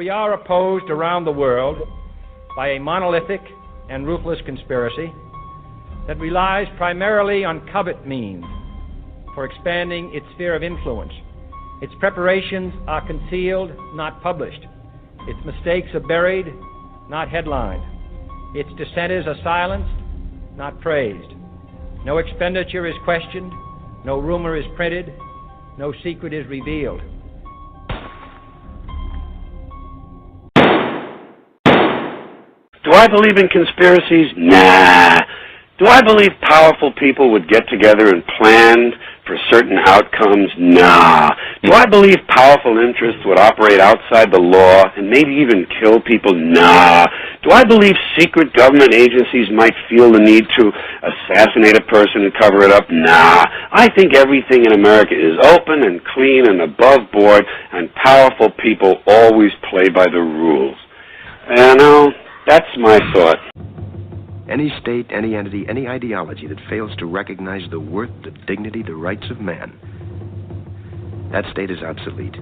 we are opposed around the world by a monolithic and ruthless conspiracy that relies primarily on covert means for expanding its sphere of influence. Its preparations are concealed, not published. Its mistakes are buried, not headlined. Its dissenters are silenced, not praised. No expenditure is questioned, no rumor is printed, no secret is revealed. Do I believe in conspiracies? Nah. Do I believe powerful people would get together and plan for certain outcomes? Nah. Do I believe powerful interests would operate outside the law and maybe even kill people? Nah. Do I believe secret government agencies might feel the need to assassinate a person and cover it up? Nah. I think everything in America is open and clean and above board, and powerful people always play by the rules. You know, that's my thought. Any state, any entity, any ideology that fails to recognize the worth, the dignity, the rights of man, that state is obsolete.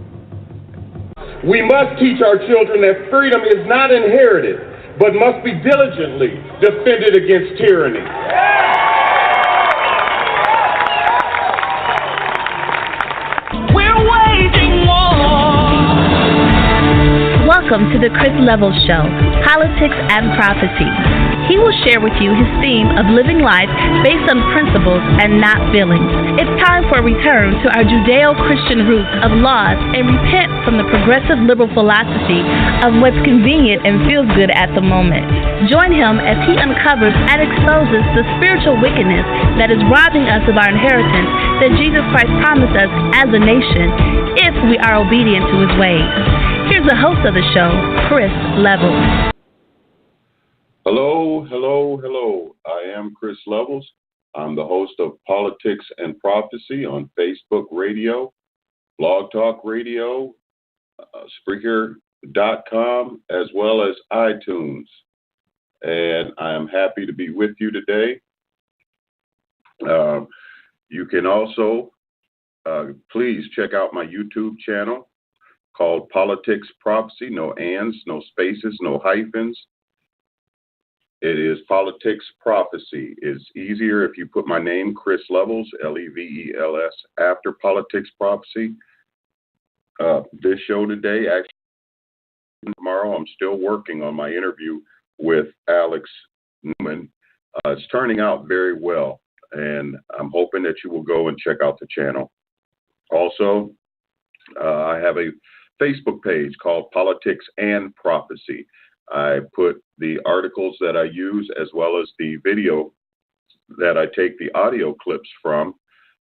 We must teach our children that freedom is not inherited, but must be diligently defended against tyranny. We're waging war. Welcome to the Chris Levels Show, Politics and Prophecy. He will share with you his theme of living life based on principles and not feelings. It's time for a return to our Judeo-Christian roots of laws and repent from the progressive liberal philosophy of what's convenient and feels good at the moment. Join him as he uncovers and exposes the spiritual wickedness that is robbing us of our inheritance that Jesus Christ promised us as a nation if we are obedient to his ways. Here's the host of the show, Chris Levels. Hello, hello, hello. I am Chris Levels. I'm the host of Politics and Prophecy on Facebook Radio, Blog Talk Radio, Spreaker.com, as well as iTunes. And I am happy to be with you today. You can also, please check out my YouTube channel called Politics Prophecy. No ands, no spaces, no hyphens. It is Politics Prophecy. It's easier if you put my name, Chris Levels, Levels, after Politics Prophecy. This show today, actually tomorrow, I'm still working on my interview with Alex Newman. It's turning out very well, and I'm hoping that you will go and check out the channel. Also, I have a Facebook page called Politics and Prophecy. I put the articles that I use as well as the video that I take the audio clips from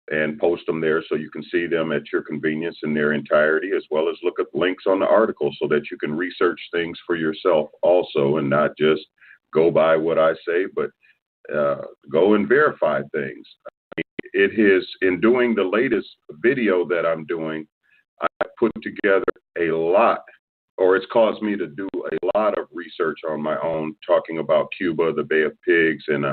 and post them there so you can see them at your convenience in their entirety, as well as look at links on the article so that you can research things for yourself also and not just go by what I say, but go and verify things. It is in doing the latest video that I'm doing, I put together a lot, or it's caused me to do a lot of research on my own, talking about Cuba, the Bay of Pigs, and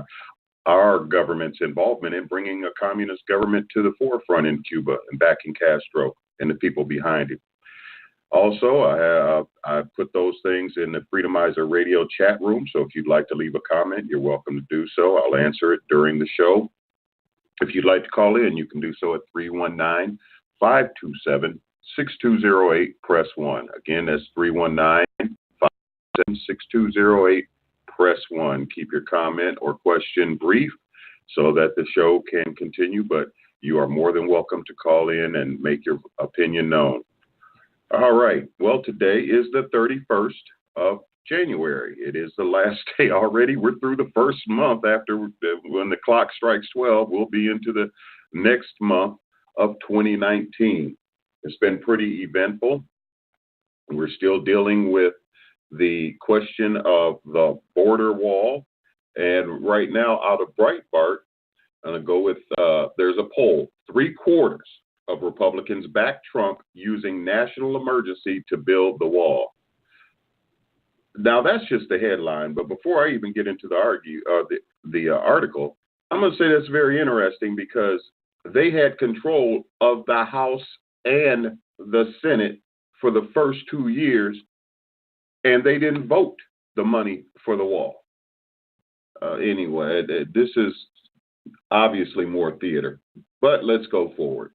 our government's involvement in bringing a communist government to the forefront in Cuba and backing Castro and the people behind him. Also, I put those things in the Freedomizer Radio chat room, so if you'd like to leave a comment, you're welcome to do so. I'll answer it during the show. If you'd like to call in, you can do so at 319-527-6208, press 1. Again, that's 319-527-6208, press 1. Keep your comment or question brief so that the show can continue, but you are more than welcome to call in and make your opinion known. All right. Well, today is the 31st of January. It is the last day already. We're through the first month. After when the clock strikes 12, we'll be into the next month of 2019. It's been pretty eventful. We're still dealing with the question of the border wall. And right now, out of Breitbart, I'm going to go with, there's a poll. 3/4 of Republicans back Trump using national emergency to build the wall. Now, that's just the headline. But before I even get into the article, I'm going to say that's very interesting because they had control of the House and the Senate for the first 2 years and they didn't vote the money for the wall. Anyway, this is obviously more theater, but let's go forward.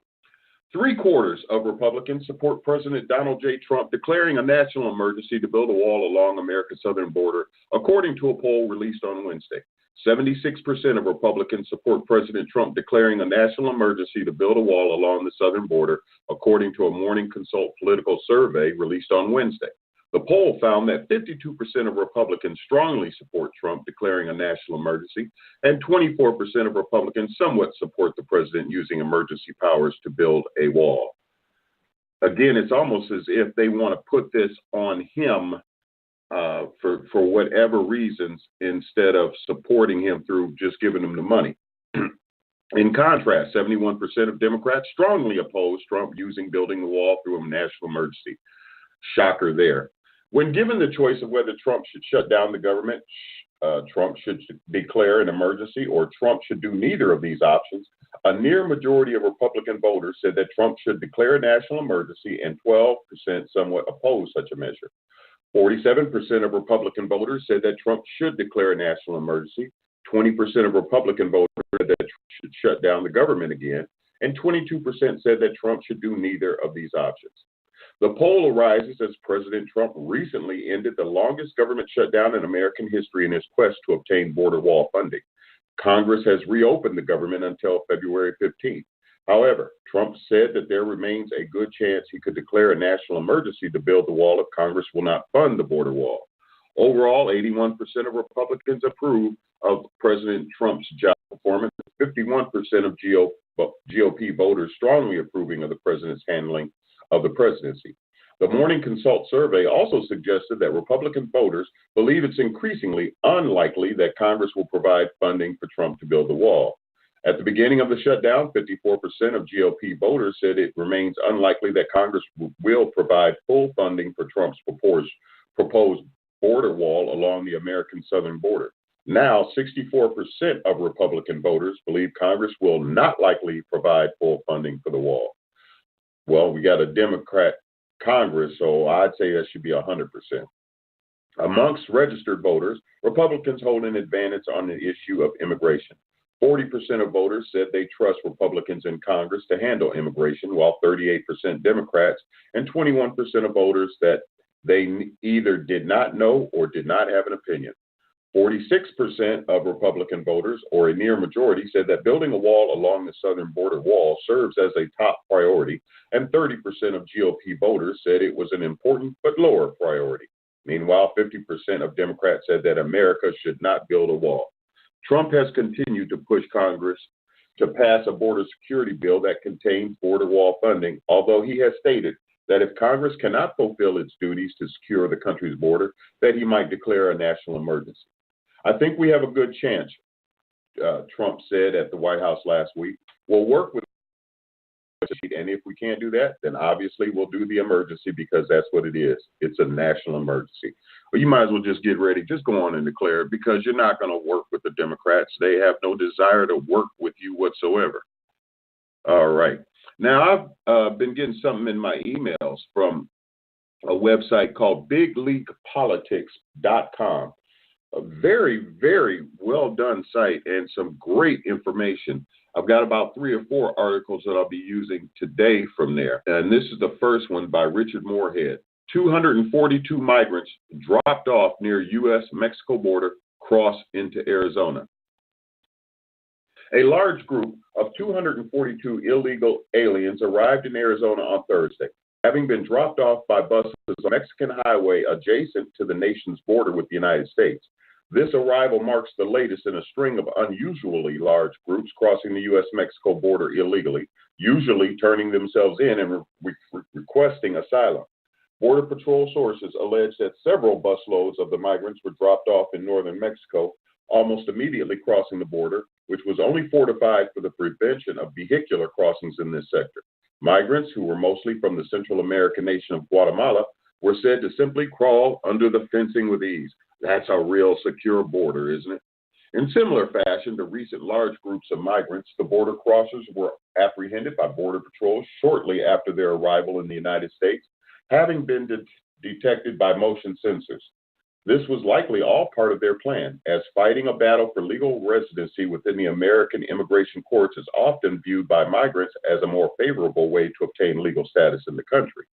3/4 of Republicans support President Donald J. Trump declaring a national emergency to build a wall along America's southern border, according to a poll released on Wednesday. 76% of Republicans support President Trump declaring a national emergency to build a wall along the southern border, according to a Morning Consult political survey released on Wednesday. The poll found that 52% of Republicans strongly support Trump declaring a national emergency, and 24% of Republicans somewhat support the president using emergency powers to build a wall. Again, it's almost as if they want to put this on him for whatever reasons instead of supporting him through just giving him the money. In contrast, 71% of Democrats strongly oppose Trump using building the wall through a national emergency. Shocker there. When given the choice of whether Trump should shut down the government, Trump should declare an emergency, or Trump should do neither of these options, a near majority of Republican voters said that Trump should declare a national emergency, and 12% somewhat opposed such a measure. 47% of Republican voters said that Trump should declare a national emergency. 20% of Republican voters said that Trump should shut down the government again, and 22% said that Trump should do neither of these options. The poll arises as President Trump recently ended the longest government shutdown in American history in his quest to obtain border wall funding. Congress has reopened the government until February 15th. However, Trump said that there remains a good chance he could declare a national emergency to build the wall if Congress will not fund the border wall. Overall, 81% of Republicans approve of President Trump's job performance, 51% of GOP voters strongly approving of the president's handling of the presidency. The Morning Consult survey also suggested that Republican voters believe it's increasingly unlikely that Congress will provide funding for Trump to build the wall. At the beginning of the shutdown, 54% of GOP voters said it remains unlikely that Congress will provide full funding for Trump's proposed border wall along the American southern border. Now, 64% of Republican voters believe Congress will not likely provide full funding for the wall. Well, we got a Democrat Congress, so I'd say that should be 100%. Amongst registered voters, Republicans hold an advantage on the issue of immigration. 40% of voters said they trust Republicans in Congress to handle immigration, while 38% Democrats and 21% of voters that they either did not know or did not have an opinion. 46% of Republican voters, or a near majority, said that building a wall along the southern border wall serves as a top priority, and 30% of GOP voters said it was an important but lower priority. Meanwhile, 50% of Democrats said that America should not build a wall. Trump has continued to push Congress to pass a border security bill that contains border wall funding, although he has stated that if Congress cannot fulfill its duties to secure the country's border, that he might declare a national emergency. I think we have a good chance, Trump said at the White House last week. We'll work with and if we can't do that, then obviously we'll do the emergency, because that's what it is. It's a national emergency. But you might as well just get ready. Just go on and declare it, because you're not going to work with the Democrats. They have no desire to work with you whatsoever. All right. Now, I've been getting something in my emails from a website called bigleaguepolitics.com. A very, very well done site and some great information. I've got about 3 or 4 articles that I'll be using today from there. And this is the first one by Richard Moorhead. 242 migrants dropped off near U.S.-Mexico border cross into Arizona. A large group of 242 illegal aliens arrived in Arizona on Thursday, having been dropped off by buses on a Mexican highway adjacent to the nation's border with the United States. This arrival marks the latest in a string of unusually large groups crossing the U.S.-Mexico border illegally, usually turning themselves in and requesting asylum. Border Patrol sources allege that several busloads of the migrants were dropped off in northern Mexico, almost immediately crossing the border, which was only fortified for the prevention of vehicular crossings in this sector. Migrants, who were mostly from the Central American nation of Guatemala, were said to simply crawl under the fencing with ease. That's a real secure border, isn't it? In similar fashion to recent large groups of migrants, the border crossers were apprehended by Border Patrol shortly after their arrival in the United States, having been detected by motion sensors. This was likely all part of their plan, as fighting a battle for legal residency within the American immigration courts is often viewed by migrants as a more favorable way to obtain legal status in the country.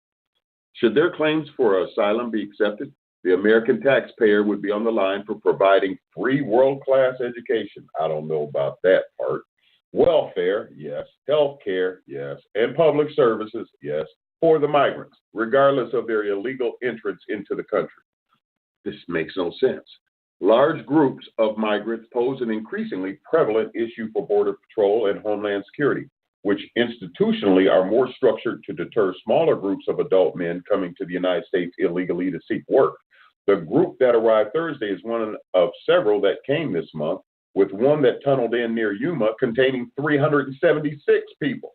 Should their claims for asylum be accepted, the American taxpayer would be on the line for providing free world-class education. I don't know about that part. Welfare, yes. Health care, yes. And public services, yes, for the migrants, regardless of their illegal entrance into the country. This makes no sense. Large groups of migrants pose an increasingly prevalent issue for Border Patrol and Homeland Security, which institutionally are more structured to deter smaller groups of adult men coming to the United States illegally to seek work. The group that arrived Thursday is one of several that came this month, with one that tunneled in near Yuma containing 376 people.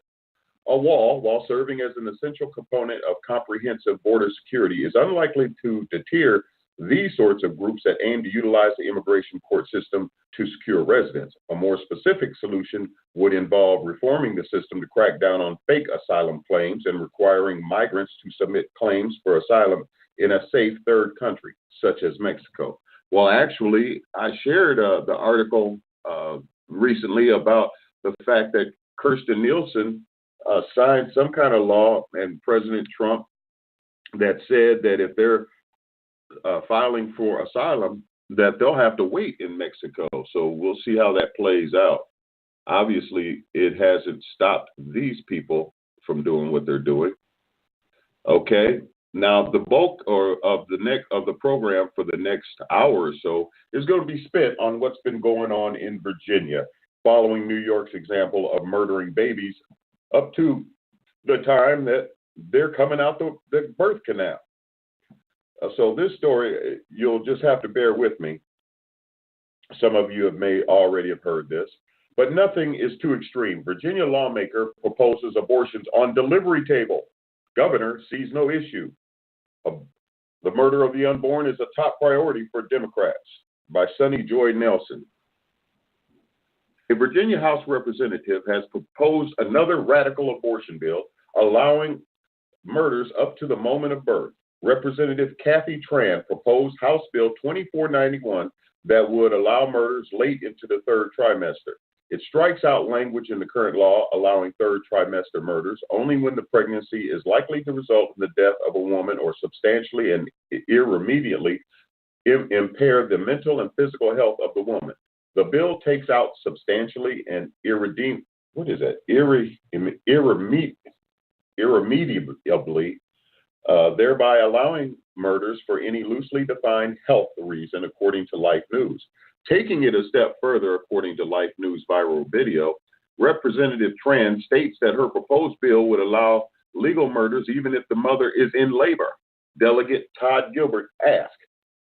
A wall, while serving as an essential component of comprehensive border security, is unlikely to deter these sorts of groups that aim to utilize the immigration court system to secure residents. A more specific solution would involve reforming the system to crack down on fake asylum claims and requiring migrants to submit claims for asylum in a safe third country, such as Mexico. Well, actually, I shared the article recently about the fact that Kirstjen Nielsen signed some kind of law, and President Trump, that said that if they're filing for asylum, that they'll have to wait in Mexico. So we'll see how that plays out. Obviously, it hasn't stopped these people from doing what they're doing. Okay. Now, the bulk of the program for the next hour or so is going to be spent on what's been going on in Virginia, following New York's example of murdering babies up to the time that they're coming out the birth canal. So this story, you'll just have to bear with me. Some of you may already have heard this, but nothing is too extreme. Virginia lawmaker proposes abortions on delivery table. Governor sees no issue. The murder of the unborn is a top priority for Democrats, by Sunny Joy Nelson. A Virginia House representative has proposed another radical abortion bill allowing murders up to the moment of birth. Representative Kathy Tran proposed House Bill 2491 that would allow murders late into the third trimester. It strikes out language in the current law allowing third trimester murders only when the pregnancy is likely to result in the death of a woman or substantially and irremediably impair the mental and physical health of the woman. The bill takes out substantially and irremediably, thereby allowing murders for any loosely defined health reason, according to Life News. Taking it a step further, according to Life News viral video, Representative Tran states that her proposed bill would allow legal murders even if the mother is in labor. Delegate Todd Gilbert asked,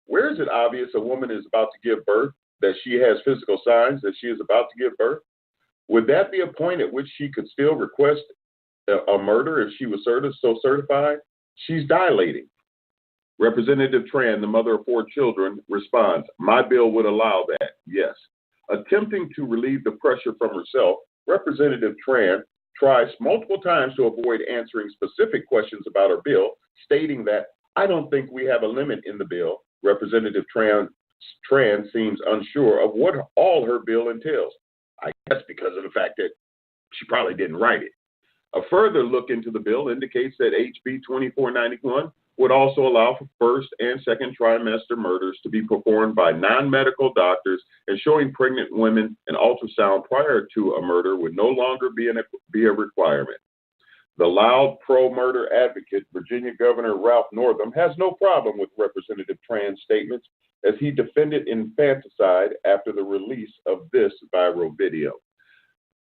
where is it obvious a woman is about to give birth, that she has physical signs that she is about to give birth? Would that be a point at which she could still request a murder if she was so certified? She's dilating. Representative Tran, the mother of 4 children, responds, my bill would allow that, yes. Attempting to relieve the pressure from herself, Representative Tran tries multiple times to avoid answering specific questions about her bill, stating that, I don't think we have a limit in the bill. Representative Tran seems unsure of what all her bill entails. I guess because of the fact that she probably didn't write it. A further look into the bill indicates that HB 2491 would also allow for first and second trimester murders to be performed by non-medical doctors, and showing pregnant women an ultrasound prior to a murder would no longer be a requirement. The loud pro-murder advocate, Virginia Governor Ralph Northam, has no problem with Representative Tran's statements as he defended infanticide after the release of this viral video.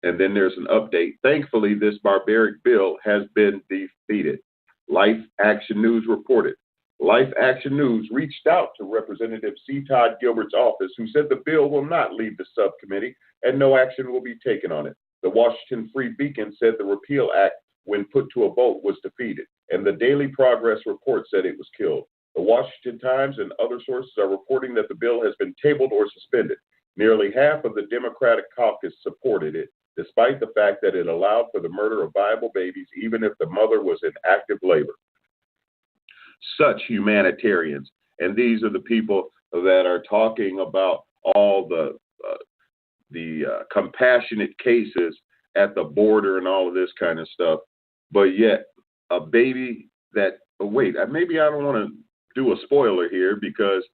And then there's an update. Thankfully, this barbaric bill has been defeated. Life Action News reported. Life Action News reached out to Representative C. Todd Gilbert's office, who said the bill will not leave the subcommittee and no action will be taken on it. The Washington Free Beacon said the Repeal Act, when put to a vote, was defeated, and the Daily Progress report said it was killed. The Washington Times and other sources are reporting that the bill has been tabled or suspended. Nearly half of the Democratic caucus supported it, despite the fact that it allowed for the murder of viable babies even if the mother was in active labor. such humanitarians. And these are the people that are talking about all the compassionate cases at the border and all of this kind of stuff. But yet a baby that, wait, maybe I don't want to do a spoiler here, because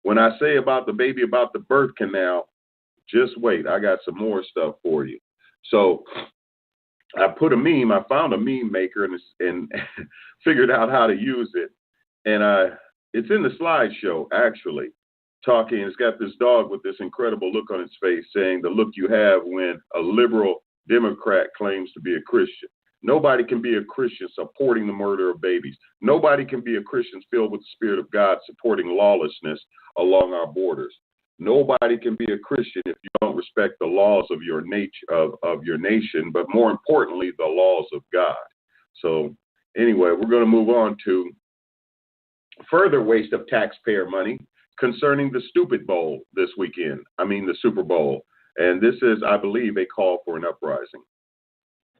when I say about the baby, about the birth canal, just wait, I got some more stuff for you. So I found a meme maker and figured out how to use it. And it's in the slideshow, actually, talking. It's got this dog with this incredible look on its face, saying the look you have when a liberal Democrat claims to be a Christian. Nobody can be a Christian supporting the murder of babies. Nobody can be a Christian filled with the Spirit of God supporting lawlessness along our borders. Nobody can be a Christian if you don't respect the laws of your nation, but more importantly, the laws of God. So anyway, we're going to move on to further waste of taxpayer money concerning the Stupid Bowl this weekend. The Super Bowl. And this is, I believe, a call for an uprising.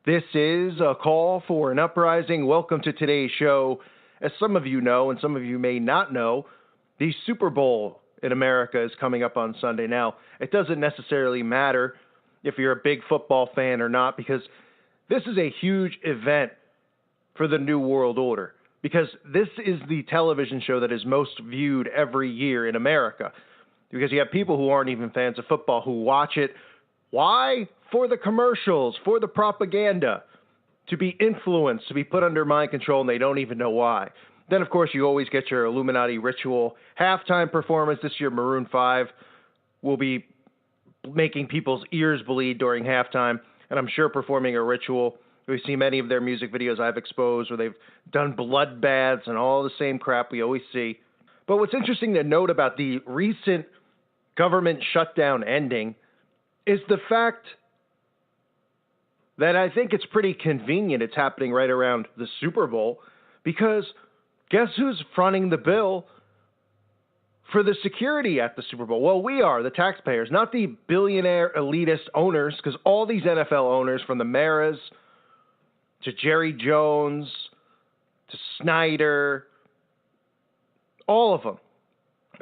This is a call for an uprising. Welcome to today's show. As some of you know, and some of you may not know, the Super Bowl in America is coming up on Sunday. Now, it doesn't necessarily matter if you're a big football fan or not, because this is a huge event for the New World Order, because this is the television show that is most viewed every year in America, because you have people who aren't even fans of football who watch it. Why? For the commercials, for the propaganda, to be influenced, to be put under mind control, and they don't even know why. Then, of course, you always get your Illuminati ritual halftime performance. This year, Maroon 5 will be making people's ears bleed during halftime, and I'm sure performing a ritual. We see many of their music videos I've exposed where they've done blood baths and all the same crap we always see. But what's interesting to note about the recent government shutdown ending is the fact that I think it's pretty convenient it's happening right around the Super Bowl, because guess who's fronting the bill for the security at the Super Bowl? Well, we are, the taxpayers, not the billionaire elitist owners, because all these NFL owners, from the Maras to Jerry Jones to Snyder, all of them,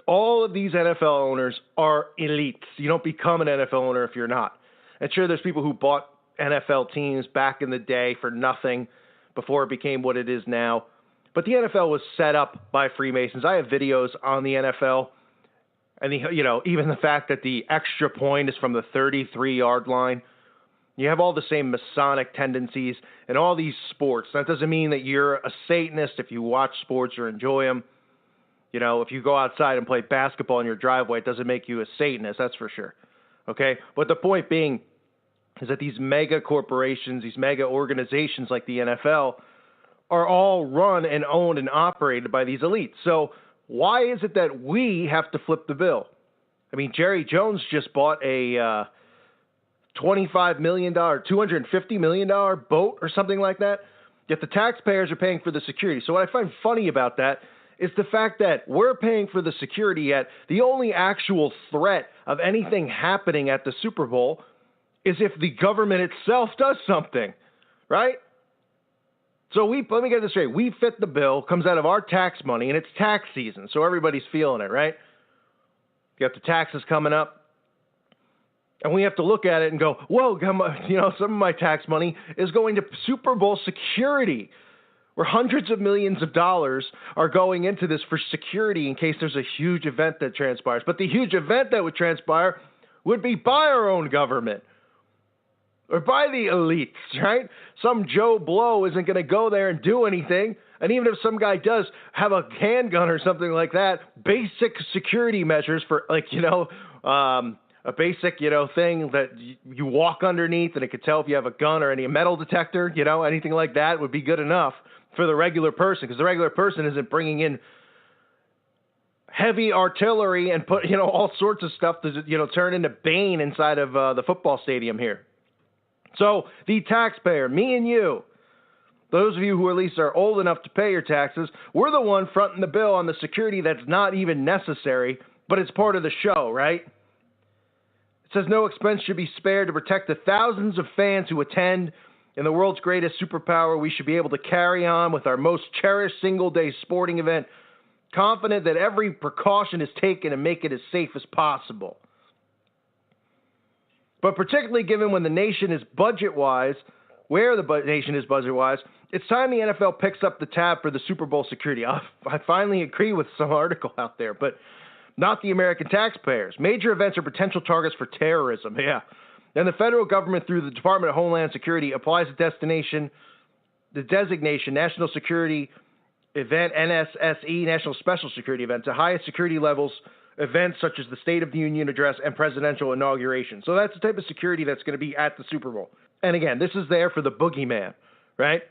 all of these NFL owners are elites. You don't become an NFL owner if you're not. And sure, there's people who bought NFL teams back in the day for nothing before it became what it is now. But the NFL was set up by Freemasons. I have videos on the NFL, and even the fact that the extra point is from the 33-yard line. You have all the same Masonic tendencies in all these sports. That doesn't mean that you're a Satanist if you watch sports or enjoy them. If you go outside and play basketball in your driveway, it doesn't make you a Satanist, that's for sure. Okay? But the point being is that these mega corporations, these mega organizations like the NFL, are all run and owned and operated by these elites. So why is it that we have to flip the bill? Jerry Jones just bought a $25 million, $250 million boat or something like that, yet the taxpayers are paying for the security. So what I find funny about that is the fact that we're paying for the security, yet the only actual threat of anything happening at the Super Bowl is if the government itself does something, right? So let me get this straight. We fit the bill, comes out of our tax money, and it's tax season, so everybody's feeling it, right? You have the taxes coming up, and we have to look at it and go, whoa, some of my tax money is going to Super Bowl security, where hundreds of millions of dollars are going into this for security in case there's a huge event that transpires. But the huge event that would transpire would be by our own government or by the elites, right? Some Joe Blow isn't going to go there and do anything. And even if some guy does have a handgun or something like that, basic security measures for a basic, thing that you walk underneath and it could tell if you have a gun or any metal detector, anything like that would be good enough for the regular person, because the regular person isn't bringing in heavy artillery and put, all sorts of stuff to, turn into Bane inside of the football stadium here. So the taxpayer, me and you, those of you who at least are old enough to pay your taxes, we're the one fronting the bill on the security that's not even necessary, but it's part of the show, right? It says no expense should be spared to protect the thousands of fans who attend In the world's greatest superpower, we should be able to carry on with our most cherished single-day sporting event, confident that every precaution is taken to make it as safe as possible. But particularly given when the nation is budget-wise, where the nation is budget-wise, it's time the NFL picks up the tab for the Super Bowl security. I finally agree with some article out there, but not the American taxpayers. Major events are potential targets for terrorism, yeah. And the federal government, through the Department of Homeland Security, applies the designation National Security Event, NSSE, National Special Security Event, to highest security levels events such as the State of the Union address and presidential inauguration. So that's the type of security that's going to be at the Super Bowl. And again, this is there for the boogeyman, right?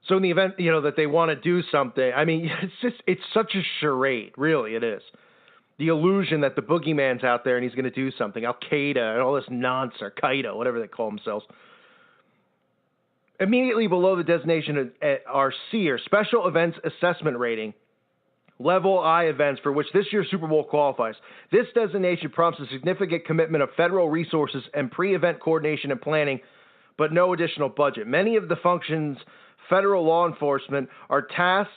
So in the event, that they want to do something, I mean, it's such a charade. Really, it is. The illusion that the boogeyman's out there and he's going to do something. Al-Qaeda and all this nonsense, or Qaeda, whatever they call themselves. Immediately below the designation are C, or Special Events Assessment Rating, Level I events for which this year's Super Bowl qualifies. This designation prompts a significant commitment of federal resources and pre-event coordination and planning, but no additional budget. Many of the functions federal law enforcement are tasked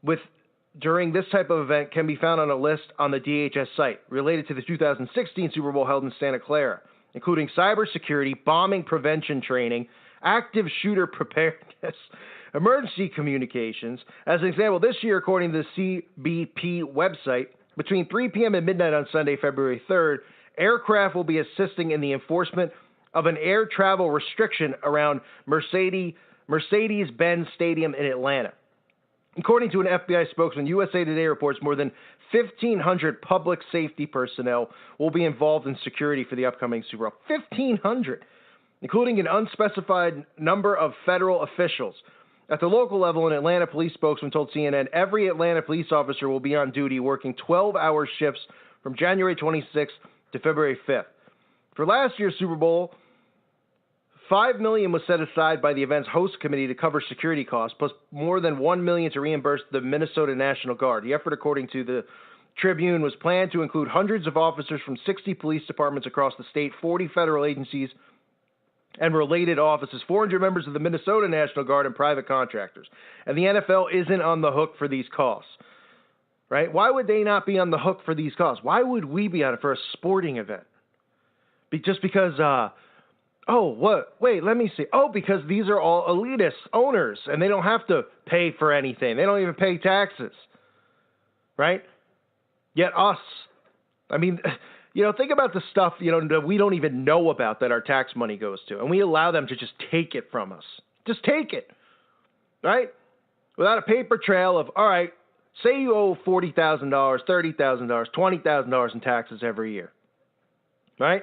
with during this type of event can be found on a list on the DHS site related to the 2016 Super Bowl held in Santa Clara, including cybersecurity, bombing prevention training, active shooter preparedness, emergency communications. As an example, this year, according to the CBP website, between 3 p.m. and midnight on Sunday, February 3rd, aircraft will be assisting in the enforcement of an air travel restriction around Mercedes-Benz Stadium in Atlanta. According to an FBI spokesman, USA Today reports more than 1,500 public safety personnel will be involved in security for the upcoming Super Bowl. 1,500, including an unspecified number of federal officials. At the local level, an Atlanta police spokesman told CNN every Atlanta police officer will be on duty working 12-hour shifts from January 26th to February 5th. For last year's Super Bowl, $5 million was set aside by the event's host committee to cover security costs, plus more than $1 million to reimburse the Minnesota National Guard. The effort, according to the Tribune, was planned to include hundreds of officers from 60 police departments across the state, 40 federal agencies, and related offices, 400 members of the Minnesota National Guard, and private contractors. And the NFL isn't on the hook for these costs, right? Why would they not be on the hook for these costs? Why would we be on it for a sporting event? Just because, let me see. Oh, because these are all elitist owners, and they don't have to pay for anything. They don't even pay taxes, right? Yet us, think about the stuff, that we don't even know about that our tax money goes to. And we allow them to just take it from us. Just take it, right? Without a paper trail of, all right, say you owe $40,000, $30,000, $20,000 in taxes every year, right?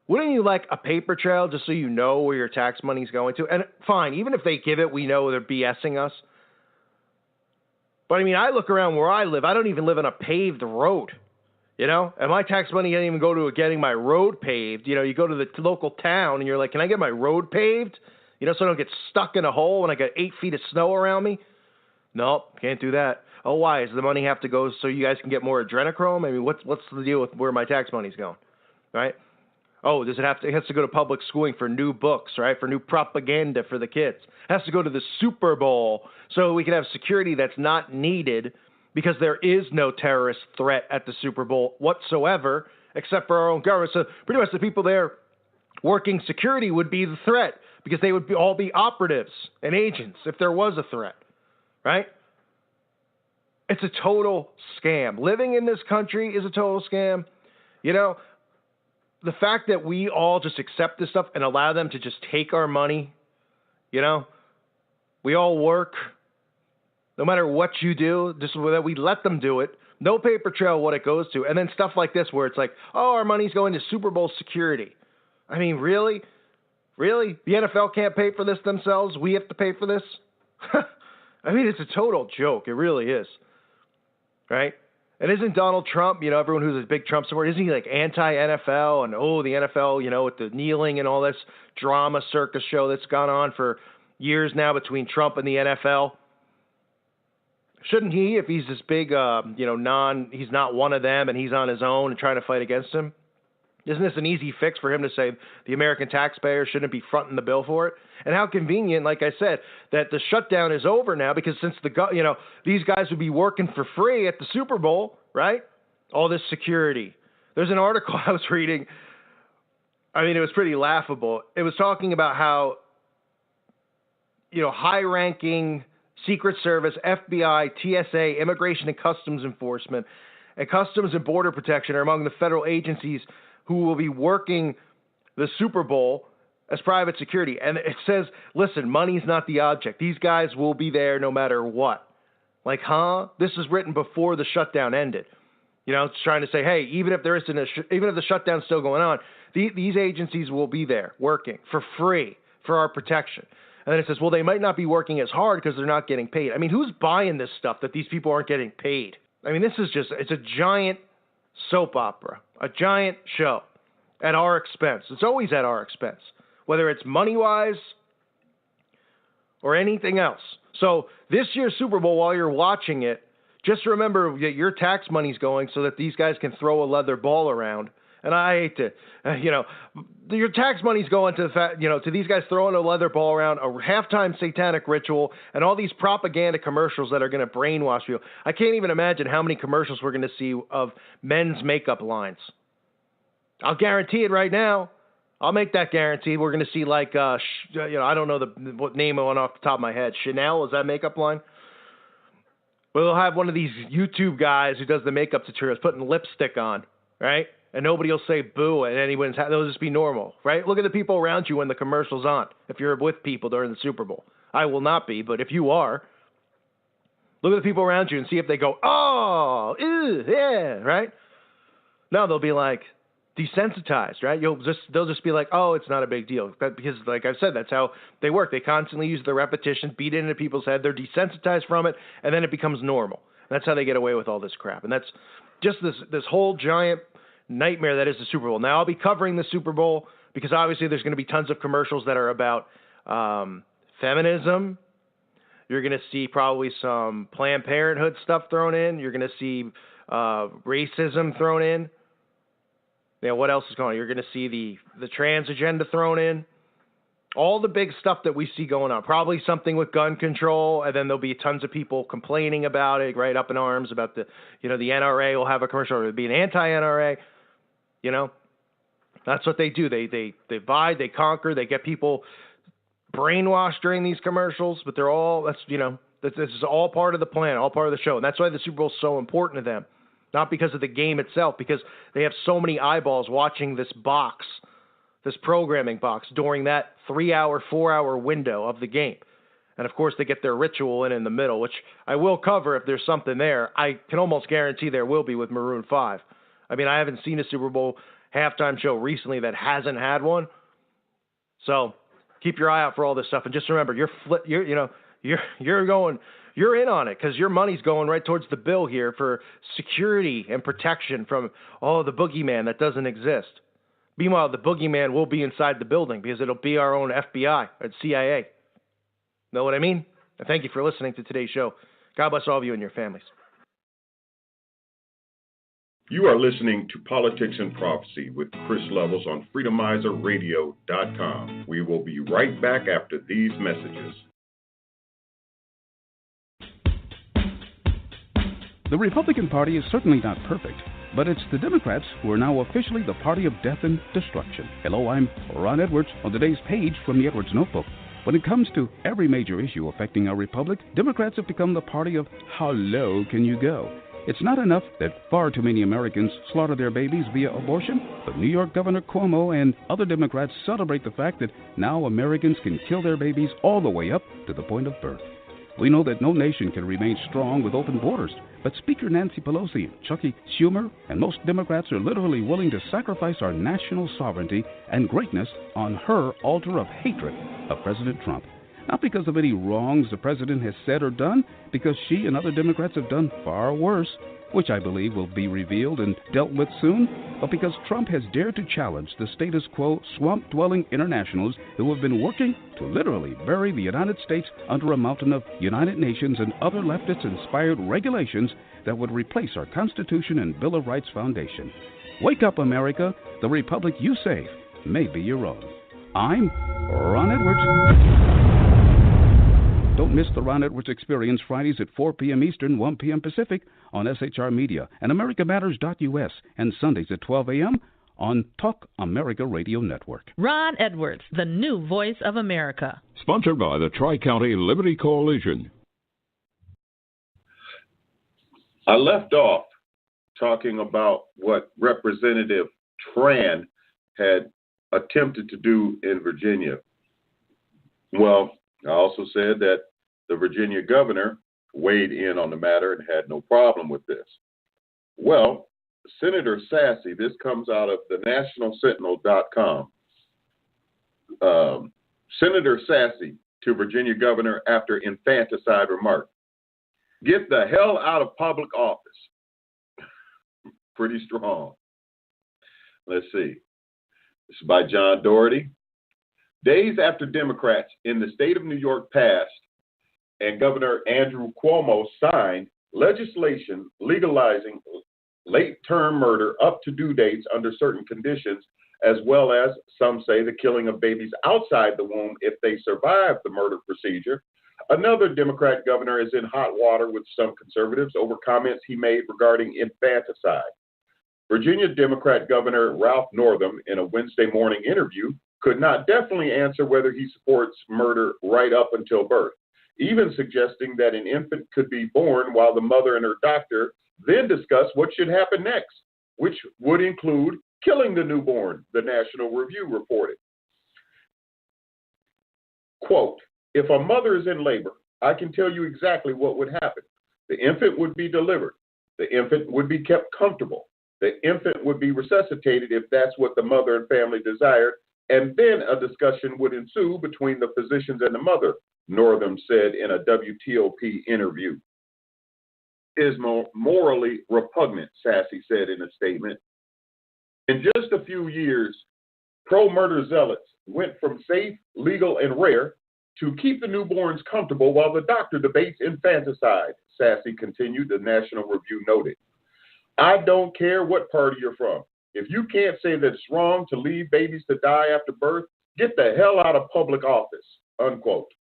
Wouldn't you like a paper trail just so you know where your tax money's going to? And fine, even if they give it, we know they're BSing us. But I look around where I live. I don't even live on a paved road. And my tax money doesn't even go to getting my road paved. You go to the local town and you're like, can I get my road paved? So I don't get stuck in a hole when I got 8 feet of snow around me? Nope, can't do that. Oh, why? Does the money have to go so you guys can get more adrenochrome? What's the deal with where my tax money's going? Right? Oh, it has to go to public schooling for new books, right? For new propaganda for the kids. It has to go to the Super Bowl so we can have security that's not needed, because there is no terrorist threat at the Super Bowl whatsoever, except for our own government. So pretty much the people there working security would be the threat, because they would all be operatives and agents if there was a threat, right? It's a total scam. Living in this country is a total scam. The fact that we all just accept this stuff and allow them to just take our money, we all work. No matter what you do, just that we let them do it. No paper trail what it goes to. And then stuff like this where it's like, oh, our money's going to Super Bowl security. Really? Really? The NFL can't pay for this themselves? We have to pay for this? It's a total joke. It really is. Right? And isn't Donald Trump, everyone who's a big Trump supporter, isn't he like anti-NFL? And, the NFL, with the kneeling and all this drama circus show that's gone on for years now between Trump and the NFL? Shouldn't he, if he's this big, he's not one of them and he's on his own and trying to fight against him? Isn't this an easy fix for him to say the American taxpayer shouldn't be fronting the bill for it? And how convenient, like I said, that the shutdown is over now, because since these guys would be working for free at the Super Bowl, right? All this security. There's an article I was reading. I mean, it was pretty laughable. It was talking about how, high-ranking Secret Service, FBI, TSA, Immigration and Customs Enforcement, and Customs and Border Protection are among the federal agencies who will be working the Super Bowl as private security. And it says, listen, money's not the object. These guys will be there no matter what. Like, huh? This was written before the shutdown ended. It's trying to say, hey, even if even if the shutdown's still going on, these agencies will be there working for free for our protection. And then it says, well, they might not be working as hard because they're not getting paid. I mean, who's buying this stuff that these people aren't getting paid? I mean, it's a giant soap opera, a giant show at our expense. It's always at our expense, whether it's money-wise or anything else. So this year's Super Bowl, while you're watching it, just remember that your tax money's going so that these guys can throw a leather ball around. And I hate to, your tax money's going to the fact, to these guys throwing a leather ball around, a halftime satanic ritual, and all these propaganda commercials that are going to brainwash you. I can't even imagine how many commercials we're going to see of men's makeup lines. I'll guarantee it right now. I'll make that guarantee. We're going to see I don't know what name I went off the top of my head. Chanel, is that makeup line? We'll have one of these YouTube guys who does the makeup tutorials putting lipstick on, right? And nobody will say boo, and they'll just be normal, right? Look at the people around you when the commercial's on, if you're with people during the Super Bowl. I will not be, but if you are, look at the people around you and see if they go, oh, ew, yeah, right? No, they'll be like desensitized, right? They'll just be like, oh, it's not a big deal. Because, like I've said, that's how they work. They constantly use the repetition, beat it into people's head. They're desensitized from it, and then it becomes normal. That's how they get away with all this crap. And that's just this whole giant nightmare that is the Super Bowl. Now, I'll be covering the Super Bowl because obviously there's going to be tons of commercials that are about feminism. You're going to see probably some Planned Parenthood stuff thrown in. You're going to see racism thrown in. What else is going on? You're going to see the trans agenda thrown in. All the big stuff that we see going on. Probably something with gun control, and then there'll be tons of people complaining about it, right, up in arms about the NRA will have a commercial, or it'll be an anti-NRA. That's what they do. They divide, they conquer, they get people brainwashed during these commercials, but this is all part of the plan, all part of the show. And that's why the Super Bowl is so important to them. Not because of the game itself, because they have so many eyeballs watching this box, this programming box, during that 3-hour, 4-hour window of the game. And, of course, they get their ritual in the middle, which I will cover if there's something there. I can almost guarantee there will be with Maroon 5. I mean, I haven't seen a Super Bowl halftime show recently that hasn't had one. So keep your eye out for all this stuff. And just remember, you're in on it because your money's going right towards the bill here for security and protection from, the boogeyman that doesn't exist. Meanwhile, the boogeyman will be inside the building because it'll be our own FBI or CIA. Know what I mean? And thank you for listening to today's show. God bless all of you and your families. You are listening to Politics and Prophecy with Chris Levels on FreedomizerRadio.com. We will be right back after these messages. The Republican Party is certainly not perfect, but it's the Democrats who are now officially the party of death and destruction. Hello, I'm Ron Edwards on today's page from the Edwards Notebook. When it comes to every major issue affecting our republic, Democrats have become the party of how low can you go? It's not enough that far too many Americans slaughter their babies via abortion, but New York Governor Cuomo and other Democrats celebrate the fact that now Americans can kill their babies all the way up to the point of birth. We know that no nation can remain strong with open borders, but Speaker Nancy Pelosi, Chucky Schumer, and most Democrats are literally willing to sacrifice our national sovereignty and greatness on her altar of hatred of President Trump. Not because of any wrongs the president has said or done, because she and other Democrats have done far worse, which I believe will be revealed and dealt with soon, but because Trump has dared to challenge the status quo swamp-dwelling internationals who have been working to literally bury the United States under a mountain of United Nations and other leftist-inspired regulations that would replace our Constitution and Bill of Rights foundation. Wake up, America. The republic you save may be your own. I'm Ron Edwards. Don't miss the Ron Edwards Experience Fridays at 4 p.m. Eastern, 1 p.m. Pacific on SHR Media and AmericaMatters.us, and Sundays at 12 a.m. on Talk America Radio Network. Ron Edwards, the new voice of America. Sponsored by the Tri-County Liberty Coalition. I left off talking about what Representative Tran had attempted to do in Virginia. Well, I also said that the Virginia governor weighed in on the matter and had no problem with this. Well, Senator Sassy, this comes out of the nationalsentinel.com. Senator Sassy to Virginia governor after infanticide remark. Get the hell out of public office. Pretty strong. Let's see. This is by John Doherty. Days after Democrats in the state of New York passed and Governor Andrew Cuomo signed legislation legalizing late-term murder up to due dates under certain conditions, as well as, some say, the killing of babies outside the womb if they survive the murder procedure, another Democrat governor is in hot water with some conservatives over comments he made regarding infanticide. Virginia Democrat Governor Ralph Northam, in a Wednesday morning interview, could not definitely answer whether he supports murder right up until birth, even suggesting that an infant could be born while the mother and her doctor then discuss what should happen next, which would include killing the newborn, the National Review reported. Quote, if a mother is in labor, I can tell you exactly what would happen. The infant would be delivered. The infant would be kept comfortable. The infant would be resuscitated if that's what the mother and family desired, and then a discussion would ensue between the physicians and the mother, Northam said in a WTOP interview. Is morally repugnant, Sassy said in a statement. In just a few years, pro-murder zealots went from safe, legal, and rare to keep the newborns comfortable while the doctor debates infanticide, Sassy continued, the National Review noted. I don't care what party you're from. If you can't say that it's wrong to leave babies to die after birth, get the hell out of public office, unquote.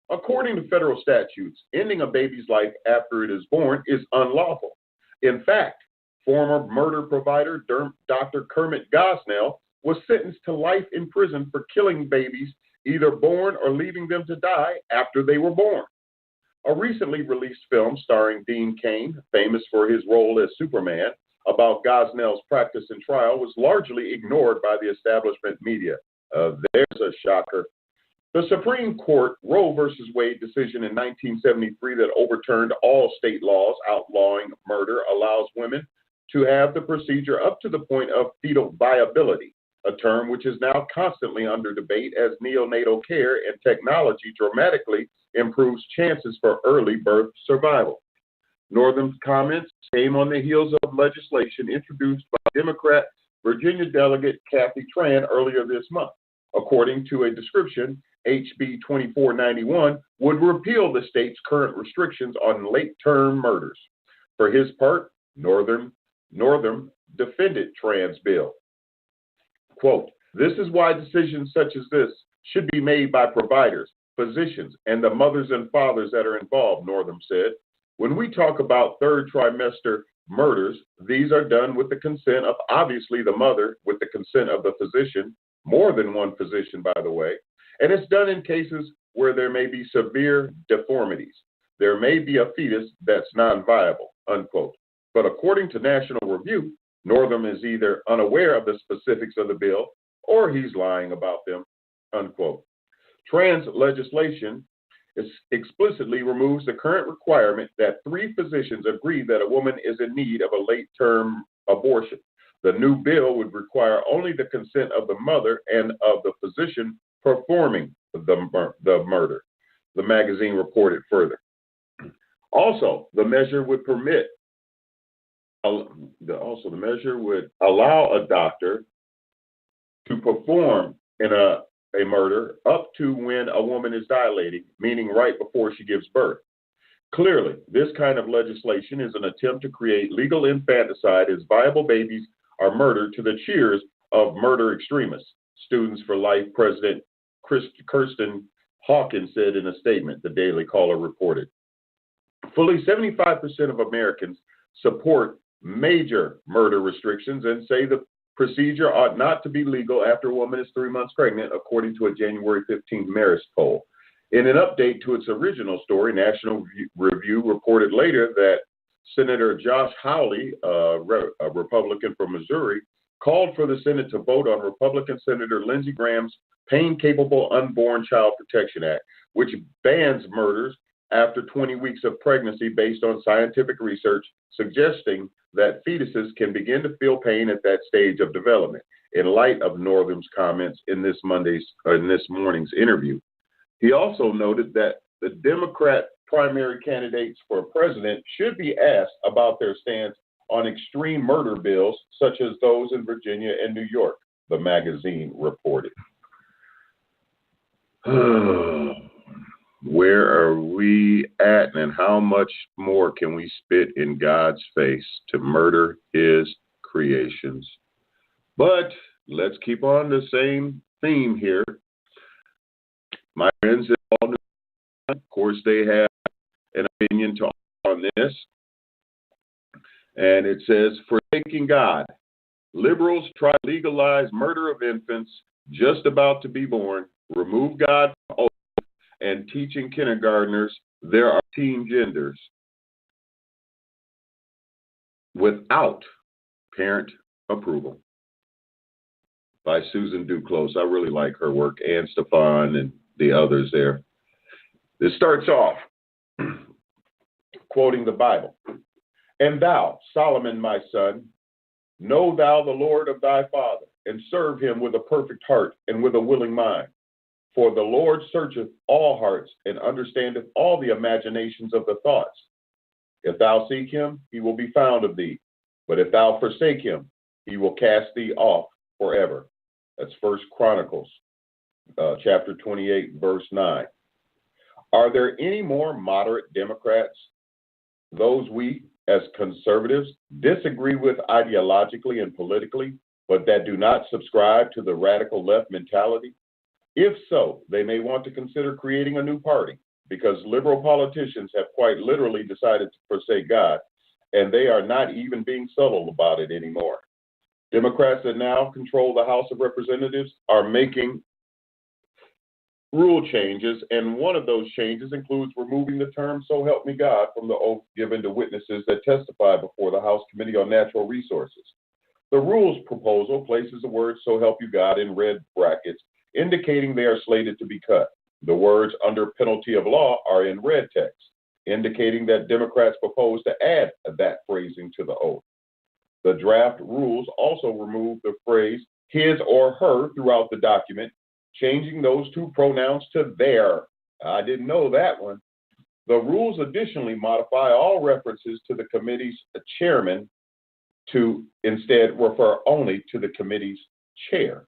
According to federal statutes, ending a baby's life after it is born is unlawful. In fact, former murder provider Dr. Kermit Gosnell was sentenced to life in prison for killing babies either born or leaving them to die after they were born. A recently released film starring Dean Cain, famous for his role as Superman, about Gosnell's practice and trial was largely ignored by the establishment media. There's a shocker. The Supreme Court Roe v. Wade decision in 1973 that overturned all state laws outlawing murder allows women to have the procedure up to the point of fetal viability, a term which is now constantly under debate as neonatal care and technology dramatically improves chances for early birth survival. Northam's comments came on the heels of legislation introduced by Democrat Virginia Delegate Kathy Tran earlier this month. According to a description, HB 2491 would repeal the state's current restrictions on late-term murders. For his part, Northam defended Tran's bill. Quote, this is why decisions such as this should be made by providers, physicians, and the mothers and fathers that are involved, Northam said. When we talk about third trimester murders, these are done with the consent of obviously the mother, with the consent of the physician, more than one physician, by the way, and it's done in cases where there may be severe deformities. There may be a fetus that's non-viable, unquote. But according to National Review, Northam is either unaware of the specifics of the bill or he's lying about them, unquote. Trans legislation explicitly removes the current requirement that 3 physicians agree that a woman is in need of a late-term abortion. The new bill would require only the consent of the mother and of the physician performing the murder, the magazine reported further. Also, the measure would allow a doctor to perform in a murder up to when a woman is dilating, meaning right before she gives birth. Clearly, this kind of legislation is an attempt to create legal infanticide as viable babies are murdered to the cheers of murder extremists. Students for Life President Kirsten Hawkins said in a statement, the Daily Caller reported. Fully 75% of Americans support major murder restrictions and say the procedure ought not to be legal after a woman is 3 months pregnant, according to a January 15th Marist poll. In an update to its original story, National Review reported later that Senator Josh Hawley, a Republican from Missouri, called for the Senate to vote on Republican Senator Lindsey Graham's Pain-Capable Unborn Child Protection Act, which bans murders after 20 weeks of pregnancy based on scientific research suggesting that fetuses can begin to feel pain at that stage of development. In light of Northam's comments in this morning's interview, he also noted that the Democrat primary candidates for president should be asked about their stance on extreme murder bills such as those in Virginia and New York, the magazine reported. Where are we at, and how much more can we spit in God's face to murder his creations? But let's keep on the same theme here. My friends all know, of course, they have an opinion on this. And it says, forsaking God, liberals try to legalize murder of infants just about to be born, remove God from oath, and teaching kindergartners there are teen genders without parent approval. By Susan Duclos. I really like her work, Ann Stefan and the others there. This starts off quoting the Bible. And thou, Solomon, my son, know thou the Lord of thy father, and serve him with a perfect heart and with a willing mind. For the Lord searcheth all hearts and understandeth all the imaginations of the thoughts. If thou seek him, he will be found of thee. But if thou forsake him, he will cast thee off forever. That's 1 Chronicles, chapter 28, verse 9. Are there any more moderate Democrats? Those we, as conservatives, disagree with ideologically and politically, but that do not subscribe to the radical left mentality? If so, they may want to consider creating a new party, because liberal politicians have quite literally decided to forsake God, and they are not even being subtle about it anymore. Democrats that now control the House of Representatives are making rule changes, and one of those changes includes removing the term "so help me God" from the oath given to witnesses that testify before the House Committee on Natural Resources. The rules proposal places the word "so help you God" in red brackets, indicating they are slated to be cut. The words "under penalty of law" are in red text, indicating that Democrats propose to add that phrasing to the oath. The draft rules also remove the phrase "his" or "her" throughout the document, changing those two pronouns to "their." I didn't know that one. The rules additionally modify all references to the committee's chairman to instead refer only to the committee's chair.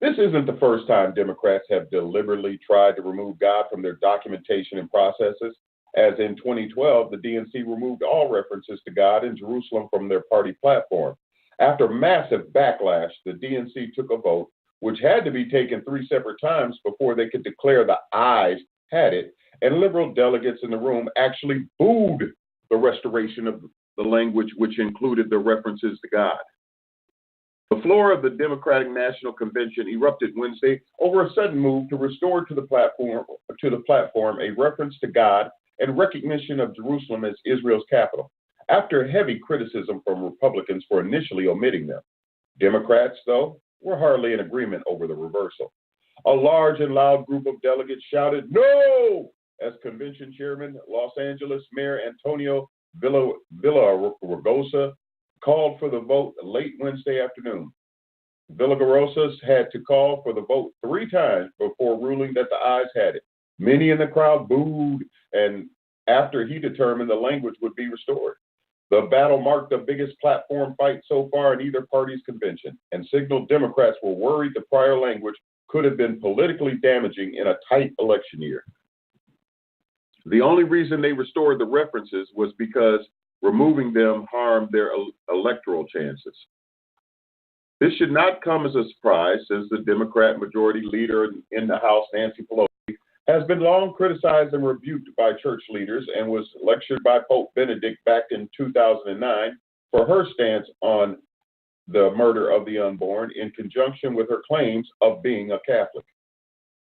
This isn't the first time Democrats have deliberately tried to remove God from their documentation and processes, as in 2012, the DNC removed all references to God in Jerusalem from their party platform. After massive backlash, the DNC took a vote, which had to be taken 3 separate times before they could declare the ayes had it, and liberal delegates in the room actually booed the restoration of the language which included the references to God. The floor of the Democratic National Convention erupted Wednesday over a sudden move to restore to the platform a reference to God and recognition of Jerusalem as Israel's capital, after heavy criticism from Republicans for initially omitting them. Democrats, though, were hardly in agreement over the reversal. A large and loud group of delegates shouted "No!" as convention chairman, Los Angeles Mayor Antonio Villaraigosa called for the vote late Wednesday afternoon. Villaraigosa had to call for the vote 3 times before ruling that the ayes had it. Many in the crowd booed, and after he determined the language would be restored. The battle marked the biggest platform fight so far in either party's convention, and signaled Democrats were worried the prior language could have been politically damaging in a tight election year. The only reason they restored the references was because removing them harmed their electoral chances. This should not come as a surprise, since the Democrat majority leader in the House, Nancy Pelosi, has been long criticized and rebuked by church leaders and was lectured by Pope Benedict back in 2009 for her stance on the murder of the unborn in conjunction with her claims of being a Catholic.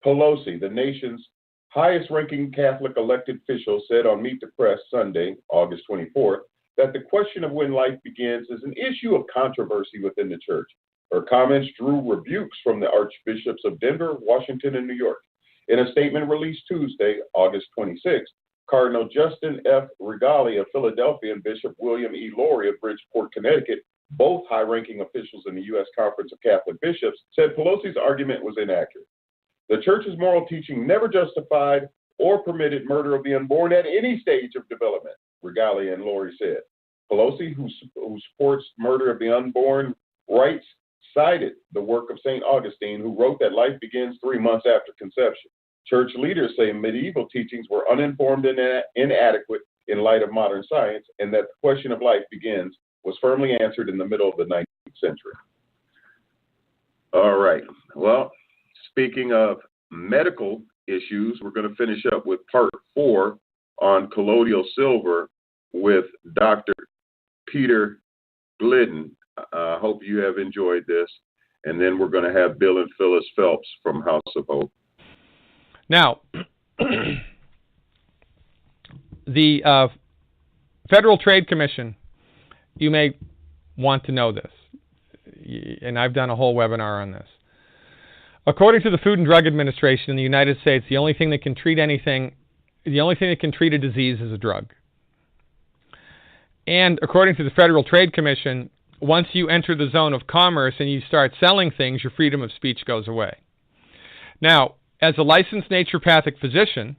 Pelosi, the nation's highest-ranking Catholic elected official, said on Meet the Press Sunday, August 24th, that the question of when life begins is an issue of controversy within the church. Her comments drew rebukes from the archbishops of Denver, Washington, and New York. In a statement released Tuesday, August 26th, Cardinal Justin F. Regali of Philadelphia and Bishop William E. Laurie of Bridgeport, Connecticut, both high-ranking officials in the U.S. Conference of Catholic Bishops, said Pelosi's argument was inaccurate. The church's moral teaching never justified or permitted murder of the unborn at any stage of development, Regali and Laurie said. Pelosi, who supports murder of the unborn rights, cited the work of St. Augustine, who wrote that life begins 3 months after conception. Church leaders say medieval teachings were uninformed and inadequate in light of modern science, and that the question of life begins was firmly answered in the middle of the 19th century. All right. Well, speaking of medical issues, we're going to finish up with part 4 on colloidal silver with Dr. Peter Glidden. I hope you have enjoyed this. And then we're going to have Bill and Phyllis Phelps from House of Hope. Now, the Federal Trade Commission, you may want to know this, and I've done a whole webinar on this. According to the Food and Drug Administration in the United States, the only thing that can treat a disease is a drug. And according to the Federal Trade Commission, once you enter the zone of commerce and you start selling things, your freedom of speech goes away. Now, as a licensed naturopathic physician,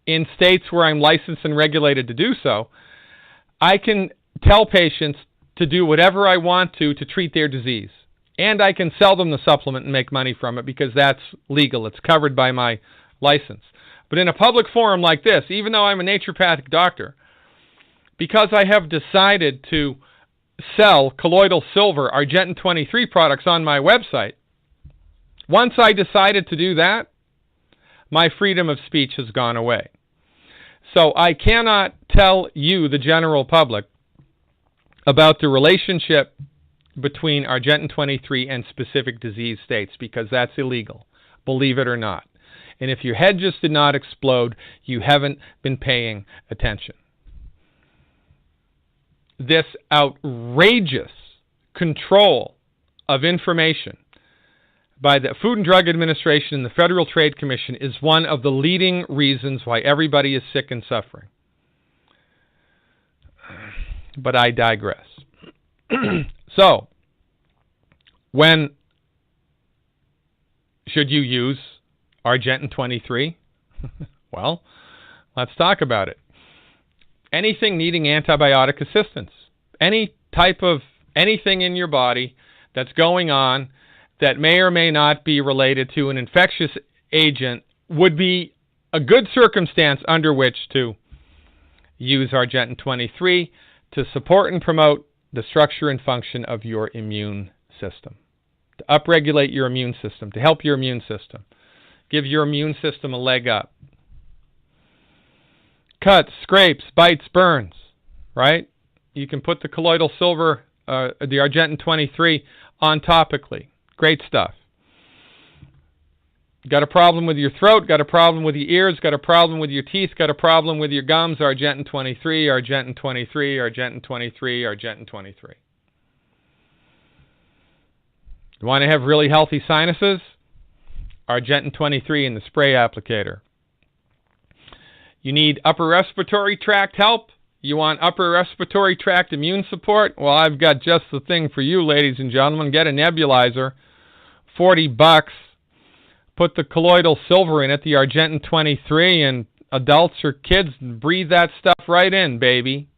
in states where I'm licensed and regulated to do so, I can tell patients to do whatever I want to treat their disease. And I can sell them the supplement and make money from it because that's legal. It's covered by my license. But in a public forum like this, even though I'm a naturopathic doctor, because I have decided to sell colloidal silver Argentin 23 products on my website, once I decided to do that, my freedom of speech has gone away. So I cannot tell you, the general public, about the relationship between Argentin 23 and specific disease states, because that's illegal, believe it or not. And if your head just did not explode, you haven't been paying attention. This outrageous control of information by the Food and Drug Administration and the Federal Trade Commission is one of the leading reasons why everybody is sick and suffering. But I digress. So, when should you use Argentin 23? Well, let's talk about it. Anything needing antibiotic assistance, any type of anything in your body that's going on that may or may not be related to an infectious agent would be a good circumstance under which to use Argentin 23 to support and promote the structure and function of your immune system, to upregulate your immune system, to help your immune system, give your immune system a leg up. Cuts, scrapes, bites, burns, right? You can put the colloidal silver, the Argentin 23, on topically. Great stuff. Got a problem with your throat, got a problem with your ears, got a problem with your teeth, got a problem with your gums, Argentin 23, Argentin 23, Argentin 23, Argentin 23. You want to have really healthy sinuses? Argentin 23 in the spray applicator. You need upper respiratory tract help? You want upper respiratory tract immune support? Well, I've got just the thing for you, ladies and gentlemen. Get a nebulizer, $40. Put the colloidal silver in it, the Argentin 23, and adults or kids breathe that stuff right in, baby.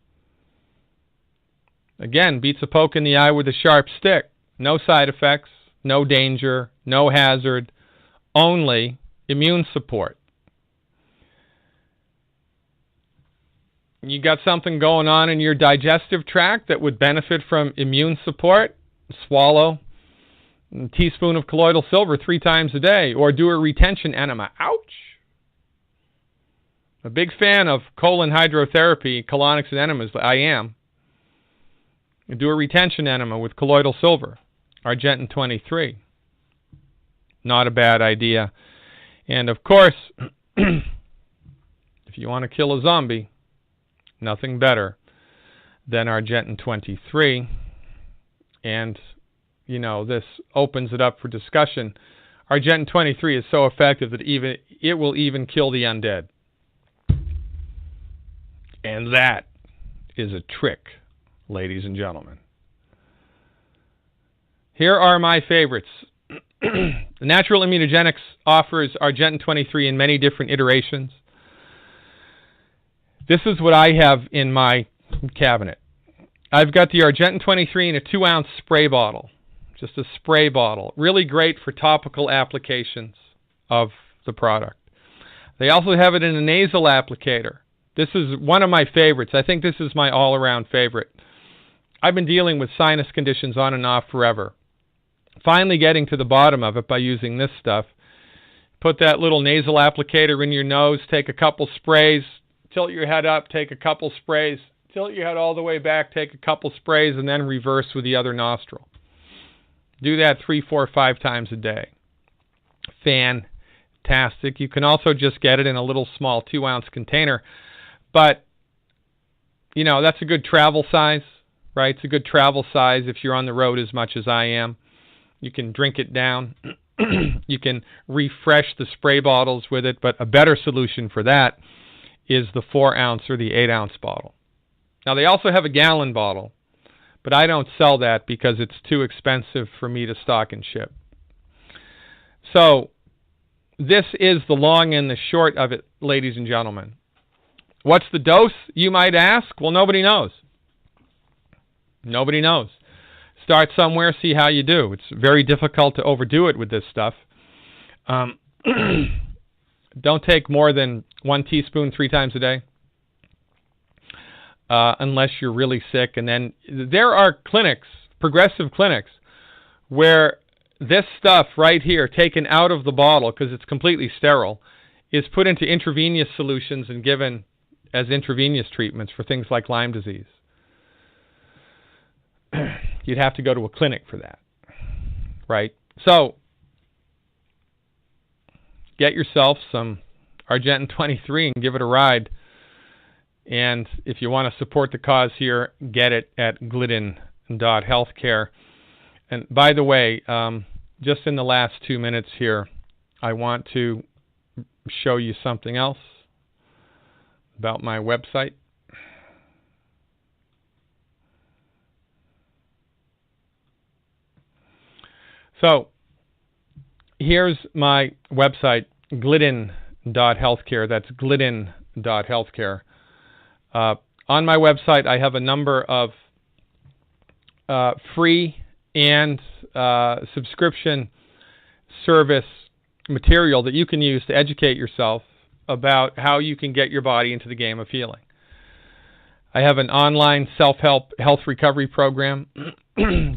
Again, beats a poke in the eye with a sharp stick. No side effects, no danger, no hazard, only immune support. You got something going on in your digestive tract that would benefit from immune support? swallow a teaspoon of colloidal silver 3 times a day, or do a retention enema. Ouch! A big fan of colon hydrotherapy, colonics and enemas. I am. Do a retention enema with colloidal silver, Argentin 23. Not a bad idea. And of course, if you want to kill a zombie, nothing better than Argentin 23. And, you know, this opens it up for discussion. Argentin 23 is so effective that it will even kill the undead. And that is a trick, ladies and gentlemen. Here are my favorites. Natural Immunogenics offers Argentin 23 in many different iterations. This is what I have in my cabinet. I've got the Argentin 23 in a 2-ounce spray bottle. Just a spray bottle. Really great for topical applications of the product. They also have it in a nasal applicator. This is one of my favorites. I think this is my all-around favorite. I've been dealing with sinus conditions on and off forever. Finally getting to the bottom of it by using this stuff. Put that little nasal applicator in your nose, take a couple sprays, tilt your head up, take a couple sprays, tilt your head all the way back, take a couple sprays, and then reverse with the other nostril. Do that 3, 4, 5 times a day. Fantastic. You can also just get it in a little small 2-ounce container. But, you know, that's a good travel size, right? It's a good travel size if you're on the road as much as I am. You can drink it down. You can refresh the spray bottles with it, but a better solution for that is the 4-ounce or the 8-ounce bottle. Now, they also have a gallon bottle, but I don't sell that because it's too expensive for me to stock and ship. So, this is the long and the short of it, ladies and gentlemen. What's the dose, you might ask? Well, nobody knows. Nobody knows. Start somewhere, see how you do. It's very difficult to overdo it with this stuff. Don't take more than 1 teaspoon 3 times a day, unless you're really sick. And then there are clinics, progressive clinics, where this stuff right here, taken out of the bottle because it's completely sterile, is put into intravenous solutions and given as intravenous treatments for things like Lyme disease. You'd have to go to a clinic for that, right? So, get yourself some Argentin 23 and give it a ride. And if you want to support the cause here, get it at glidden.healthcare. And by the way, just in the last 2 minutes here, I want to show you something else about my website. So, here's my website, glidden.healthcare. That's glidden.healthcare. On my website, I have a number of free and subscription service material that you can use to educate yourself about how you can get your body into the game of healing. I have an online self-help health recovery program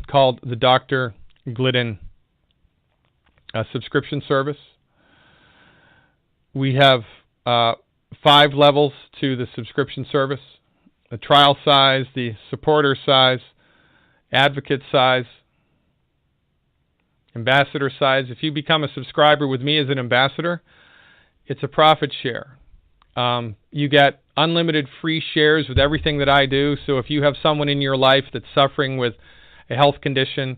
called the Dr. Glidden subscription service. We have 5 levels to the subscription service: the trial size, the supporter size, advocate size, ambassador size. If you become a subscriber with me as an ambassador, it's a profit share. You get unlimited free shares with everything that I do. So if you have someone in your life that's suffering with a health condition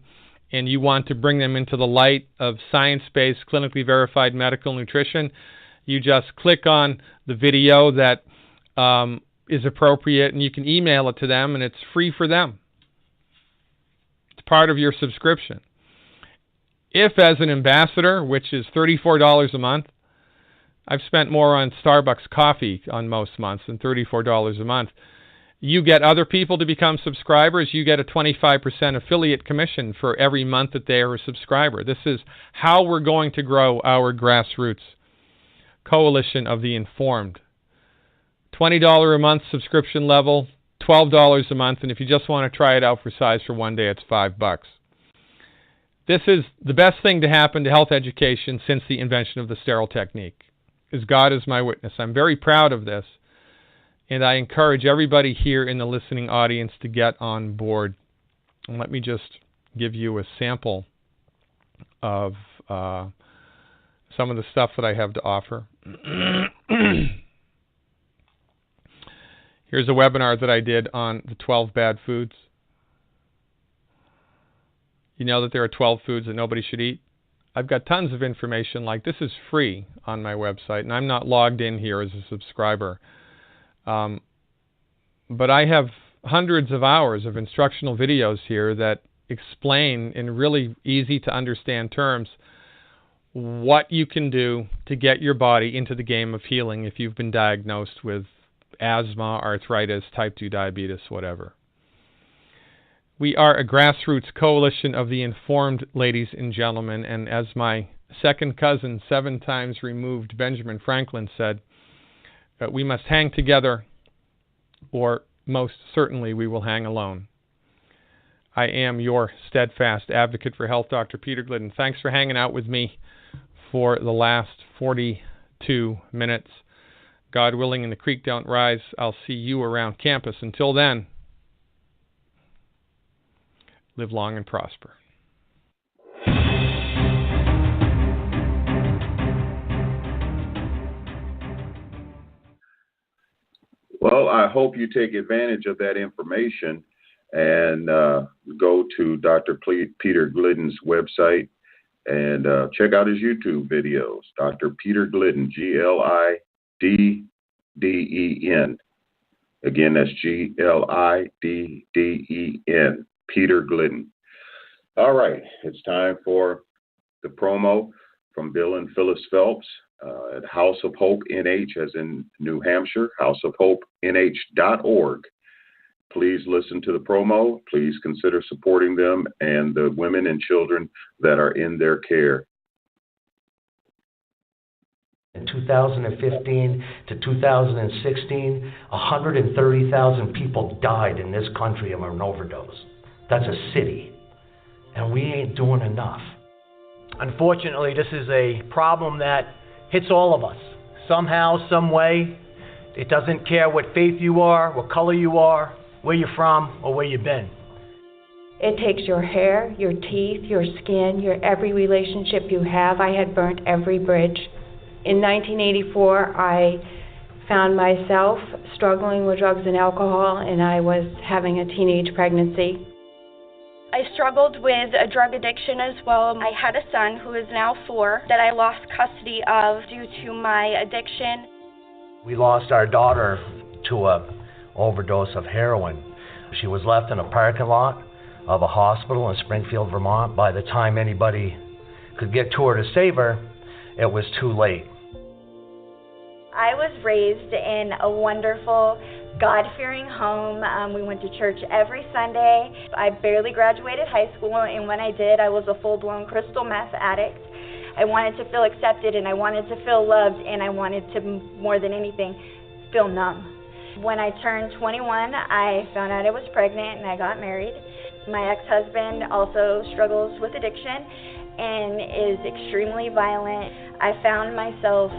and you want to bring them into the light of science-based, clinically verified medical nutrition, you just click on the video that is appropriate and you can email it to them, and it's free for them. It's part of your subscription. If, as an ambassador, which is $34 a month, I've spent more on Starbucks coffee on most months than $34 a month. You get other people to become subscribers. You get a 25% affiliate commission for every month that they are a subscriber. This is how we're going to grow our grassroots coalition of the informed. $20 a month subscription level, $12 a month, and if you just want to try it out for size for one day, it's $5. This is the best thing to happen to health education since the invention of the sterile technique, as God is my witness. I'm very proud of this, and I encourage everybody here in the listening audience to get on board. And let me just give you a sample of some of the stuff that I have to offer. Here's a webinar that I did on the 12 bad foods. You know that there are 12 foods that nobody should eat? I've got tons of information like this is free on my website, and I'm not logged in here as a subscriber. But I have hundreds of hours of instructional videos here that explain in really easy to understand terms what you can do to get your body into the game of healing if you've been diagnosed with asthma, arthritis, type 2 diabetes, whatever. We are a grassroots coalition of the informed, ladies and gentlemen, and as my second cousin, 7 times removed Benjamin Franklin said, we must hang together, or most certainly we will hang alone. I am your steadfast advocate for health, Dr. Peter Glidden. Thanks for hanging out with me for the last 42 minutes. God willing and the creek don't rise, I'll see you around campus. Until then, live long and prosper. Well, I hope you take advantage of that information and go to Dr. Peter Glidden's website and check out his YouTube videos. Dr. Peter Glidden, Glidden. Again, that's Glidden, Peter Glidden. All right, it's time for the promo from Bill and Phyllis Phelps at House of Hope NH, as in New Hampshire, houseofhopenh.org. Please listen to the promo. Please consider supporting them and the women and children that are in their care. In 2015 to 2016, 130,000 people died in this country of an overdose. That's a city. And we ain't doing enough. Unfortunately, this is a problem that hits all of us. Somehow, some way. It doesn't care what faith you are, what color you are, where you're from, or where you've been. It takes your hair, your teeth, your skin, your every relationship you have. I had burnt every bridge. In 1984, I found myself struggling with drugs and alcohol, and I was having a teenage pregnancy. I struggled with a drug addiction as well. I had a son who is now 4 that I lost custody of due to my addiction. We lost our daughter to an overdose of heroin. She was left in a parking lot of a hospital in Springfield, Vermont. By the time anybody could get to her to save her, it was too late. I was raised in a wonderful, God-fearing home. We went to church every Sunday. I barely graduated high school, and when I did, I was a full-blown crystal meth addict. I wanted to feel accepted, and I wanted to feel loved, and I wanted to, more than anything, feel numb. When I turned 21, I found out I was pregnant, and I got married. My ex-husband also struggles with addiction and is extremely violent. I found myself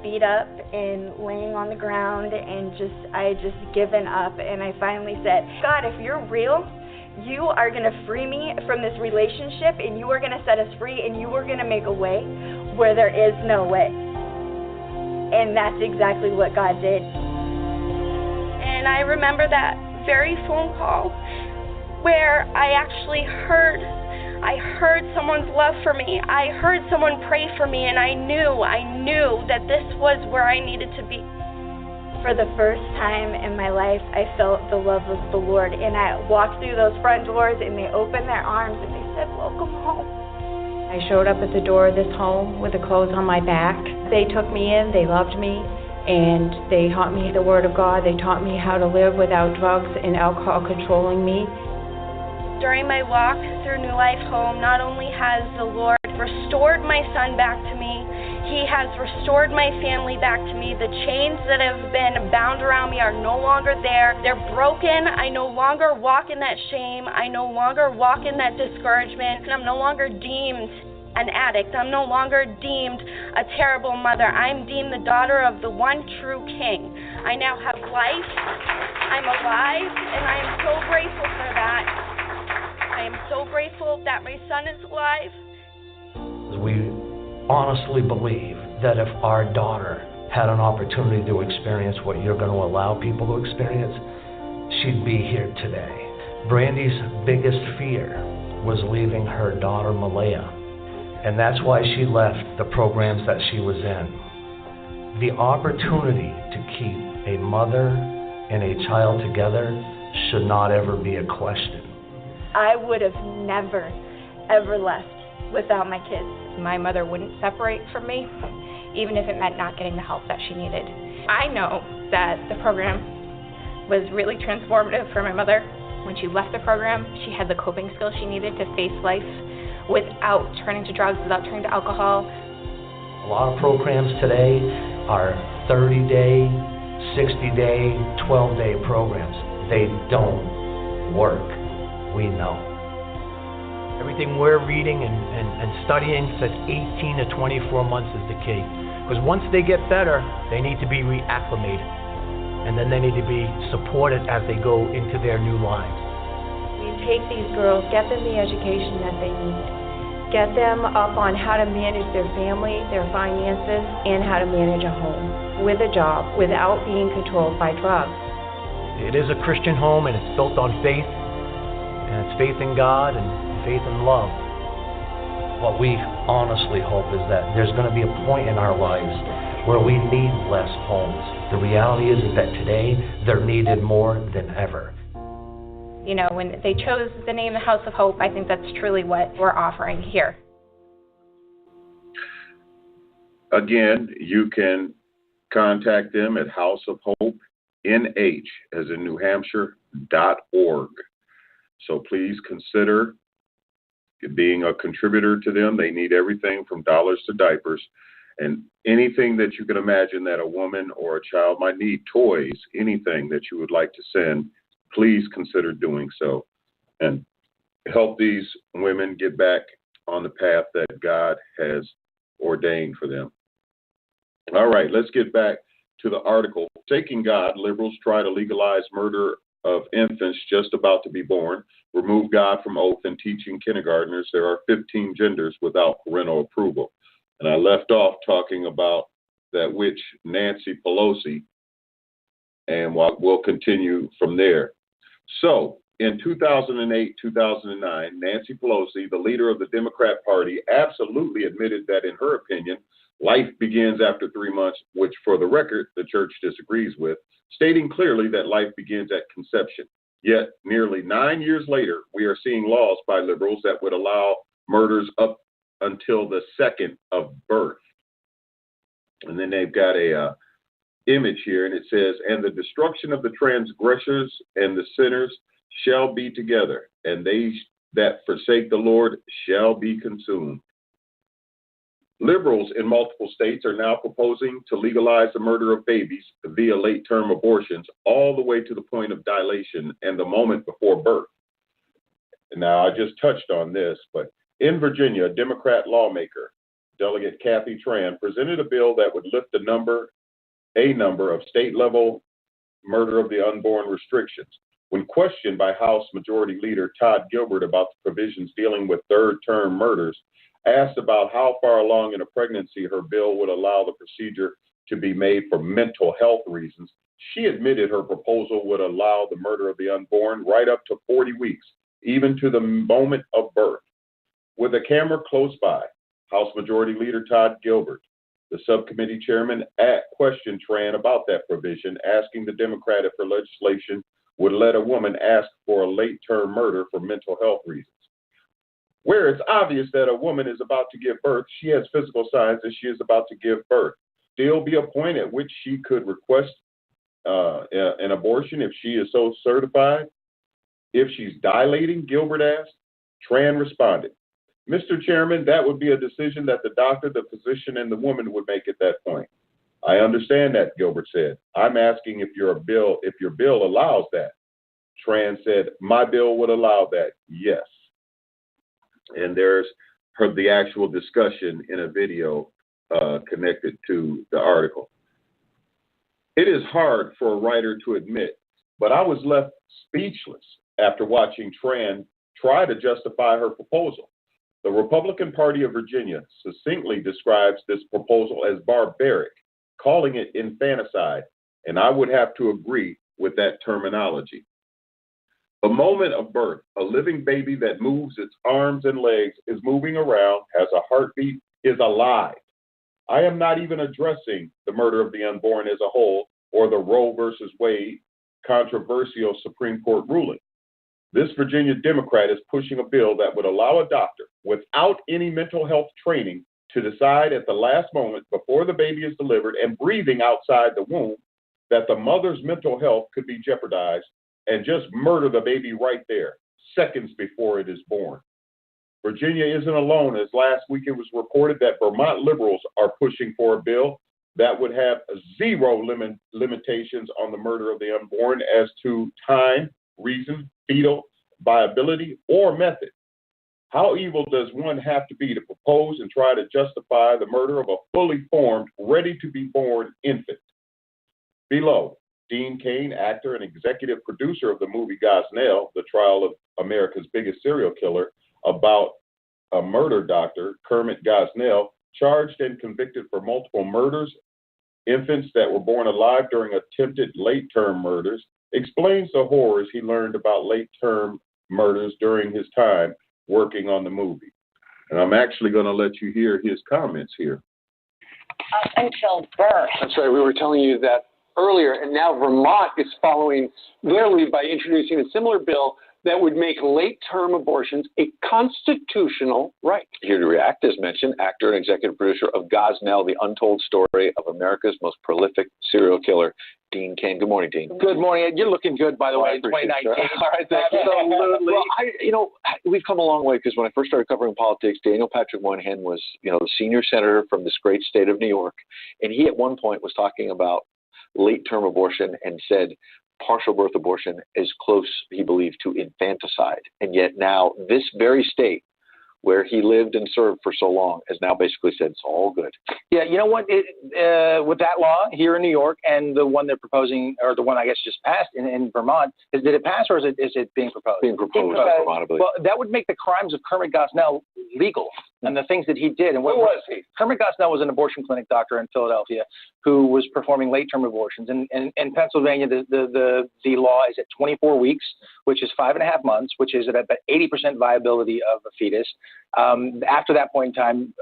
beat up and laying on the ground, and I just given up, and I finally said, God, if you're real, you are going to free me from this relationship, and you are going to set us free, and you are going to make a way where there is no way. And that's exactly what God did. And I remember that very phone call where I actually heard someone's love for me. I heard someone pray for me, and I knew that this was where I needed to be. For the first time in my life, I felt the love of the Lord, and I walked through those front doors, and they opened their arms, and they said, welcome home. I showed up at the door of this home with the clothes on my back. They took me in, they loved me, and they taught me the Word of God. They taught me how to live without drugs and alcohol controlling me. During my walk through New Life Home, not only has the Lord restored my son back to me, He has restored my family back to me. The chains that have been bound around me are no longer there. They're broken. I no longer walk in that shame. I no longer walk in that discouragement. And I'm no longer deemed an addict. I'm no longer deemed a terrible mother. I'm deemed the daughter of the one true King. I now have life. I'm alive, and I am so grateful for that. I am so grateful that my son is alive. We honestly believe that if our daughter had an opportunity to experience what you're going to allow people to experience, she'd be here today. Brandy's biggest fear was leaving her daughter Malaya, and that's why she left the programs that she was in. The opportunity to keep a mother and a child together should not ever be a question. I would have never, ever left without my kids. My mother wouldn't separate from me, even if it meant not getting the help that she needed. I know that the program was really transformative for my mother. When she left the program, she had the coping skills she needed to face life without turning to drugs, without turning to alcohol. A lot of programs today are 30-day, 60-day, 12-day programs. They don't work. We know. Everything we're reading and studying says 18 to 24 months is the key. Because once they get better, they need to be reacclimated. And then they need to be supported as they go into their new lives. We take these girls, get them the education that they need, get them up on how to manage their family, their finances, and how to manage a home with a job without being controlled by drugs. It is a Christian home, and it's built on faith, and it's faith in God and faith and love. What we honestly hope is that there's going to be a point in our lives where we need less homes. The reality is that today they're needed more than ever. You know, when they chose the name the House of Hope, I think that's truly what we're offering here. Again, you can contact them at House of Hope, NH, as in New Hampshire.org. So please consider being a contributor to them. They need everything from dollars to diapers and anything that you can imagine that a woman or a child might need, toys, anything that you would like to send, please consider doing so and help these women get back on the path that God has ordained for them. All right, let's get back to the article. Forsaking God, liberals try to legalize murder of infants just about to be born, remove God from oath, and teaching kindergartners there are 15 genders without parental approval. And I left off talking about that witch Nancy Pelosi, and we'll continue from there. So in 2008, 2009, Nancy Pelosi, the leader of the Democrat Party, absolutely admitted that, in her opinion, life begins after 3 months, which, for the record, the church disagrees with, stating clearly that life begins at conception. Yet, nearly 9 years later, we are seeing laws by liberals that would allow murders up until the second of birth. And then they've got a image here, and it says, and the destruction of the transgressors and the sinners shall be together, and they that forsake the Lord shall be consumed. Liberals in multiple states are now proposing to legalize the murder of babies via late-term abortions all the way to the point of dilation and the moment before birth. Now, I just touched on this, but in Virginia, a Democrat lawmaker, Delegate Kathy Tran, presented a bill that would lift a number of state-level murder of the unborn restrictions. When questioned by House Majority Leader Todd Gilbert about the provisions dealing with third-term murders, asked about how far along in a pregnancy her bill would allow the procedure to be made for mental health reasons, she admitted her proposal would allow the murder of the unborn right up to 40 weeks, even to the moment of birth. With a camera close by, House Majority Leader Todd Gilbert, the subcommittee chairman, questioned Tran about that provision, asking the Democrat if her legislation would let a woman ask for a late-term murder for mental health reasons. Where it's obvious that a woman is about to give birth, she has physical signs that she is about to give birth. There'll be a point at which she could request an abortion if she is so certified. If she's dilating, Gilbert asked. Tran responded, Mr. Chairman, that would be a decision that the doctor, the physician, and the woman would make at that point. I understand that, Gilbert said. I'm asking if your bill allows that. Tran said, my bill would allow that, yes. And there's the actual discussion in a video connected to the article. It is hard for a writer to admit, but I was left speechless after watching Tran try to justify her proposal. The Republican Party of Virginia succinctly describes this proposal as barbaric, calling it infanticide, and I would have to agree with that terminology. The moment of birth, a living baby that moves its arms and legs, is moving around, has a heartbeat, is alive. I am not even addressing the murder of the unborn as a whole or the Roe versus Wade controversial Supreme Court ruling. This Virginia Democrat is pushing a bill that would allow a doctor without any mental health training to decide at the last moment before the baby is delivered and breathing outside the womb that the mother's mental health could be jeopardized and just murder the baby right there, seconds before it is born. Virginia isn't alone, as last week it was reported that Vermont liberals are pushing for a bill that would have zero limitations on the murder of the unborn as to time, reason, fetal viability, or method. How evil does one have to be to propose and try to justify the murder of a fully formed, ready-to-be-born infant? Below, Dean Cain, actor and executive producer of the movie Gosnell, the trial of America's biggest serial killer, about a murder doctor, Kermit Gosnell, charged and convicted for multiple murders, infants that were born alive during attempted late-term murders, explains the horrors he learned about late-term murders during his time working on the movie. And I'm actually going to let you hear his comments here. Up until birth. That's right. We were telling you that earlier, and now Vermont is following their lead by introducing a similar bill that would make late-term abortions a constitutional right. Here to react, as mentioned, actor and executive producer of Gosnell, the untold story of America's most prolific serial killer, Dean Cain. Good morning, Dean. Good morning. You're looking good, by the way, in 2019. All right, absolutely. Well, we've come a long way because when I first started covering politics, Daniel Patrick Moynihan was, the senior senator from this great state of New York, and he at one point was talking about late-term abortion and said partial birth abortion is close, he believed, to infanticide. And yet now this very state where he lived and served for so long has now basically said it's all good. Yeah, you know what? With that law here in New York and the one they're proposing, or the one I guess just passed in Vermont, did it pass or is it being proposed? Being proposed in Vermont, I believe. Well, that would make the crimes of Kermit Gosnell legal and the things that he did. And what was he? Kermit Gosnell was an abortion clinic doctor in Philadelphia who was performing late-term abortions. And in Pennsylvania, the law is at 24 weeks, which is 5.5 months, which is at about 80% viability of a fetus. After that point in time,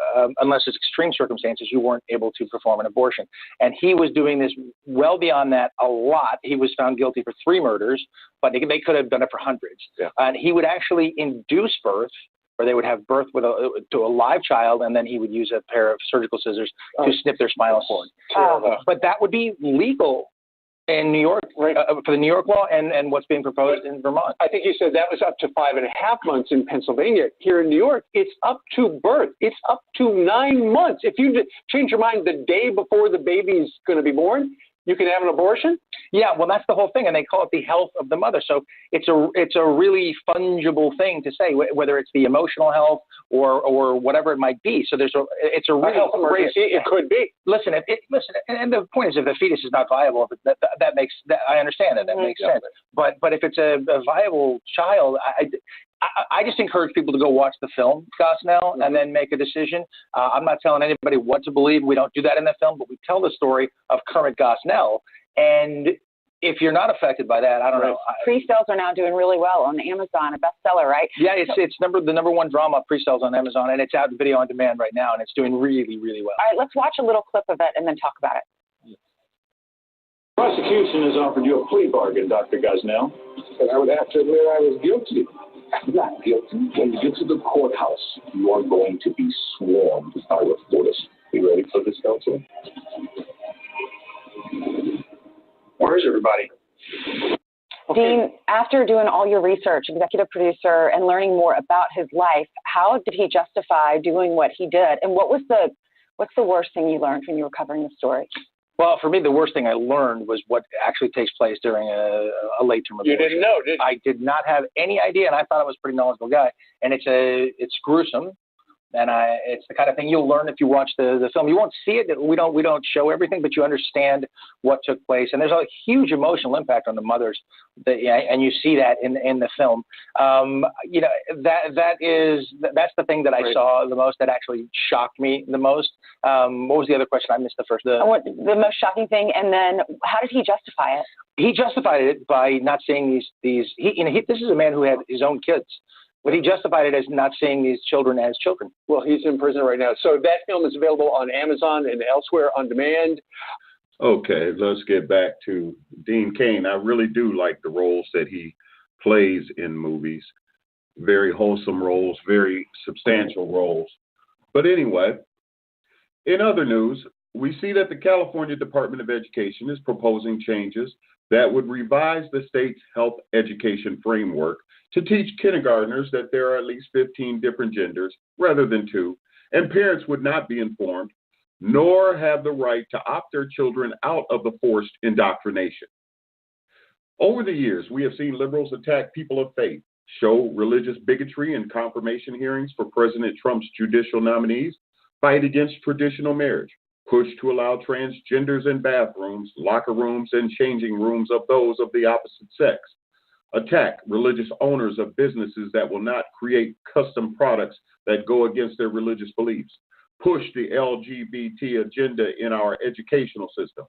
unless it's extreme circumstances, you weren't able to perform an abortion. And he was doing this well beyond that a lot. He was found guilty for 3 murders, but they could have done it for hundreds. Yeah. And he would actually induce birth, or they would have birth to a live child, and then he would use a pair of surgical scissors to snip their spinal cord. But that would be legal in New York, for the New York law, and what's being proposed in Vermont. I think you said that was up to 5.5 months in Pennsylvania. Here in New York, it's up to birth. It's up to 9 months. If you change your mind the day before the baby's going to be born, you can have an abortion? Yeah, well, that's the whole thing, and they call it the health of the mother. So it's a really fungible thing to say, whether it's the emotional health or whatever it might be. So it's a really health emergency. It could be. Listen, and the point is, if the fetus is not viable, that makes that I understand that makes sense. But if it's a viable child, I just encourage people to go watch the film Gosnell and then make a decision. I'm not telling anybody what to believe. We don't do that in the film, but we tell the story of Kermit Gosnell. And if you're not affected by that, I don't know. Pre-sales are now doing really well on Amazon, a bestseller, right? Yeah, it's the number one drama pre-sales on Amazon, and it's out in video on demand right now, and it's doing really, really well. All right, let's watch a little clip of it and then talk about it. Prosecution has offered you a plea bargain, Dr. Gosnell. And I would have to admit I was guilty. I'm not guilty. When you get to the courthouse, you are going to be swarmed by reporters. You ready for this, counsel? Where is everybody? Okay. Dean, after doing all your research, executive producer, and learning more about his life, how did he justify doing what he did? And what's the worst thing you learned when you were covering the story? Well, for me, the worst thing I learned was what actually takes place during a late-term abortion. You didn't know, did you? I did not have any idea, and I thought I was a pretty knowledgeable guy. And it's gruesome, and it's the kind of thing you'll learn if you watch the film. You won't see it. We don't show everything, but you understand what took place. And there's a huge emotional impact on the mothers, and you see that in the film. That's the thing that I saw the most, that actually shocked me the most. What was the other question? I missed the first. The most shocking thing, and then how did he justify it? He justified it by not seeing these. This is a man who had his own kids. But he justified it as not seeing these children as children. Well, he's in prison right now. So that film is available on Amazon and elsewhere on demand. Okay, let's get back to Dean Cain. I really do like the roles that he plays in movies. Very wholesome roles, very substantial roles. But anyway, in other news, we see that the California Department of Education is proposing changes that would revise the state's health education framework to teach kindergartners that there are at least 15 different genders rather than 2, and parents would not be informed nor have the right to opt their children out of the forced indoctrination. Over the years, we have seen liberals attack people of faith, show religious bigotry in confirmation hearings for President Trump's judicial nominees, fight against traditional marriage, push to allow transgenders in bathrooms, locker rooms, and changing rooms of those of the opposite sex, attack religious owners of businesses that will not create custom products that go against their religious beliefs, push the LGBT agenda in our educational system,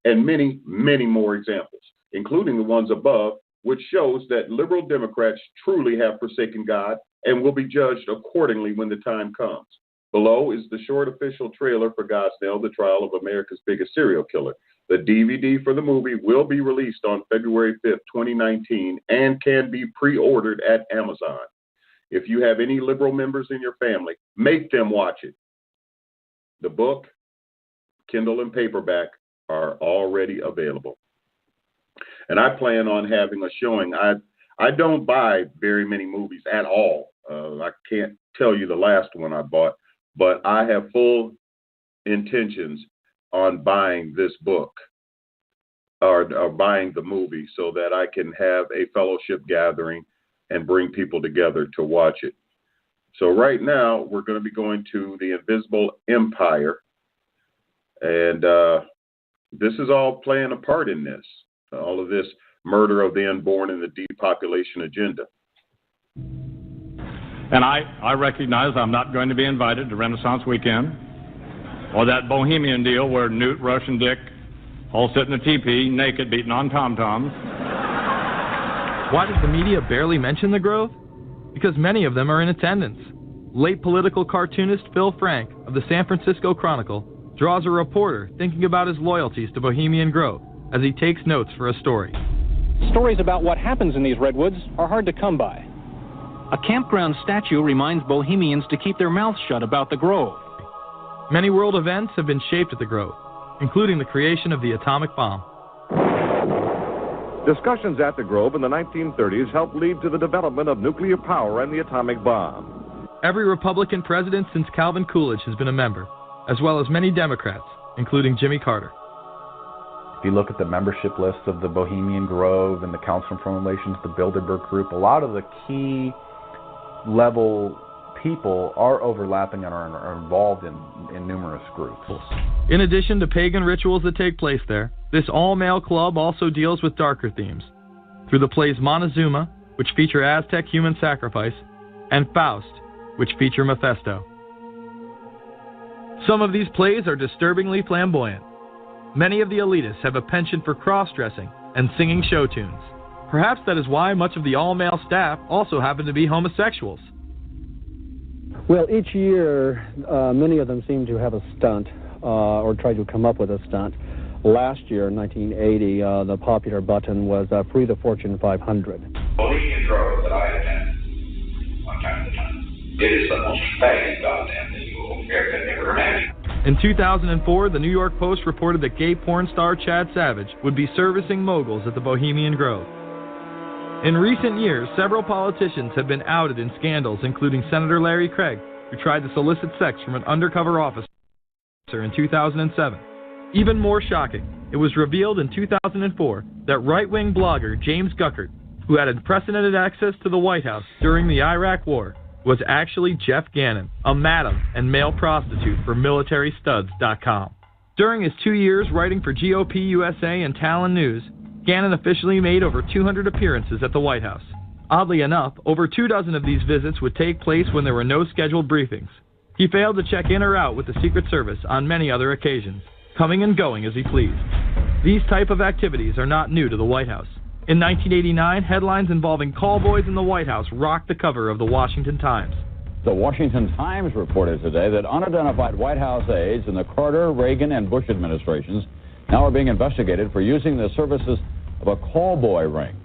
and many, many more examples, including the ones above, which shows that liberal Democrats truly have forsaken God and will be judged accordingly when the time comes. Below is the short official trailer for Gosnell, the trial of America's biggest serial killer. The DVD for the movie will be released on February 5th, 2019, and can be pre-ordered at Amazon. If you have any liberal members in your family, make them watch it. The book, Kindle and paperback, are already available. And I plan on having a showing. I don't buy very many movies at all. I can't tell you the last one I bought, but I have full intentions on buying this book or buying the movie so that I can have a fellowship gathering and bring people together to watch it. So right now, we're going to be going to The Invisible Empire, and this is all playing a part in this, all of this murder of the unborn and the depopulation agenda. And I recognize I'm not going to be invited to Renaissance Weekend or that Bohemian deal where Newt, Rush, and Dick all sit in a teepee naked beating on tom-toms. Why does the media barely mention the Grove? Because many of them are in attendance. Late political cartoonist Phil Frank of the San Francisco Chronicle draws a reporter thinking about his loyalties to Bohemian Grove as he takes notes for a story. Stories about what happens in these redwoods are hard to come by. A campground statue reminds Bohemians to keep their mouths shut about the Grove. Many world events have been shaped at the Grove, including the creation of the atomic bomb. Discussions at the Grove in the 1930s helped lead to the development of nuclear power and the atomic bomb. Every Republican president since Calvin Coolidge has been a member, as well as many Democrats, including Jimmy Carter. If you look at the membership lists of the Bohemian Grove and the Council on Foreign Relations, the Bilderberg Group, a lot of the key level people are overlapping and are involved in numerous groups. In addition to pagan rituals that take place there, this all-male club also deals with darker themes through the plays Montezuma, which feature Aztec human sacrifice, and Faust, which feature Mephisto. Some of these plays are disturbingly flamboyant. Many of the elitists have a penchant for cross-dressing and singing show tunes. Perhaps that is why much of the all-male staff also happen to be homosexuals. Well, each year, many of them seem to have a stunt or try to come up with a stunt. Last year, in 1980, the popular button was Free the Fortune 500. Bohemian Grove that I attend one time at a time. It is the most faggot goddamn thing you will ever imagine. In 2004, the New York Post reported that gay porn star Chad Savage would be servicing moguls at the Bohemian Grove. In recent years, several politicians have been outed in scandals, including Senator Larry Craig, who tried to solicit sex from an undercover officer in 2007. Even more shocking, it was revealed in 2004 that right-wing blogger James Guckert, who had unprecedented access to the White House during the Iraq War, was actually Jeff Gannon, a madam and male prostitute for MilitaryStuds.com. During his 2 years writing for GOP USA and Talon News, Gannon officially made over 200 appearances at the White House. Oddly enough, over 24 of these visits would take place when there were no scheduled briefings. He failed to check in or out with the Secret Service on many other occasions, coming and going as he pleased. These type of activities are not new to the White House. In 1989, headlines involving callboys in the White House rocked the cover of the Washington Times. The Washington Times reported today that unidentified White House aides in the Carter, Reagan, and Bush administrations now are being investigated for using the services of a callboy ring.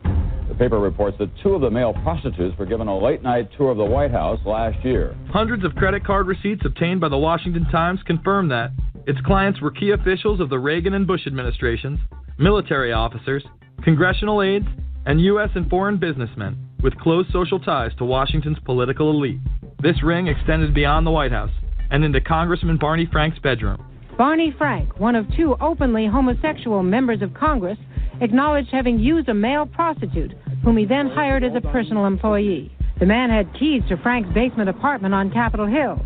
The paper reports that 2 of the male prostitutes were given a late-night tour of the White House last year. Hundreds of credit card receipts obtained by the Washington Times confirm that its clients were key officials of the Reagan and Bush administrations, military officers, congressional aides, and U.S. and foreign businessmen with close social ties to Washington's political elite. This ring extended beyond the White House and into Congressman Barney Frank's bedroom. Barney Frank, one of 2 openly homosexual members of Congress, acknowledged having used a male prostitute, whom he then hired as a personal employee. The man had keys to Frank's basement apartment on Capitol Hill.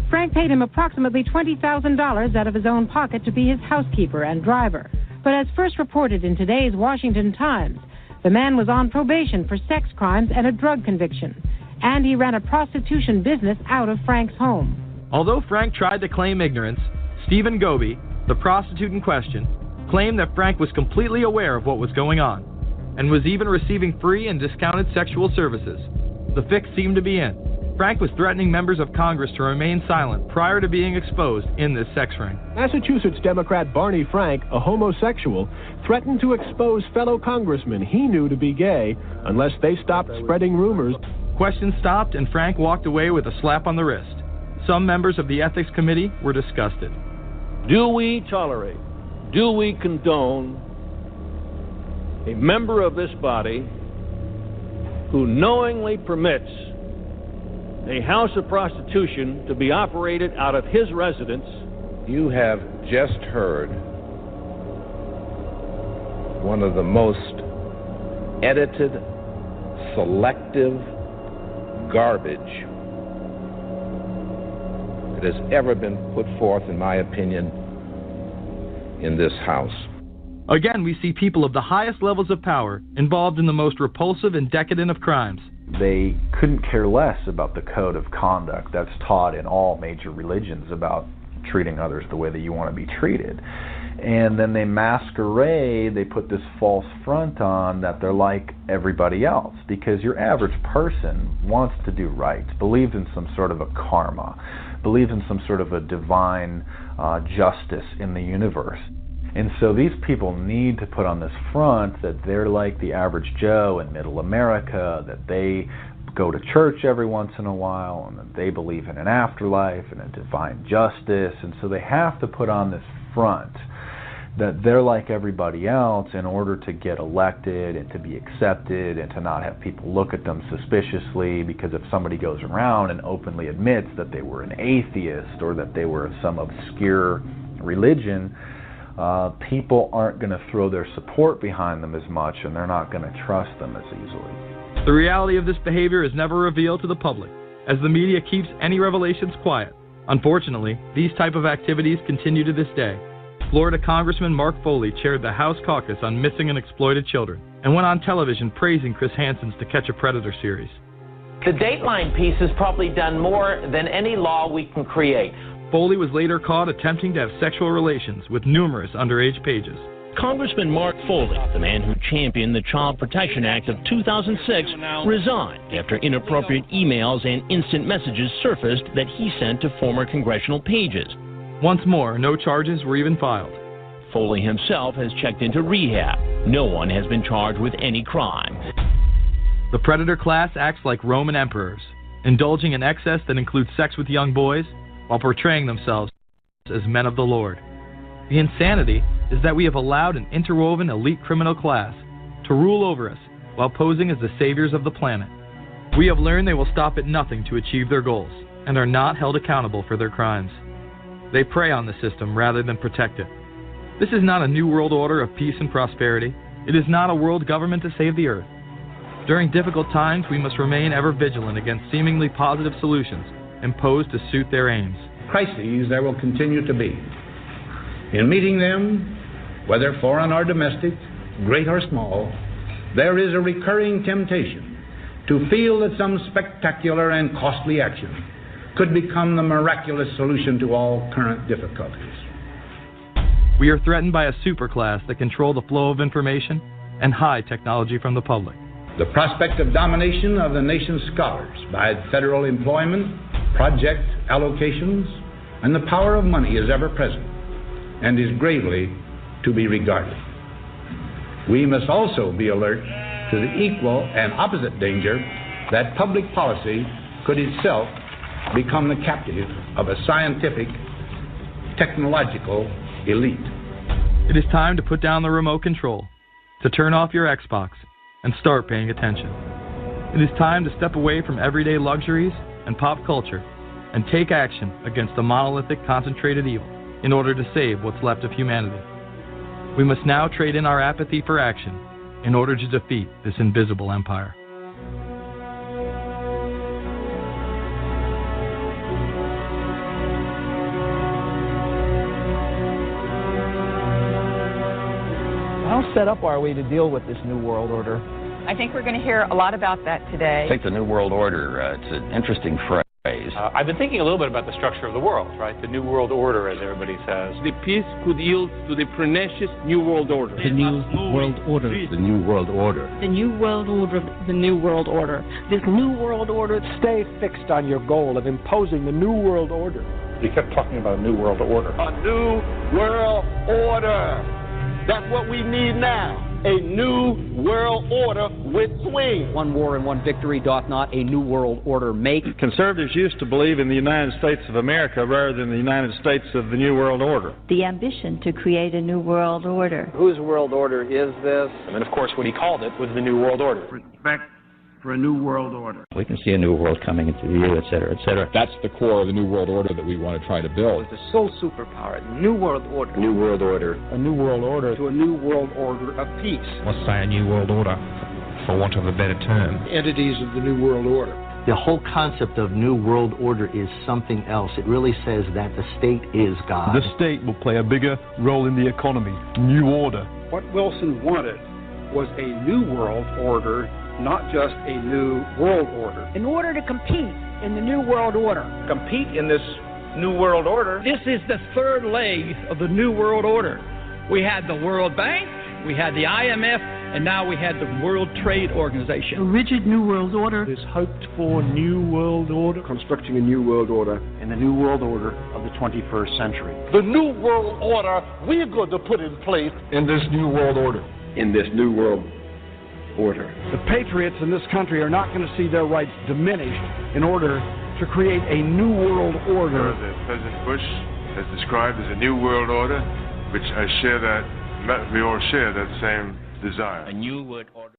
Frank paid him approximately $20,000 out of his own pocket to be his housekeeper and driver. But as first reported in today's Washington Times, the man was on probation for sex crimes and a drug conviction, and he ran a prostitution business out of Frank's home. Although Frank tried to claim ignorance, Stephen Goby, the prostitute in question, claimed that Frank was completely aware of what was going on, and was even receiving free and discounted sexual services. The fix seemed to be in. Frank was threatening members of Congress to remain silent prior to being exposed in this sex ring. Massachusetts Democrat Barney Frank, a homosexual, threatened to expose fellow congressmen he knew to be gay unless they stopped spreading rumors. Questions stopped, and Frank walked away with a slap on the wrist. Some members of the Ethics Committee were disgusted. Do we tolerate, do we condone a member of this body who knowingly permits a house of prostitution to be operated out of his residence? You have just heard one of the most edited, selective garbage that has ever been put forth, in my opinion, in this House. Again, we see people of the highest levels of power involved in the most repulsive and decadent of crimes. They couldn't care less about the code of conduct that's taught in all major religions about treating others the way that you want to be treated. And then they masquerade, they put this false front on that they're like everybody else, because your average person wants to do right, believes in some sort of a karma, believes in some sort of a divine justice in the universe. And so these people need to put on this front that they're like the average Joe in middle America, that they go to church every once in a while, and that they believe in an afterlife and a divine justice. And so they have to put on this front that they're like everybody else in order to get elected and to be accepted and to not have people look at them suspiciously, because if somebody goes around and openly admits that they were an atheist or that they were some obscure religion, people aren't going to throw their support behind them as much, and they're not going to trust them as easily. The reality of this behavior is never revealed to the public, as the media keeps any revelations quiet. Unfortunately, these type of activities continue to this day. Florida Congressman Mark Foley chaired the House caucus on missing and exploited children, and went on television praising Chris Hansen's To Catch a Predator series. The Dateline piece has probably done more than any law we can create. Foley was later caught attempting to have sexual relations with numerous underage pages. Congressman Mark Foley, the man who championed the Child Protection Act of 2006, resigned after inappropriate emails and instant messages surfaced that he sent to former congressional pages. Once more, no charges were even filed. Foley himself has checked into rehab. No one has been charged with any crime. The predator class acts like Roman emperors, indulging in excess that includes sex with young boys, while portraying themselves as men of the Lord. The insanity is that we have allowed an interwoven elite criminal class to rule over us while posing as the saviors of the planet. We have learned they will stop at nothing to achieve their goals and are not held accountable for their crimes. They prey on the system rather than protect it. This is not a new world order of peace and prosperity. It is not a world government to save the earth. During difficult times, we must remain ever vigilant against seemingly positive solutions imposed to suit their aims. Crises there will continue to be. In meeting them, whether foreign or domestic, great or small, there is a recurring temptation to feel that some spectacular and costly action could become the miraculous solution to all current difficulties. We are threatened by a superclass that control the flow of information and hide technology from the public. The prospect of domination of the nation's scholars by federal employment, project allocations, and the power of money is ever present and is gravely to be regarded. We must also be alert to the equal and opposite danger that public policy could itself become the captive of a scientific, technological elite. It is time to put down the remote control, to turn off your Xbox, and start paying attention. It is time to step away from everyday luxuries and pop culture and take action against the monolithic concentrated evil in order to save what's left of humanity. We must now trade in our apathy for action in order to defeat this invisible empire. How set up are we to deal with this New World Order? I think we're going to hear a lot about that today. I think the New World Order, it's an interesting phrase. I've been thinking a little bit about the structure of the world, right? The New World Order, as everybody says. The peace could yield to the pernicious New World Order. The New World Order. The New World Order. The New World Order. The New World Order. This New World Order. Stay fixed on your goal of imposing the New World Order. You kept talking about a New World Order. A New World Order. That's what we need now. A new world order with swing. One war and one victory doth not a new world order make. Conservatives used to believe in the United States of America rather than the United States of the New World Order. The ambition to create a new world order. Whose world order is this? And then, of course, what he called it was the New World Order. Respect for a new world order. We can see a new world coming into view, et cetera, et cetera. That's the core of the New World Order that we want to try to build. The sole superpower, the New World Order. New World Order. A new world order to a new world order of peace. Let's say a new world order, for want of a better term. Entities of the New World Order. The whole concept of New World Order is something else. It really says that the state is God. The state will play a bigger role in the economy. New order. What Wilson wanted was a new world order, not just a new world order. In order to compete in the New World Order. Compete in this New World Order. This is the third leg of the New World Order. We had the World Bank, we had the IMF, and now we had the World Trade Organization. A rigid New World Order. This hoped for New World Order. Constructing a New World Order in the New World Order of the 21st century. The New World Order we're going to put in place in this New World Order. In this New World Order. The patriots in this country are not going to see their rights diminished in order to create a new world order. President Bush has described as a new world order, which we all share that same desire. A new world order.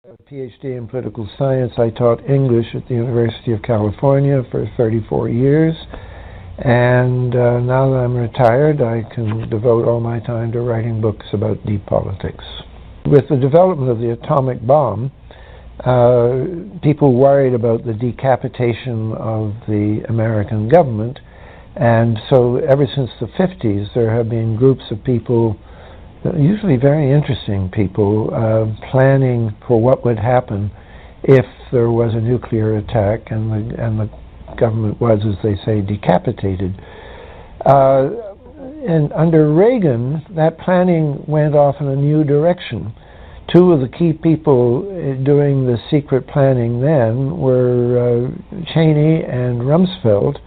A PhD in political science. I taught English at the University of California for 34 years. And now that I'm retired, I can devote all my time to writing books about deep politics. With the development of the atomic bomb, people worried about the decapitation of the American government. And so ever since the 50s, there have been groups of people, usually very interesting people, planning for what would happen if there was a nuclear attack and the government was, as they say, decapitated. And under Reagan, that planning went off in a new direction. Two of the key people doing the secret planning then were Cheney and Rumsfeld,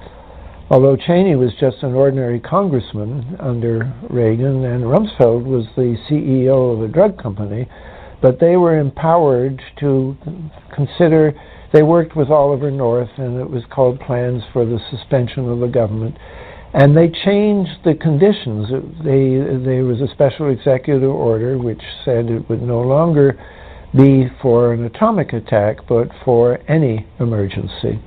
although Cheney was just an ordinary congressman under Reagan, and Rumsfeld was the CEO of a drug company, but they were empowered to consider. They worked with Oliver North, and it was called Plans for the Suspension of the Government. And they changed the conditions. There was a special executive order which said it would no longer be for an atomic attack, but for any emergency.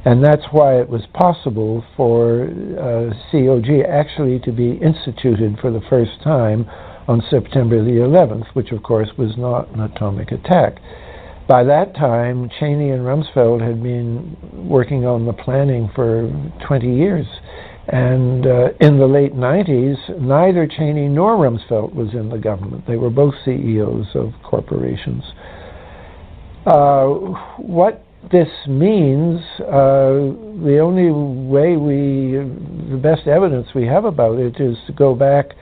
And that's why it was possible for COG actually to be instituted for the first time on September the 11th, which of course was not an atomic attack. By that time, Cheney and Rumsfeld had been working on the planning for 20 years. And in the late 90s, neither Cheney nor Rumsfeld was in the government. They were both CEOs of corporations. What this means, the only way the best evidence we have about it is to go back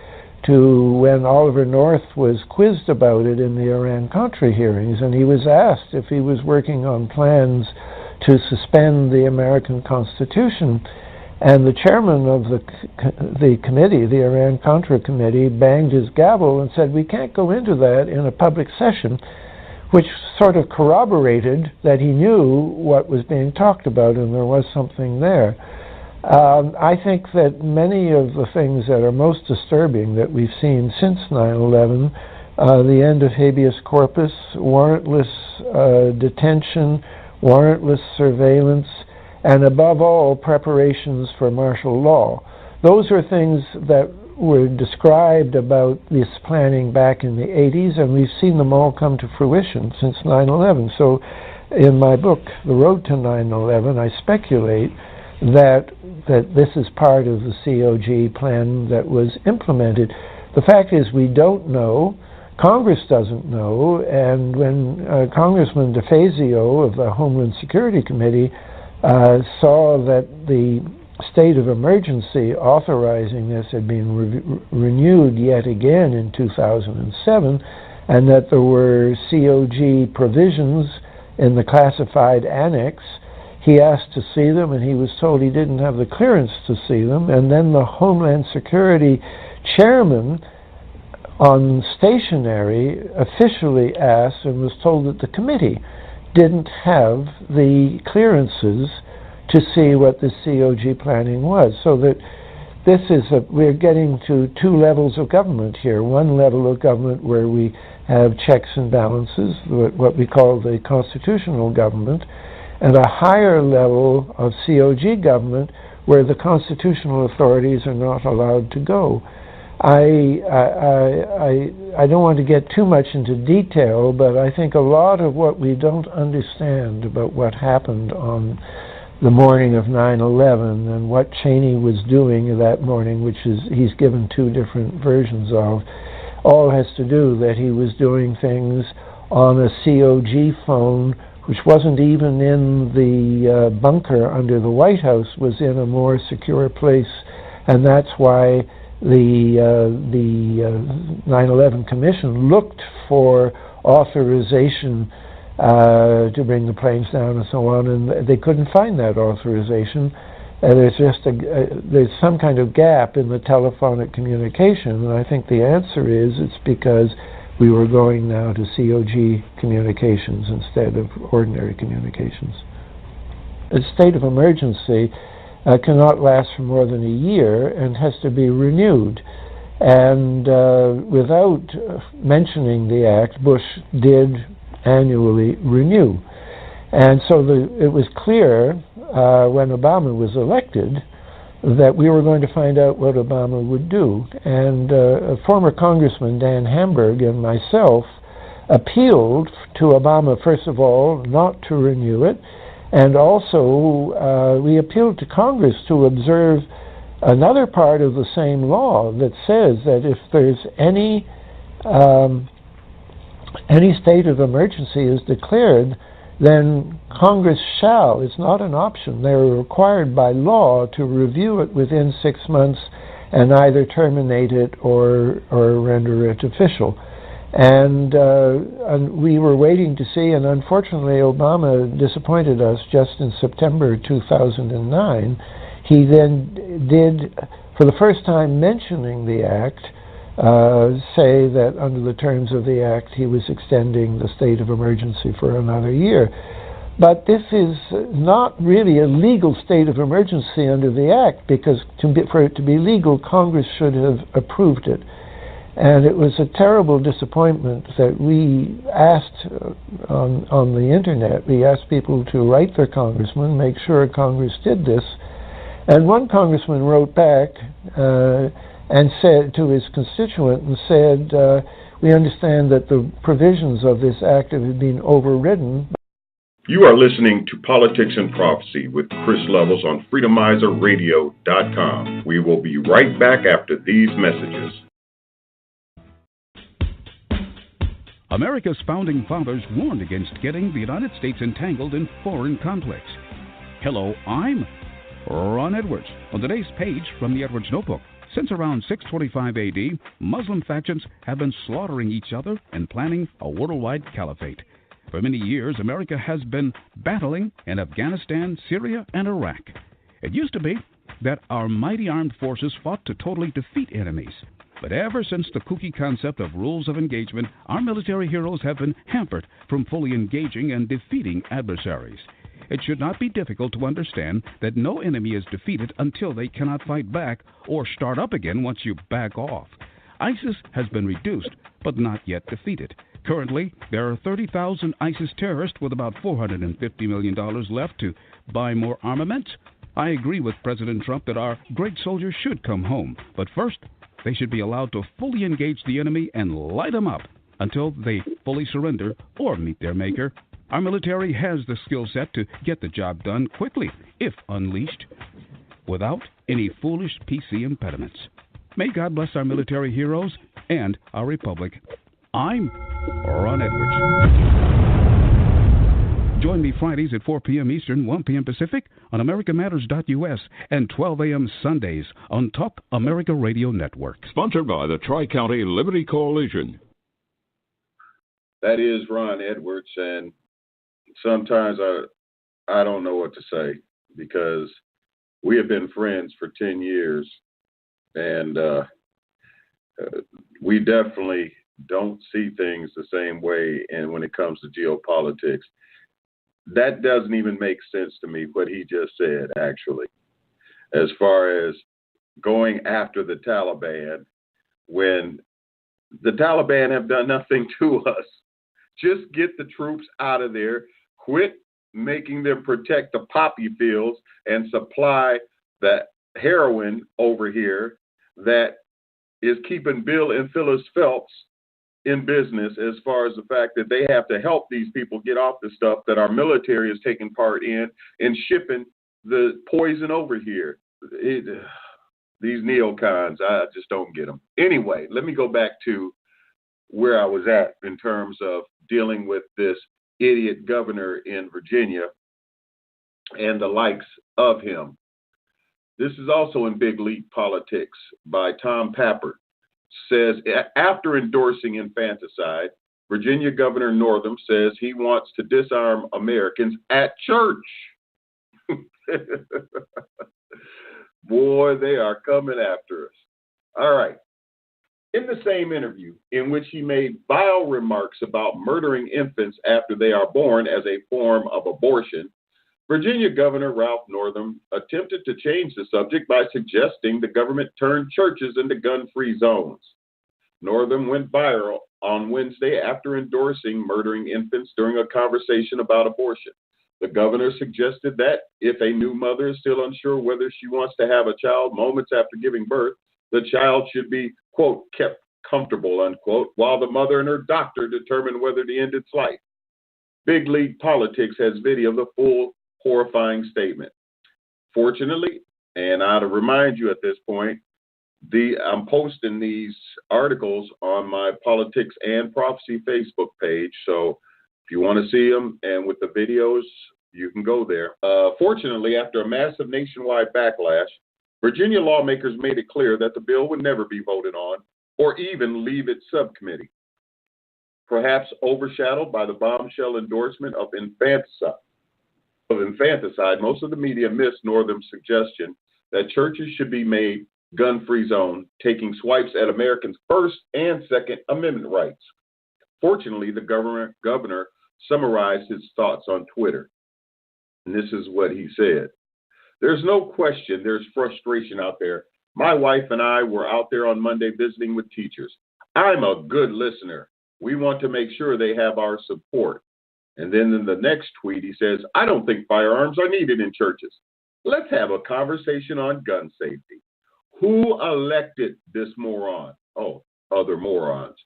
to when Oliver North was quizzed about it in the Iran-Contra hearings, and he was asked if he was working on plans to suspend the American Constitution. And the chairman of the committee, the Iran-Contra committee, banged his gavel and said, "We can't go into that in a public session," which sort of corroborated that he knew what was being talked about and there was something there. I think that many of the things that are most disturbing that we've seen since 9/11, the end of habeas corpus, warrantless detention, warrantless surveillance, and above all, preparations for martial law. Those are things that were described about this planning back in the 80s, and we've seen them all come to fruition since 9/11. So in my book, The Road to 9/11, I speculate that this is part of the COG plan that was implemented. The fact is we don't know, Congress doesn't know, and when Congressman DeFazio of the Homeland Security Committee saw that the state of emergency authorizing this had been renewed yet again in 2007, and that there were COG provisions in the classified annex, he asked to see them, and he was told he didn't have the clearance to see them. And then the Homeland Security chairman on stationery officially asked and was told that the committee didn't have the clearances to see what the COG planning was. So that this is we're getting to two levels of government here. One level of government where we have checks and balances, what we call the constitutional government, and a higher level of COG government where the constitutional authorities are not allowed to go. I don't want to get too much into detail, but I think a lot of what we don't understand about what happened on the morning of 9/11 and what Cheney was doing that morning, which is he's given two different versions of, all has to do that he was doing things on a COG phone, which wasn't even in the bunker under the White House, was in a more secure place, and that's why the 9/11 Commission looked for authorization to bring the planes down and so on, and they couldn't find that authorization. There's some kind of gap in the telephonic communication, and I think the answer is it's because we were going now to COG communications instead of ordinary communications. A state of emergency cannot last for more than a year and has to be renewed. And without mentioning the act, Bush did annually renew. And so it was clear when Obama was elected that we were going to find out what Obama would do. And a former Congressman, Dan Hamburg, and myself appealed to Obama, first of all, not to renew it, and also we appealed to Congress to observe another part of the same law that says that if there's any state of emergency is declared, then Congress shall, it's not an option, they're required by law to review it within 6 months and either terminate it or render it official. And we were waiting to see, and unfortunately Obama disappointed us just in September 2009. He then did, for the first time mentioning the act, say that under the terms of the act he was extending the state of emergency for another year. But this is not really a legal state of emergency under the Act, because for it to be legal, Congress should have approved it. And it was a terrible disappointment that we asked on the internet, we asked people to write their congressman, make sure Congress did this. And one congressman wrote back and said to his constituent and said, we understand that the provisions of this act have been overridden. You are listening to Politics and Prophecy with Chris Levels on FreedomizerRadio.com. We will be right back after these messages. America's founding fathers warned against getting the United States entangled in foreign conflicts. Hello, I'm Ron Edwards. On today's page from the Edwards Notebook, since around 625 AD, Muslim factions have been slaughtering each other and planning a worldwide caliphate. For many years, America has been battling in Afghanistan, Syria, and Iraq. It used to be that our mighty armed forces fought to totally defeat enemies. But ever since the kooky concept of rules of engagement, our military heroes have been hampered from fully engaging and defeating adversaries. It should not be difficult to understand that no enemy is defeated until they cannot fight back or start up again once you back off. ISIS has been reduced, but not yet defeated. Currently, there are 30,000 ISIS terrorists with about $450 million left to buy more armaments. I agree with President Trump that our great soldiers should come home, but first, they should be allowed to fully engage the enemy and light them up until they fully surrender or meet their maker. Our military has the skill set to get the job done quickly, if unleashed, without any foolish PC impediments. May God bless our military heroes and our republic. I'm Ron Edwards. Join me Fridays at 4 p.m. Eastern, 1 p.m. Pacific on AmericaMatters.us and 12 a.m. Sundays on Talk America Radio Network. Sponsored by the Tri-County Liberty Coalition. That is Ron Edwards, and sometimes I don't know what to say, because we have been friends for 10 years, and we definitely don't see things the same way. And when it comes to geopolitics, that doesn't even make sense to me, what he just said, actually, as far as going after the Taliban when the Taliban have done nothing to us. Just get the troops out of there, quit making them protect the poppy fields and supply the heroin over here that is keeping Bill and Phyllis Phelps in business, as far as the fact that they have to help these people get off the stuff that our military is taking part in shipping the poison over here. These neocons, I just don't get them. Anyway, let me go back to where I was at in terms of dealing with this idiot governor in Virginia and the likes of him. This is also in Big League Politics by Tom Pappert. Says, after endorsing infanticide, Virginia Governor Northam says he wants to disarm Americans at church. Boy, they are coming after us. All right. In the same interview, in which he made vile remarks about murdering infants after they are born as a form of abortion, Virginia Governor Ralph Northam attempted to change the subject by suggesting the government turn churches into gun-free zones. Northam went viral on Wednesday after endorsing murdering infants during a conversation about abortion. The governor suggested that if a new mother is still unsure whether she wants to have a child moments after giving birth, the child should be, quote, kept comfortable, unquote, while the mother and her doctor determine whether to end its life. Big League Politics has video of the full horrifying statement. Fortunately, and I'd remind you at this point, I'm posting these articles on my Politics and Prophecy Facebook page, so if you want to see them and with the videos, you can go there. Fortunately, after a massive nationwide backlash, Virginia lawmakers made it clear that the bill would never be voted on or even leave its subcommittee, perhaps overshadowed by the bombshell endorsement of infanticide. Most of the media missed Northam's suggestion that churches should be made gun-free zone, taking swipes at Americans' First and Second Amendment rights. Fortunately, the governor summarized his thoughts on Twitter. And this is what he said. There's no question there's frustration out there. My wife and I were out there on Monday visiting with teachers. I'm a good listener. We want to make sure they have our support. And then in the next tweet, he says, I don't think firearms are needed in churches. Let's have a conversation on gun safety. Who elected this moron? Oh, other morons.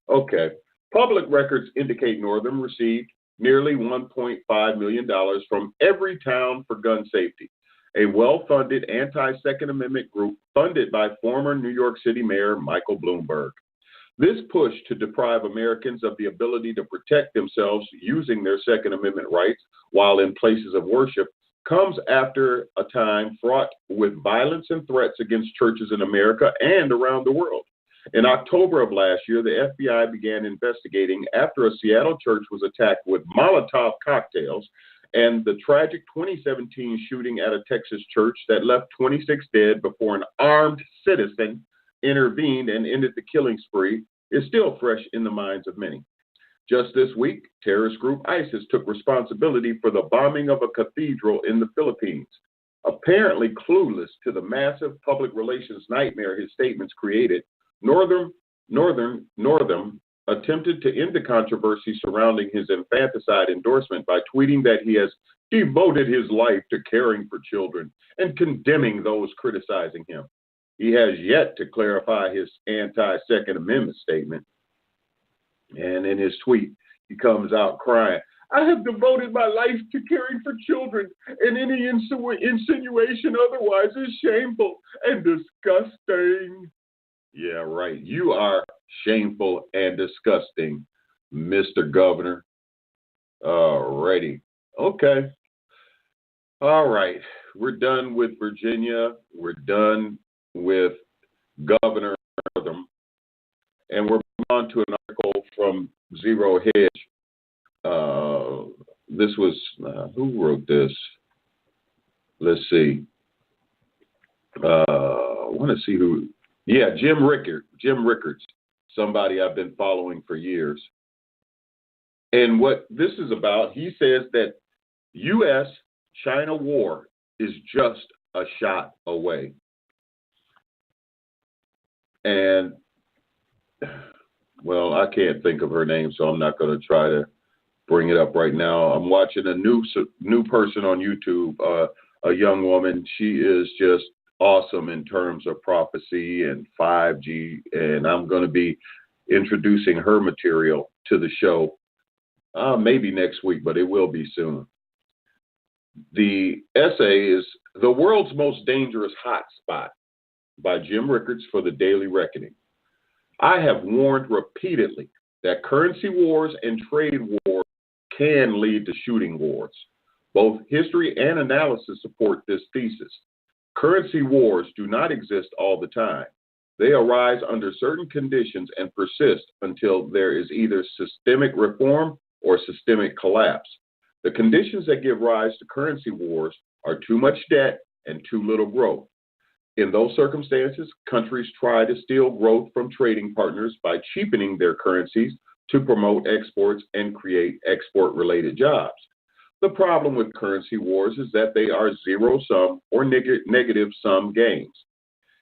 Okay. Public records indicate Northam received nearly $1.5 million from Everytown for Gun Safety, a well-funded anti-Second Amendment group funded by former New York City Mayor Michael Bloomberg. This push to deprive Americans of the ability to protect themselves using their Second Amendment rights while in places of worship comes after a time fraught with violence and threats against churches in America and around the world. In October of last year, the FBI began investigating after a Seattle church was attacked with Molotov cocktails and the tragic 2017 shooting at a Texas church that left 26 dead before an armed citizen intervened and ended the killing spree is still fresh in the minds of many. Just this week, terrorist group ISIS took responsibility for the bombing of a cathedral in the Philippines. Apparently clueless to the massive public relations nightmare his statements created, Northam attempted to end the controversy surrounding his infanticide endorsement by tweeting that he has devoted his life to caring for children and condemning those criticizing him. He has yet to clarify his anti-Second Amendment statement. And in his tweet, he comes out crying, I have devoted my life to caring for children, and any insinuation otherwise is shameful and disgusting. Yeah, right. You are shameful and disgusting, Mr. Governor. Alrighty. Okay. All right. We're done with Virginia. We're done with Governor Northam. And we're moving on to an article from Zero Hedge. This was, who wrote this? Let's see. I want to see who. Yeah, Jim Rickards, somebody I've been following for years. And what this is about, he says that U.S.-China war is just a shot away. And, well, I can't think of her name, so I'm not going to try to bring it up right now. I'm watching a new person on YouTube, a young woman. She is just awesome in terms of prophecy and 5G, and I'm going to be introducing her material to the show maybe next week, but it will be soon. The essay is The World's Most Dangerous Hotspot by Jim Rickards for the Daily Reckoning. I have warned repeatedly that currency wars and trade wars can lead to shooting wars. Both history and analysis support this thesis. Currency wars do not exist all the time. They arise under certain conditions and persist until there is either systemic reform or systemic collapse. The conditions that give rise to currency wars are too much debt and too little growth. In those circumstances, countries try to steal growth from trading partners by cheapening their currencies to promote exports and create export-related jobs. The problem with currency wars is that they are zero-sum or negative-sum gains.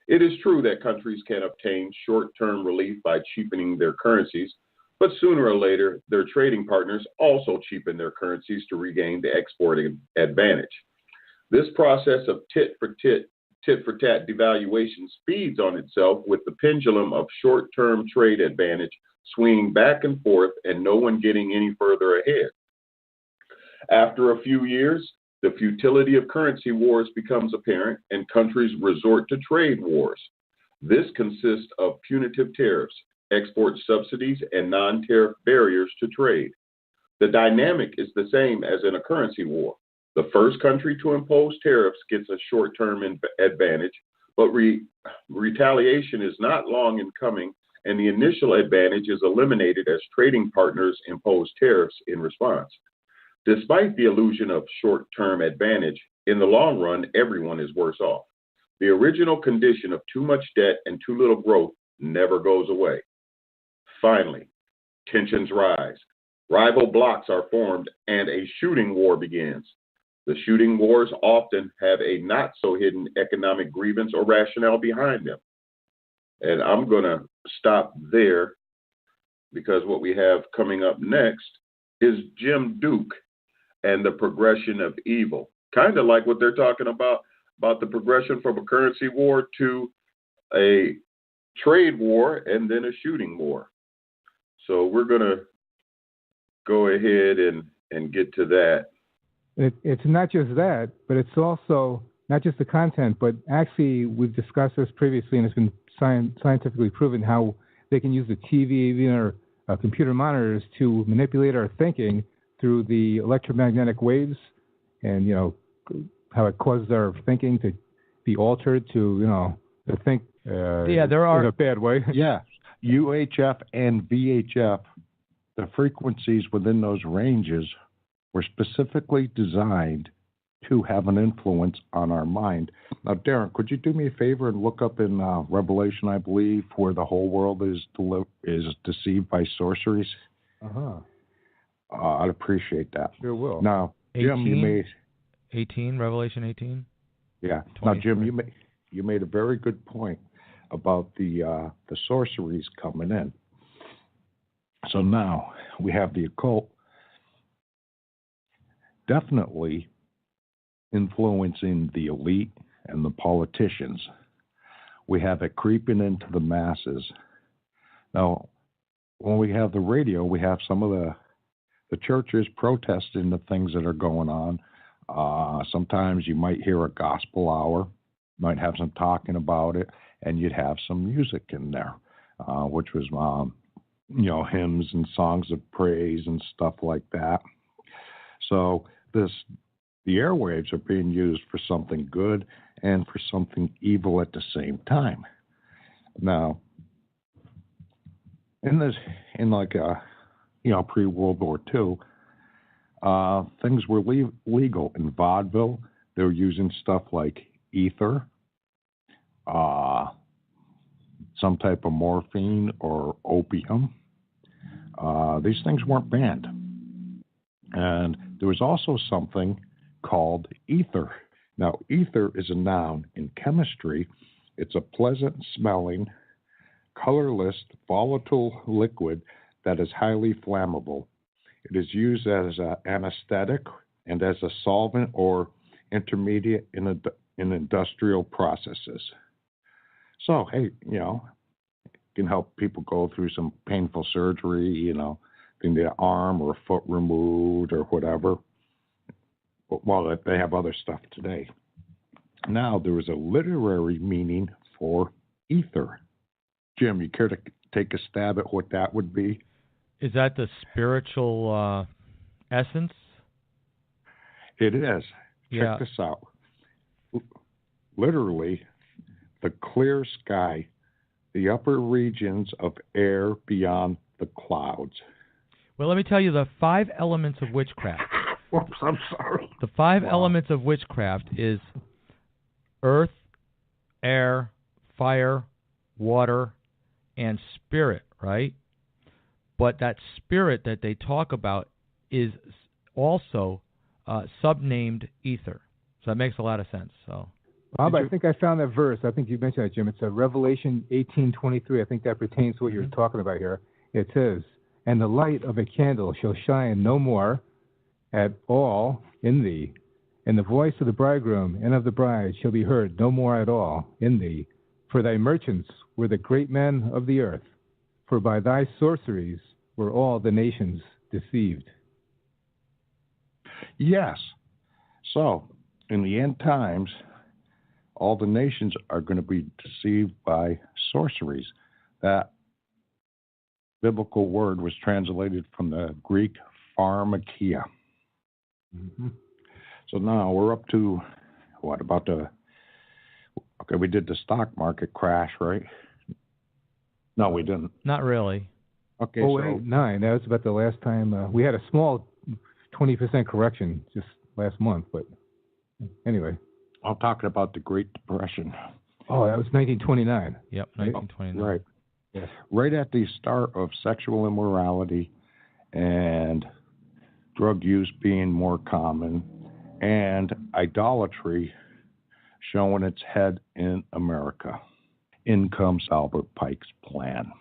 It is true that countries can obtain short-term relief by cheapening their currencies, but sooner or later, their trading partners also cheapen their currencies to regain the exporting advantage. This process of tit-for-tat devaluation feeds on itself with the pendulum of short-term trade advantage swinging back and forth and no one getting any further ahead. After a few years, the futility of currency wars becomes apparent and countries resort to trade wars. This consists of punitive tariffs, export subsidies, and non-tariff barriers to trade. The dynamic is the same as in a currency war. The first country to impose tariffs gets a short-term advantage, but retaliation is not long in coming, and the initial advantage is eliminated as trading partners impose tariffs in response. Despite the illusion of short-term advantage, in the long run, everyone is worse off. The original condition of too much debt and too little growth never goes away. Finally, tensions rise. Rival blocs are formed and a shooting war begins. The shooting wars often have a not-so-hidden economic grievance or rationale behind them. And I'm going to stop there because what we have coming up next is Jim Duke and the progression of evil. Kind of like what they're talking about the progression from a currency war to a trade war and then a shooting war. So we're going to go ahead and get to that. It's not just that, but it's also not just the content, but actually we've discussed this previously, and it's been scientifically proven how they can use the TV, even our computer monitors, to manipulate our thinking through the electromagnetic waves, and how it causes our thinking to be altered to to think there are in a bad way. Yeah, UHF and VHF, the frequencies within those ranges were specifically designed to have an influence on our mind. Now, Darren, could you do me a favor and look up in Revelation, I believe, where the whole world is deceived by sorceries? I'd appreciate that. Sure will. Now, Jim, 18? you made 18, Revelation 18. Yeah. Now, Jim, you made a very good point about the sorceries coming in. So now we have the occult definitely influencing the elite and the politicians. We have it creeping into the masses. Now, when we have the radio, we have some of the churches protesting the things that are going on. Sometimes you might hear a gospel hour, might have some talking about it, and you'd have some music in there, which was, hymns and songs of praise and stuff like that. So the airwaves are being used for something good and for something evil at the same time. Now, in pre-World War II, things were legal in vaudeville. They were using stuff like ether, some type of morphine or opium. These things weren't banned. And there was also something called ether. Now, ether is a noun in chemistry. It's a pleasant-smelling, colorless, volatile liquid that is highly flammable. It is used as an anesthetic and as a solvent or intermediate in industrial processes. So, hey, it can help people go through some painful surgery, getting their arm or a foot removed or whatever. Well, they have other stuff today. Now, there is a literary meaning for ether. Jim, you care to take a stab at what that would be? Is that the spiritual essence? It is. Yeah. Check this out. Literally, the clear sky, the upper regions of air beyond the clouds. Well, let me tell you the 5 elements of witchcraft. Whoops, I'm sorry. The 5 elements of witchcraft is earth, air, fire, water, and spirit, right? But that spirit that they talk about is also subnamed ether. So that makes a lot of sense. So, Bob, I think I found that verse. I think you mentioned that, Jim. It's Revelation 18:23. I think that pertains to what you're talking about here. It says, "And the light of a candle shall shine no more at all in thee, and the voice of the bridegroom and of the bride shall be heard no more at all in thee. For thy merchants were the great men of the earth, for by thy sorceries were all the nations deceived." Yes. So, in the end times, all the nations are going to be deceived by sorceries. That biblical word was translated from the Greek pharmakia. Mm-hmm. So now we're up to, we did the stock market crash, right? No, we didn't. Not really. Okay, 08-09, that was about the last time. We had a small 20% correction just last month, but anyway. I'm talking about the Great Depression. Oh, that was 1929. Yep, 1929. Right. Yes. Right at the start of sexual immorality and drug use being more common and idolatry showing its head in America. In comes Albert Pike's plan,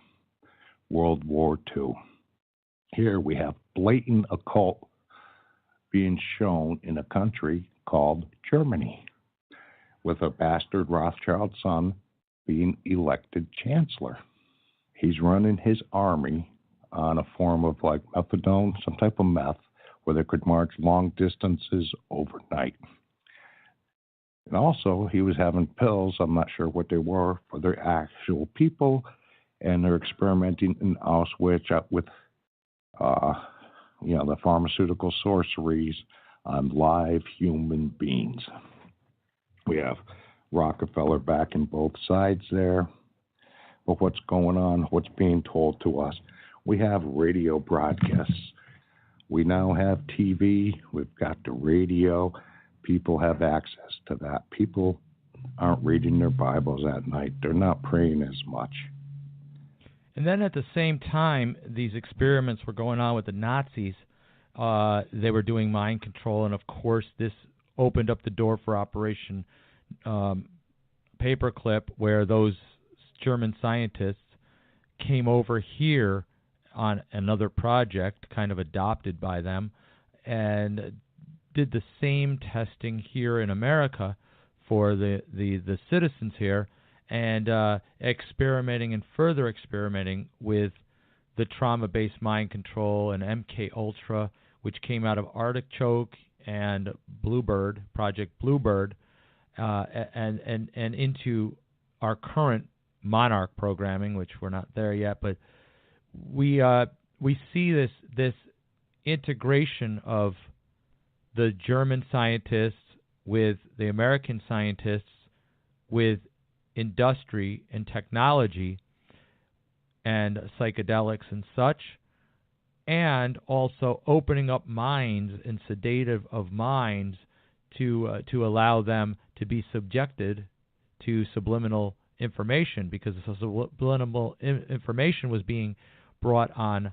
World War II. Here we have blatant occult being shown in a country called Germany, with a bastard Rothschild son being elected chancellor. He's running his army on a form of like methadone, some type of meth, where they could march long distances overnight. And also, he was having pills, I'm not sure what they were, for their actual people, and they're experimenting in Auschwitz with, the pharmaceutical sorceries on live human beings. We have Rockefeller backing both sides there. But what's going on, what's being told to us? We have radio broadcasts. We now have TV. We've got the radio. People have access to that. People aren't reading their Bibles at night. They're not praying as much. And then at the same time, these experiments were going on with the Nazis. They were doing mind control, and of course, this opened up the door for Operation Paperclip, where those German scientists came over here on another project, kind of adopted by them, and did the same testing here in America for the citizens here, and experimenting and further experimenting with the trauma-based mind control and MK Ultra, which came out of Artichoke and Bluebird, Project Bluebird, and into our current Monarch programming, which we're not there yet, but we see this integration of the German scientists with the American scientists with industry and technology and psychedelics and such, and also opening up minds and sedative of minds to allow them to be subjected to subliminal information, because the subliminal information was being brought on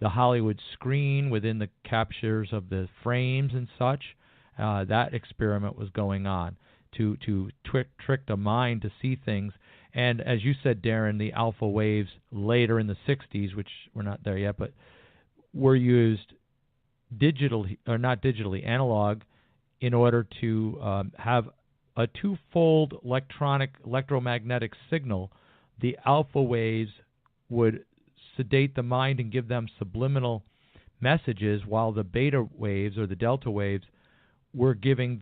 the Hollywood screen within the captures of the frames and such. That experiment was going on to trick the mind to see things. And as you said, Darren, the alpha waves later in the 60s, which we're not there yet, but were used digitally, or not digitally, analog, in order to have a twofold electromagnetic signal. The alpha waves would sedate the mind and give them subliminal messages, while the beta waves or the delta waves were giving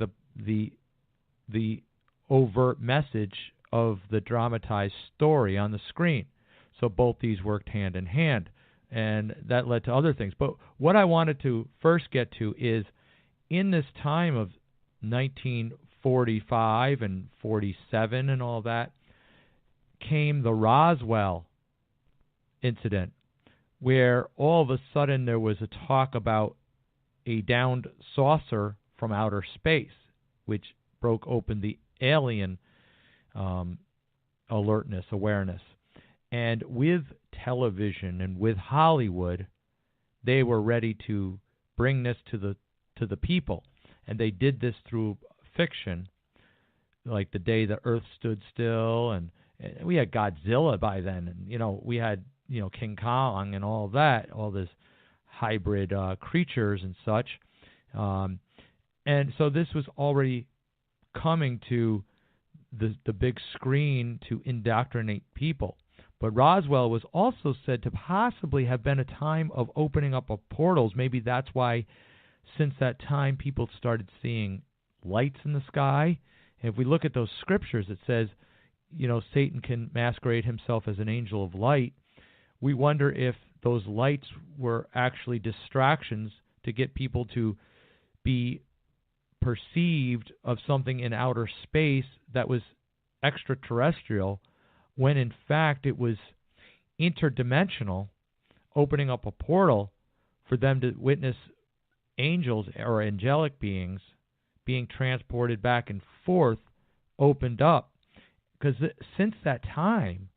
the overt message of the dramatized story on the screen. So both these worked hand in hand, and that led to other things. But what I wanted to first get to is, in this time of 1945 and 47 and all that, came the Roswell incident, where all of a sudden there was a talk about a downed saucer from outer space, which broke open the alien awareness. And with television and with Hollywood, they were ready to bring this to the people. And they did this through fiction, like The Day the Earth Stood Still, and we had Godzilla by then, and we had King Kong and all that, all this hybrid creatures and such. And so this was already coming to the big screen to indoctrinate people. But Roswell was also said to possibly have been a time of opening up of portals. Maybe that's why, since that time, people started seeing lights in the sky. And if we look at those scriptures, it says, Satan can masquerade himself as an angel of light. We wonder if those lights were actually distractions to get people to be perceived of something in outer space that was extraterrestrial, when in fact it was interdimensional, opening up a portal for them to witness angels or angelic beings being transported back and forth, opened up. Because since that time,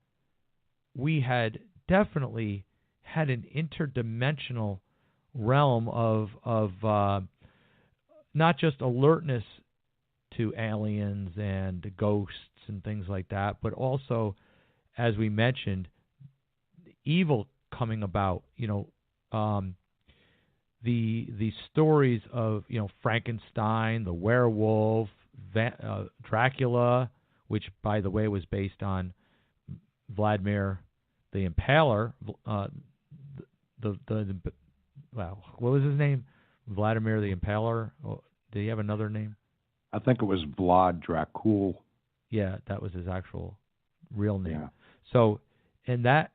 we had definitely had an interdimensional realm of not just alertness to aliens and ghosts and things like that, but also, as we mentioned, evil coming about. The stories of Frankenstein, the werewolf, Dracula, which by the way was based on Vladimir the Impaler. What was his name? Vladimir the Impaler. Did he have another name? I think it was Vlad Dracul. Yeah, that was his actual real name. Yeah. So, and that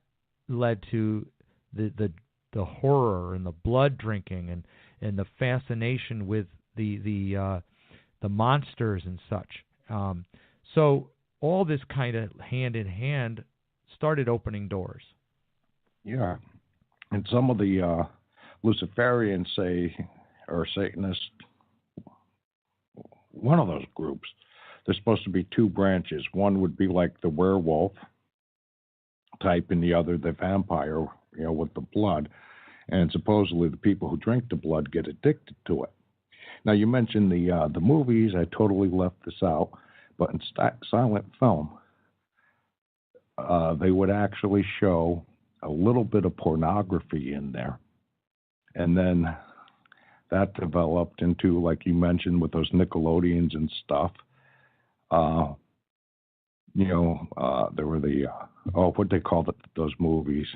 led to the horror and the blood drinking and the fascination with the monsters and such. So all this kind of hand in hand started opening doors. Yeah, and some of the Luciferians or Satanists, one of those groups, there's supposed to be two branches. One would be like the werewolf type, and the other the vampire, with the blood. And supposedly the people who drink the blood get addicted to it. Now, you mentioned the movies. I totally left this out. But in silent film, they would actually show a little bit of pornography in there. And then that developed into, like you mentioned, with those Nickelodeons and stuff. There were what they called it, those movies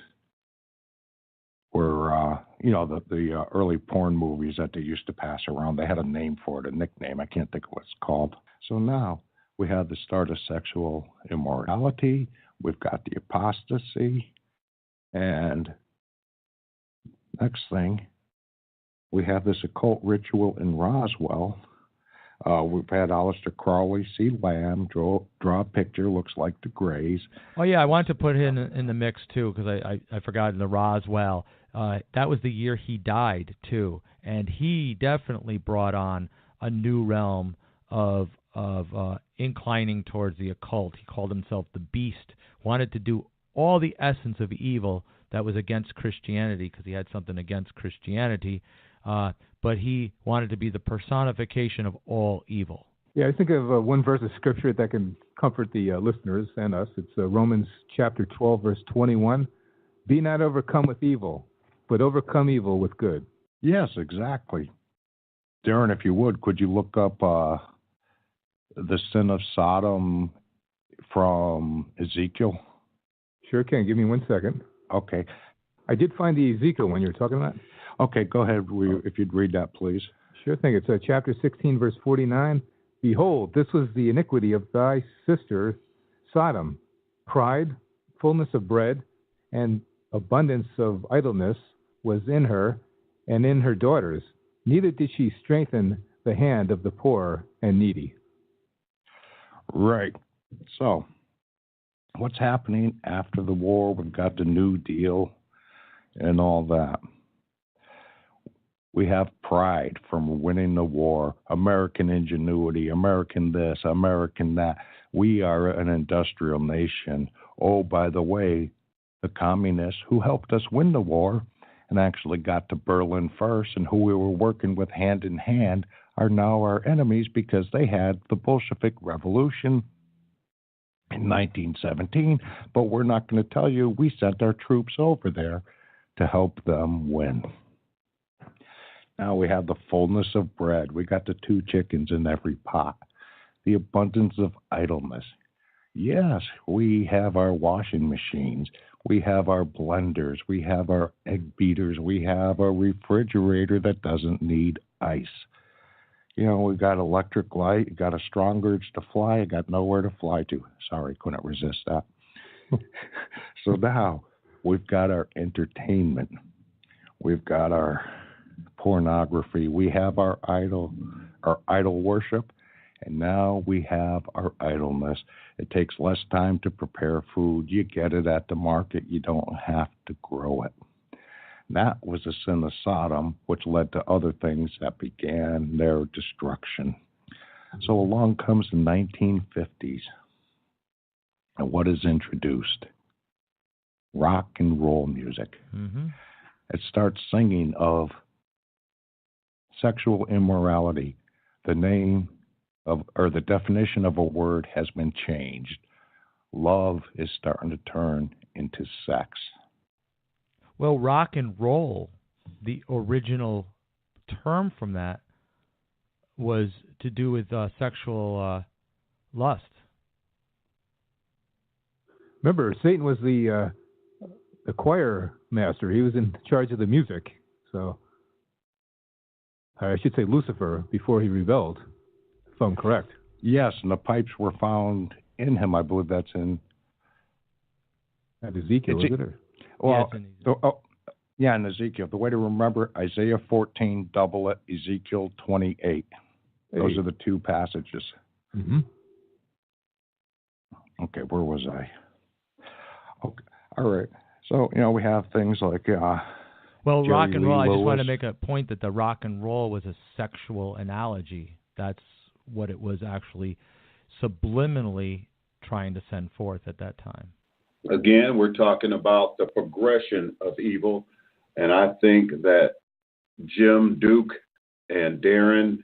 were, the early porn movies that they used to pass around. They had a name for it, a nickname. I can't think of what it's called. So now we have the start of sexual immorality. We've got the apostasy. And next thing, we have this occult ritual in Roswell. We've had Aleister Crowley see Lamb, draw a picture, looks like the Greys. Oh, yeah, I wanted to put him in the mix, too, because I forgot the Roswell. That was the year he died, too, and he definitely brought on a new realm of inclining towards the occult. He called himself the Beast, wanted to do all the essence of evil that was against Christianity, because he had something against Christianity, but he wanted to be the personification of all evil. Yeah, I think of one verse of Scripture that can comfort the listeners and us. It's Romans chapter 12, verse 21. Be not overcome with evil, but overcome evil with good. Yes, exactly. Darren, if you would, could you look up the sin of Sodom from Ezekiel? Sure can. Give me 1 second. Okay. I did find the Ezekiel one you're talking about. Okay, go ahead, if you'd read that, please. Sure thing. It's chapter 16, verse 49. Behold, this was the iniquity of thy sister Sodom, pride, fullness of bread, and abundance of idleness was in her and in her daughters. Neither did she strengthen the hand of the poor and needy. Right. So, what's happening after the war? We've got the New Deal and all that. We have pride from winning the war, American ingenuity, American this, American that. We are an industrial nation. Oh, by the way, the communists who helped us win the war and actually got to Berlin first and who we were working with hand in hand are now our enemies because they had the Bolshevik Revolution in 1917. But we're not going to tell you we sent our troops over there to help them win. Now we have the fullness of bread. We got the 2 chickens in every pot. The abundance of idleness. Yes, we have our washing machines. We have our blenders. We have our egg beaters. We have a refrigerator that doesn't need ice. We've got electric light. Got a strong urge to fly. I got nowhere to fly to. Sorry, couldn't resist that. So now we've got our entertainment. We've got our pornography. We have our idol worship, and now we have our idleness. It takes less time to prepare food. You get it at the market. You don't have to grow it. That was the sin of Sodom, which led to other things that began their destruction. So along comes the 1950s, and what is introduced? Rock and roll music. Mm-hmm. It starts singing of sexual immorality, the name of, or the definition of a word has been changed. Love is starting to turn into sex. Well, rock and roll, the original term from that, was to do with sexual lust. Remember, Satan was the choir master. He was in charge of the music. So, I should say Lucifer before he rebelled, if I'm correct. Yes, and the pipes were found in him. I believe that's in Ezekiel, is it? Or? Well, yeah, in Ezekiel. The way to remember, Isaiah 14, double it, Ezekiel 28. Those are the two passages. Mm-hmm. Okay, where was I? Okay, all right. So, we have things like well, Jerry rock and roll, Lee I just Lewis. want to make a point that the rock and roll was a sexual analogy. That's what it was actually subliminally trying to send forth at that time. Again, we're talking about the progression of evil, and I think that Jim, Duke, and Darren,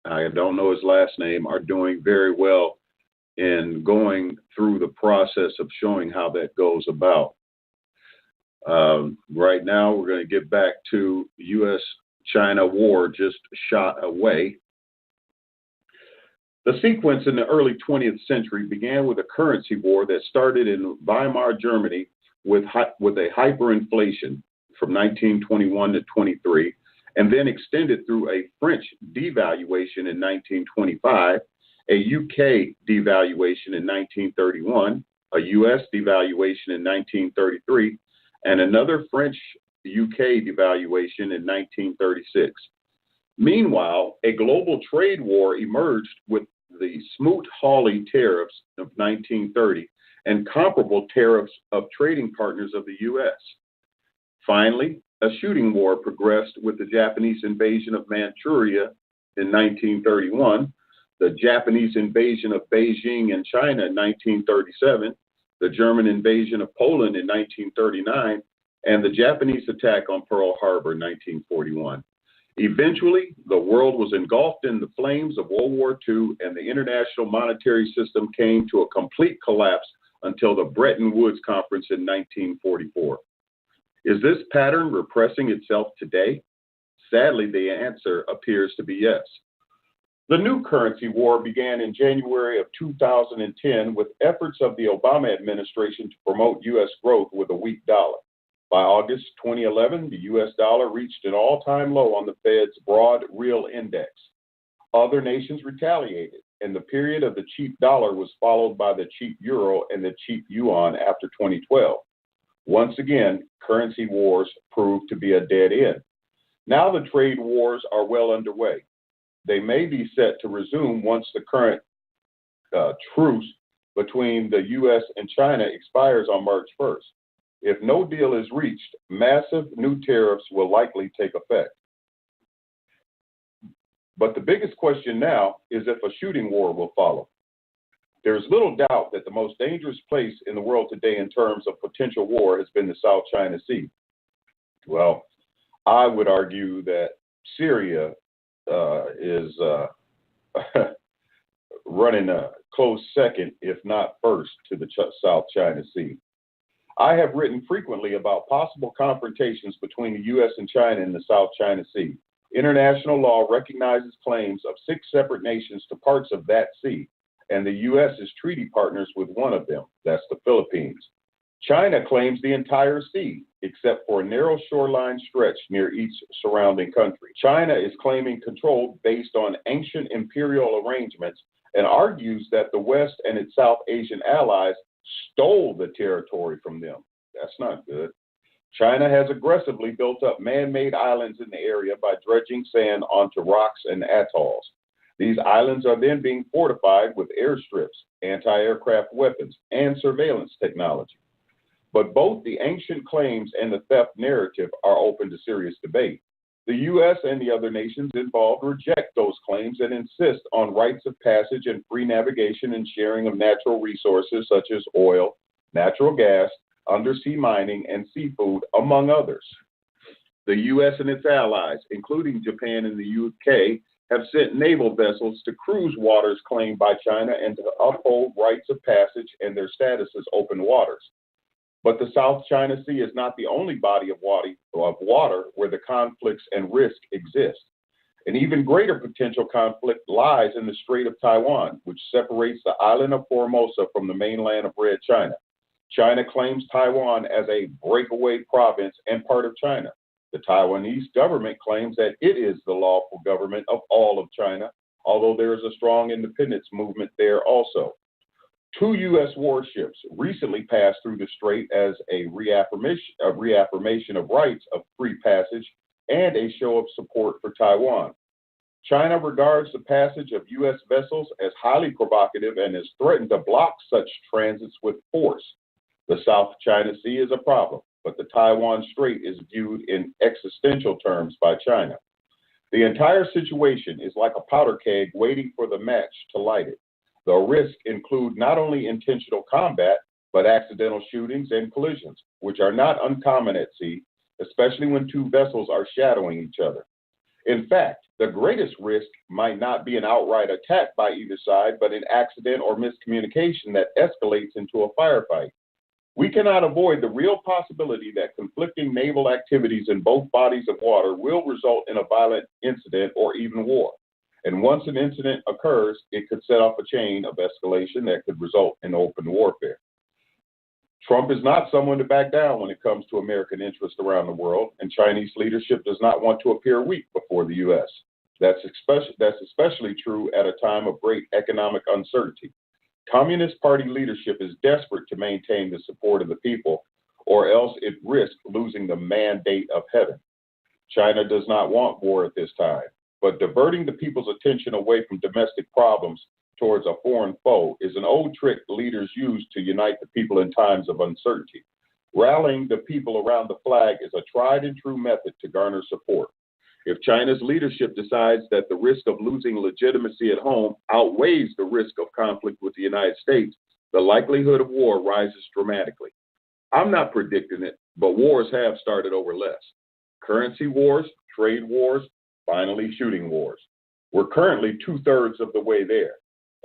I don't know his last name, are doing very well in going through the process of showing how that goes about. Right now, we're going to get back to U.S.-China war just shot away. The sequence in the early 20th century began with a currency war that started in Weimar Germany with a hyperinflation from 1921 to 23, and then extended through a French devaluation in 1925, a UK devaluation in 1931, a US devaluation in 1933, and another French-UK devaluation in 1936. Meanwhile, a global trade war emerged with the Smoot-Hawley tariffs of 1930 and comparable tariffs of trading partners of the U.S. Finally, a shooting war progressed with the Japanese invasion of Manchuria in 1931, the Japanese invasion of Beijing and China in 1937, the German invasion of Poland in 1939, and the Japanese attack on Pearl Harbor in 1941. Eventually, the world was engulfed in the flames of World War II, and the international monetary system came to a complete collapse until the Bretton Woods Conference in 1944. Is this pattern repressing itself today? Sadly, the answer appears to be yes. The new currency war began in January of 2010 with efforts of the Obama administration to promote U.S. growth with a weak dollar. By August 2011, the U.S. dollar reached an all-time low on the Fed's broad real index. Other nations retaliated, and the period of the cheap dollar was followed by the cheap euro and the cheap yuan after 2012. Once again, currency wars proved to be a dead end. Now the trade wars are well underway. They may be set to resume once the current truce between the U.S. and China expires on March 1st. If no deal is reached, massive new tariffs will likely take effect. But the biggest question now is if a shooting war will follow. There's little doubt that the most dangerous place in the world today in terms of potential war has been the South China Sea. Well, I would argue that Syria is running a close second, if not first, to the South China Sea. I have written frequently about possible confrontations between the U.S. and China in the South China Sea. International law recognizes claims of 6 separate nations to parts of that sea, and the U.S. is treaty partners with one of them, that's the Philippines. China claims the entire sea, except for a narrow shoreline stretch near each surrounding country. China is claiming control based on ancient imperial arrangements and argues that the West and its South Asian allies stole the territory from them. That's not good. China has aggressively built up man-made islands in the area by dredging sand onto rocks and atolls. These islands are then being fortified with airstrips, anti-aircraft weapons, and surveillance technology. But both the ancient claims and the theft narrative are open to serious debate. The U.S. and the other nations involved reject those claims and insist on rights of passage and free navigation and sharing of natural resources such as oil, natural gas, undersea mining, and seafood, among others. The U.S. and its allies, including Japan and the UK, have sent naval vessels to cruise waters claimed by China and to uphold rights of passage and their status as open waters. But the South China Sea is not the only body of water where the conflicts and risk exist. An even greater potential conflict lies in the Strait of Taiwan, which separates the island of Formosa from the mainland of Red China. China claims Taiwan as a breakaway province and part of China. The Taiwanese government claims that it is the lawful government of all of China, although there is a strong independence movement there also. 2 U.S. warships recently passed through the strait as a reaffirmation of rights of free passage and a show of support for Taiwan. China regards the passage of U.S. vessels as highly provocative and has threatened to block such transits with force. The South China Sea is a problem, but the Taiwan Strait is viewed in existential terms by China. The entire situation is like a powder keg waiting for the match to light it. The risks include not only intentional combat, but accidental shootings and collisions, which are not uncommon at sea, especially when 2 vessels are shadowing each other. In fact, the greatest risk might not be an outright attack by either side, but an accident or miscommunication that escalates into a firefight. We cannot avoid the real possibility that conflicting naval activities in both bodies of water will result in a violent incident or even war. And once an incident occurs, it could set off a chain of escalation that could result in open warfare. Trump is not someone to back down when it comes to American interests around the world, and Chinese leadership does not want to appear weak before the U.S. That's especially true at a time of great economic uncertainty. Communist Party leadership is desperate to maintain the support of the people, or else it risks losing the mandate of heaven. China does not want war at this time, but diverting the people's attention away from domestic problems towards a foreign foe is an old trick leaders use to unite the people in times of uncertainty. Rallying the people around the flag is a tried and true method to garner support. If China's leadership decides that the risk of losing legitimacy at home outweighs the risk of conflict with the United States, the likelihood of war rises dramatically. I'm not predicting it, but wars have started over less. Currency wars, trade wars, finally shooting wars. We're currently 2/3 of the way there.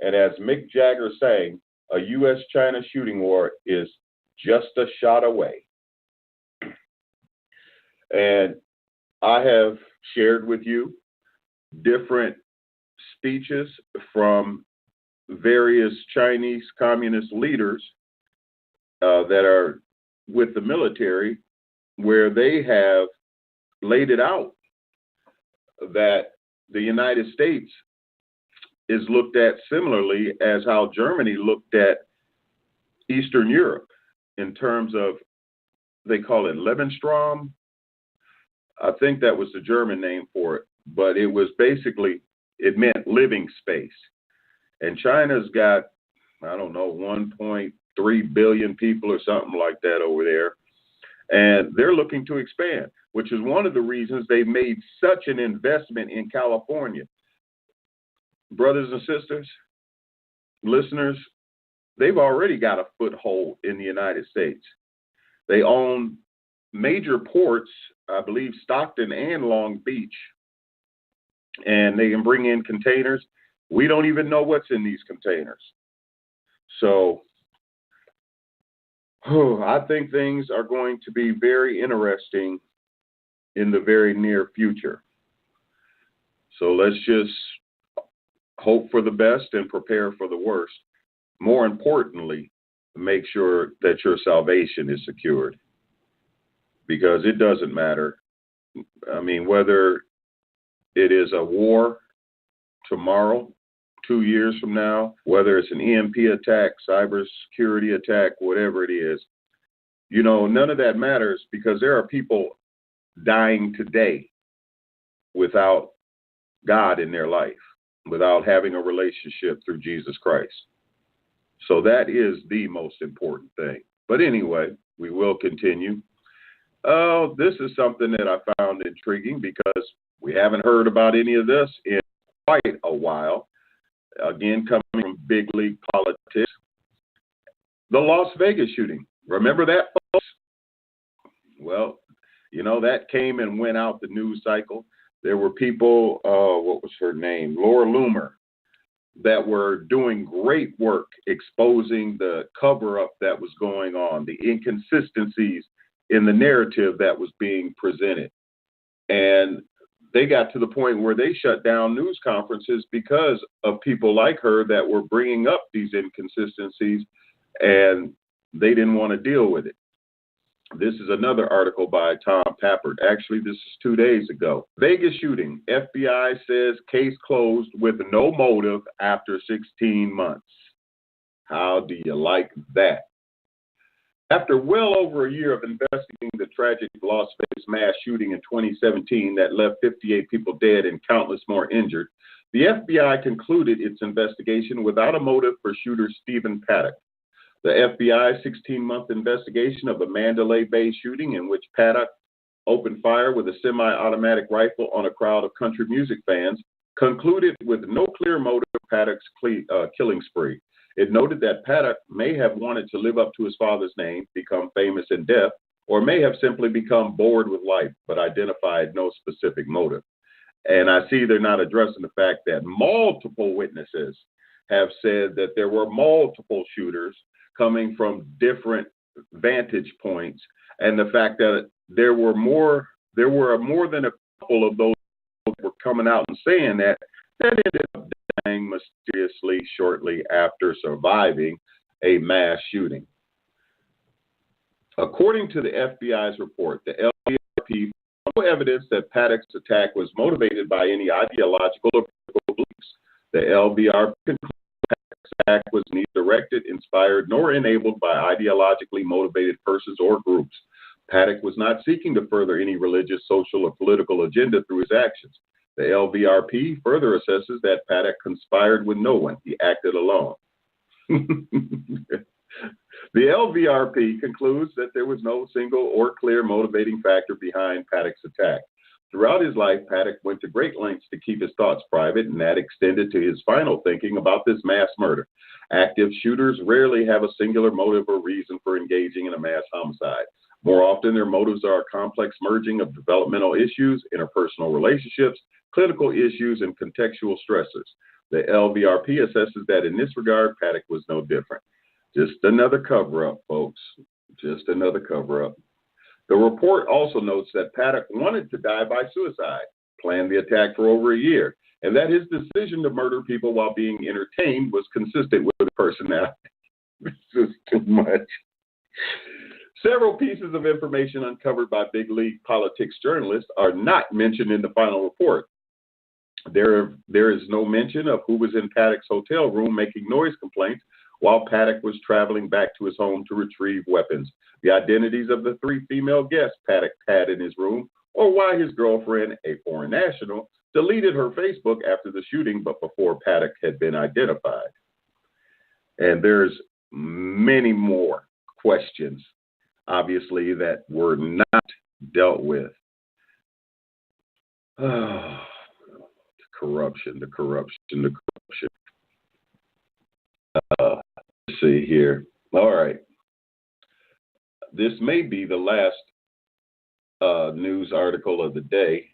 And as Mick Jagger sang, a U.S.-China shooting war is just a shot away. And I have shared with you different speeches from various Chinese communist leaders that are with the military, where they have laid it out that the United States is looked at similarly as how Germany looked at Eastern Europe in terms of, they call it Lebensraum. I think that was the German name for it, but it was basically, it meant living space. And China's got, I don't know, 1.3 billion people or something like that over there. And they're looking to expand, which is one of the reasons they made such an investment in California. Brothers and sisters, listeners, they've already got a foothold in the United States. They own major ports, I believe Stockton and Long Beach, and they can bring in containers. We don't even know what's in these containers. So I think things are going to be very interesting in the very near future. So let's just hope for the best and prepare for the worst. More importantly, make sure that your salvation is secured, because it doesn't matter. I mean, whether it is a war tomorrow, 2 years from now, whether it's an EMP attack, cybersecurity attack, whatever it is, you know, none of that matters, because there are people dying today without God in their life, without having a relationship through Jesus Christ. So that is the most important thing. But anyway, we will continue. Oh, this is something that I found intriguing, because we haven't heard about any of this in quite a while. Again, coming from big league politics. The Las Vegas shooting. Remember that, folks? Well, you know, that came and went out the news cycle. There were people, what was her name? Laura Loomer, that were doing great work exposing the cover-up that was going on, the inconsistencies in the narrative that was being presented. And they got to the point where they shut down news conferences because of people like her that were bringing up these inconsistencies, and they didn't want to deal with it. This is another article by Tom Tappert. Actually, this is 2 days ago. Vegas shooting. FBI says case closed with no motive after 16 months. How do you like that? After well over a year of investigating the tragic Las Vegas mass shooting in 2017 that left 58 people dead and countless more injured, the FBI concluded its investigation without a motive for shooter Stephen Paddock. The FBI's 16-month investigation of the Mandalay Bay shooting, in which Paddock opened fire with a semi-automatic rifle on a crowd of country music fans, concluded with no clear motive for Paddock's killing spree. It noted that Paddock may have wanted to live up to his father's name, become famous in death, or may have simply become bored with life, but identified no specific motive. And I see they're not addressing the fact that multiple witnesses have said that there were multiple shooters coming from different vantage points, and the fact that there were more than a couple of those who were coming out and saying that ended up dying mysteriously shortly after surviving a mass shooting. According to the FBI's report, the LVRP found no evidence that Paddock's attack was motivated by any ideological or political beliefs. The LVRP concluded attack was neither directed, inspired, nor enabled by ideologically motivated persons or groups. Paddock was not seeking to further any religious, social, or political agenda through his actions. The LVRP further assesses that Paddock conspired with no one. He acted alone. The LVRP concludes that there was no single or clear motivating factor behind Paddock's attack. Throughout his life, Paddock went to great lengths to keep his thoughts private, and that extended to his final thinking about this mass murder. Active shooters rarely have a singular motive or reason for engaging in a mass homicide. More often, their motives are a complex merging of developmental issues, interpersonal relationships, clinical issues, and contextual stressors. The LVRP assesses that in this regard, Paddock was no different. Just another cover-up, folks. Just another cover-up. The report also notes that Paddock wanted to die by suicide, planned the attack for over a year, and that his decision to murder people while being entertained was consistent with his personality. This is too much. Several pieces of information uncovered by big league politics journalists are not mentioned in the final report. There is no mention of who was in Paddock's hotel room making noise complaints while Paddock was traveling back to his home to retrieve weapons, the identities of the 3 female guests Paddock had in his room, or why his girlfriend, a foreign national, deleted her Facebook after the shooting but before Paddock had been identified. And there's many more questions, obviously, that were not dealt with. Oh, the corruption. Let's see here. All right. This may be the last news article of the day.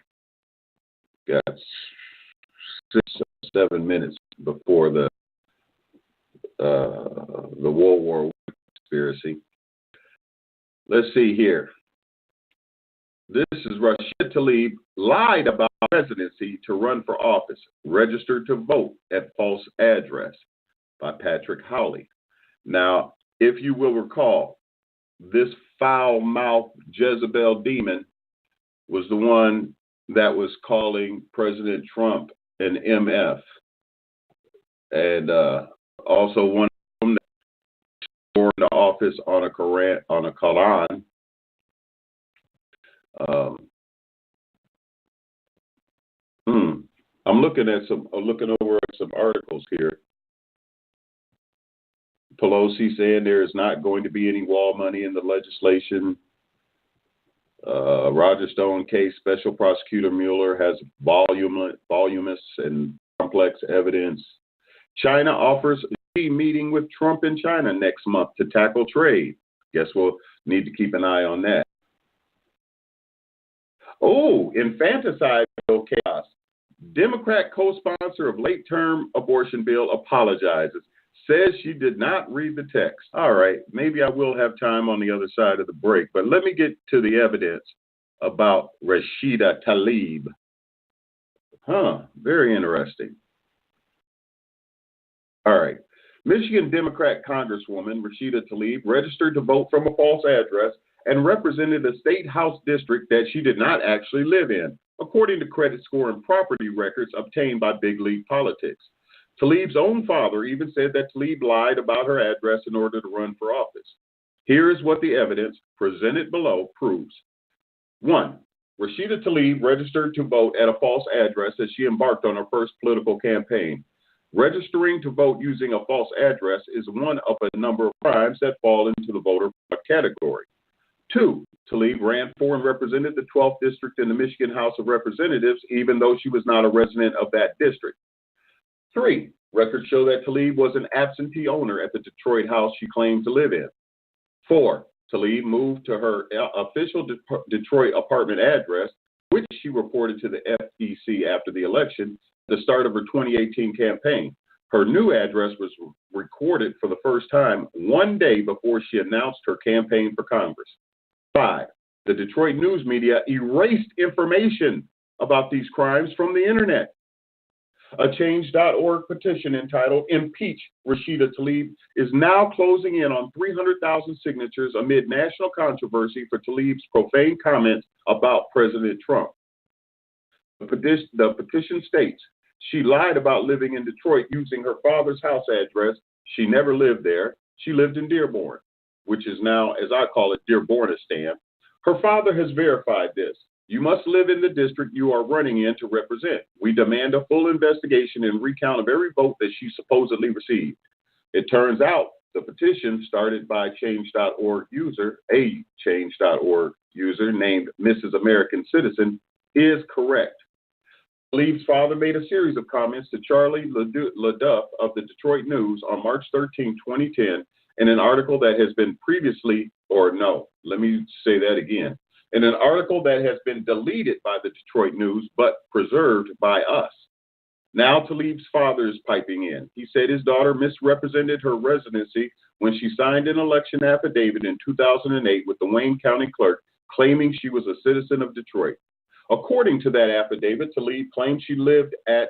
Got 6 or 7 minutes before the World War I conspiracy. Let's see here. This is Rashid Tlaib lied about presidency to run for office, registered to vote at false address, by Patrick Howley. Now, if you will recall, this foul-mouthed Jezebel demon was the one that was calling President Trump an MF, and also one of them that swore into office on a Quran. I'm looking over at some articles here. Pelosi saying there is not going to be any wall money in the legislation. Roger Stone case, Special Prosecutor Mueller has voluminous and complex evidence. China offers a meeting with Trump in China next month to tackle trade. Guess we'll need to keep an eye on that. Oh, infanticide bill chaos. Democrat co-sponsor of late-term abortion bill apologizes. Says she did not read the text. All right, maybe I will have time on the other side of the break, but let me get to the evidence about Rashida Tlaib. Very interesting. All right. Michigan Democrat Congresswoman Rashida Tlaib registered to vote from a false address and represented a state house district that she did not actually live in, according to credit score and property records obtained by Big League Politics. Tlaib's own father even said that Tlaib lied about her address in order to run for office. Here is what the evidence presented below proves. 1. Rashida Tlaib registered to vote at a false address as she embarked on her first political campaign. Registering to vote using a false address is one of a number of crimes that fall into the voter fraud category. 2. Tlaib ran for and represented the 12th district in the Michigan House of Representatives, even though she was not a resident of that district. 3. Records show that Tlaib was an absentee owner at the Detroit house she claimed to live in. 4. Tlaib moved to her official Detroit apartment address, which she reported to the FEC after the election, at the start of her 2018 campaign. Her new address was recorded for the first time one day before she announced her campaign for Congress. 5. The Detroit news media erased information about these crimes from the internet. A Change.org petition entitled Impeach Rashida Tlaib is now closing in on 300,000 signatures amid national controversy for Tlaib's profane comments about President Trump. The petition states, she lied about living in Detroit using her father's house address. She never lived there. She lived in Dearborn, which is now, as I call it, Dearbornistan. Her father has verified this. You must live in the district you are running in to represent. We demand a full investigation and recount of every vote that she supposedly received. It turns out the petition started by Change.org user, a Change.org user named Mrs. American Citizen, is correct. Tlaib's father made a series of comments to Charlie LaDuff of the Detroit News on March 13, 2010, in an article that has been in an article that has been deleted by the Detroit News but preserved by us. Now Tlaib's father is piping in. He said his daughter misrepresented her residency when she signed an election affidavit in 2008 with the Wayne County clerk claiming she was a citizen of Detroit. According to that affidavit, Tlaib claimed she lived at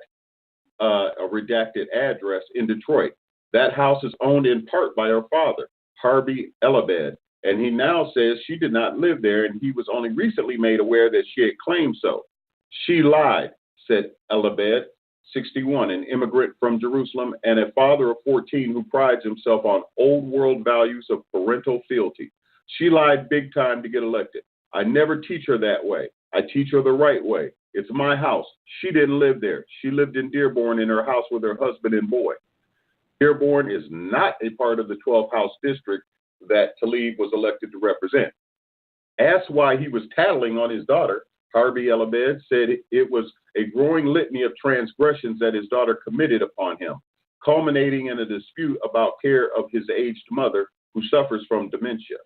a redacted address in Detroit. That house is owned in part by her father, Harvey Elabed, and he now says she did not live there and he was only recently made aware that she had claimed so. She lied, said Elabed, 61, an immigrant from Jerusalem and a father of 14 who prides himself on old world values of parental fealty. She lied big time to get elected. I never teach her that way. I teach her the right way. It's my house. She didn't live there. She lived in Dearborn in her house with her husband and boy. Dearborn is not a part of the 12th House District that Tlaib was elected to represent. Asked why he was tattling on his daughter, Harvey Elabed said it was a growing litany of transgressions that his daughter committed upon him, culminating in a dispute about care of his aged mother who suffers from dementia.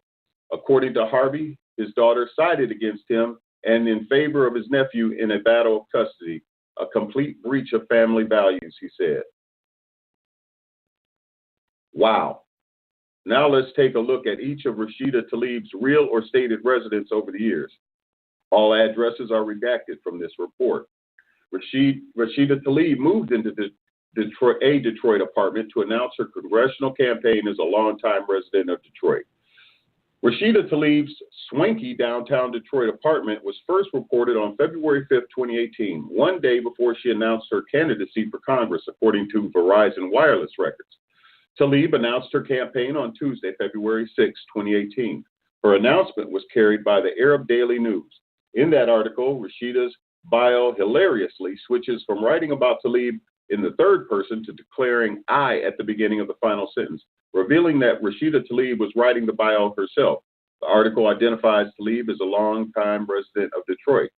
According to Harvey, his daughter sided against him and in favor of his nephew in a battle of custody, a complete breach of family values, he said. Wow. Now let's take a look at each of Rashida Tlaib's real or stated residents over the years. All addresses are redacted from this report. Rashida Tlaib moved into a Detroit apartment to announce her congressional campaign as a longtime resident of Detroit. Rashida Tlaib's swanky downtown Detroit apartment was first reported on February 5, 2018, one day before she announced her candidacy for Congress, according to Verizon Wireless records. Tlaib announced her campaign on Tuesday, February 6, 2018. Her announcement was carried by the Arab Daily News. In that article, Rashida's bio hilariously switches from writing about Tlaib in the third person to declaring I at the beginning of the final sentence, revealing that Rashida Tlaib was writing the bio herself. The article identifies Tlaib as a longtime resident of Detroit.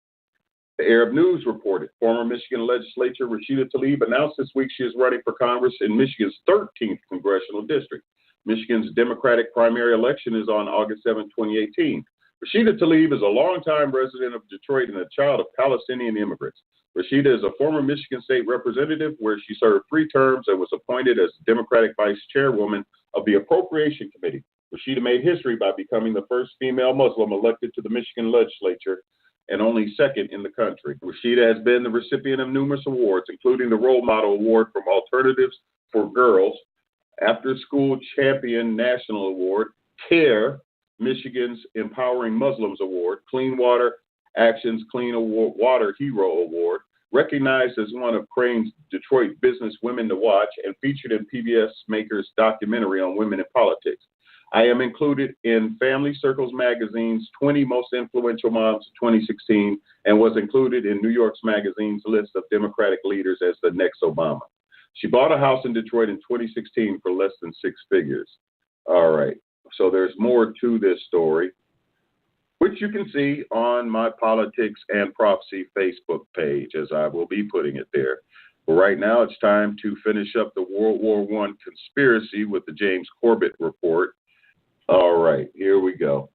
The Arab News reported former Michigan legislator Rashida Tlaib announced this week she is running for Congress in Michigan's 13th congressional district. Michigan's Democratic primary election is on August 7, 2018. Rashida Tlaib is a longtime resident of Detroit and a child of Palestinian immigrants. Rashida is a former Michigan State representative where she served 3 terms and was appointed as Democratic Vice Chairwoman of the Appropriation Committee. Rashida made history by becoming the first female Muslim elected to the Michigan legislature and only second in the country. Rashida has been the recipient of numerous awards, including the Role Model Award from Alternatives for Girls, After School Champion National Award, CARE, Michigan's Empowering Muslims Award, Clean Water Action's Clean Water Hero Award, recognized as one of Crane's Detroit Business Women to Watch, and featured in PBS Maker's documentary on women in politics. I am included in Family Circles Magazine's 20 Most Influential Moms of 2016 and was included in New York Magazine's list of Democratic leaders as the next Obama. She bought a house in Detroit in 2016 for less than 6 figures. All right, so there's more to this story, which you can see on my Politics and Prophecy Facebook page, as I will be putting it there. But right now, it's time to finish up the World War I conspiracy with the James Corbett report. All right, here we go.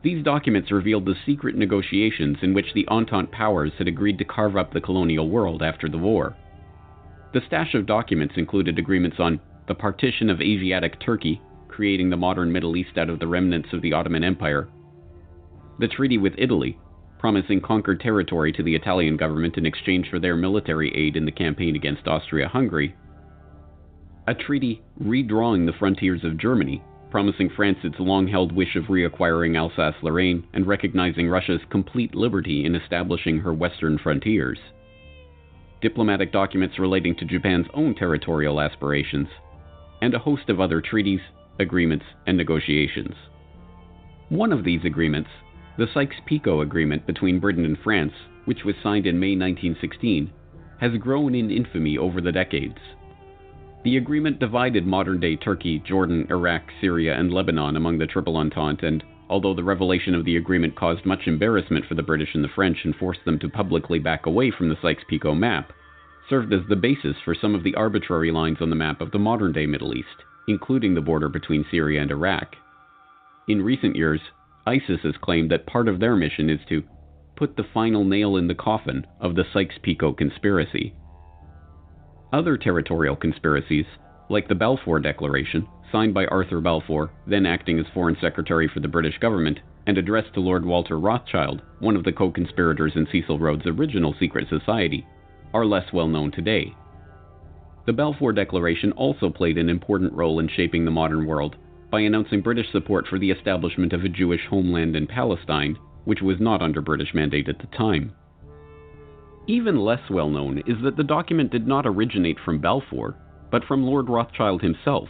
These documents revealed the secret negotiations in which the Entente powers had agreed to carve up the colonial world after the war. The stash of documents included agreements on the partition of Asiatic Turkey, creating the modern Middle East out of the remnants of the Ottoman Empire, the treaty with Italy, promising conquered territory to the Italian government in exchange for their military aid in the campaign against Austria-Hungary, a treaty redrawing the frontiers of Germany, promising France its long-held wish of reacquiring Alsace-Lorraine and recognizing Russia's complete liberty in establishing her western frontiers, diplomatic documents relating to Japan's own territorial aspirations, and a host of other treaties, agreements, and negotiations. One of these agreements, the Sykes-Picot Agreement between Britain and France, which was signed in May 1916, has grown in infamy over the decades. The agreement divided modern-day Turkey, Jordan, Iraq, Syria, and Lebanon among the Triple Entente, and although the revelation of the agreement caused much embarrassment for the British and the French and forced them to publicly back away from the Sykes-Picot map, served as the basis for some of the arbitrary lines on the map of the modern-day Middle East, including the border between Syria and Iraq. In recent years, ISIS has claimed that part of their mission is to put the final nail in the coffin of the Sykes-Picot conspiracy. Other territorial conspiracies, like the Balfour Declaration, signed by Arthur Balfour, then acting as Foreign Secretary for the British government, and addressed to Lord Walter Rothschild, one of the co-conspirators in Cecil Rhodes' original secret society, are less well known today. The Balfour Declaration also played an important role in shaping the modern world by announcing British support for the establishment of a Jewish homeland in Palestine, which was not under British mandate at the time. Even less well known is that the document did not originate from Balfour, but from Lord Rothschild himself,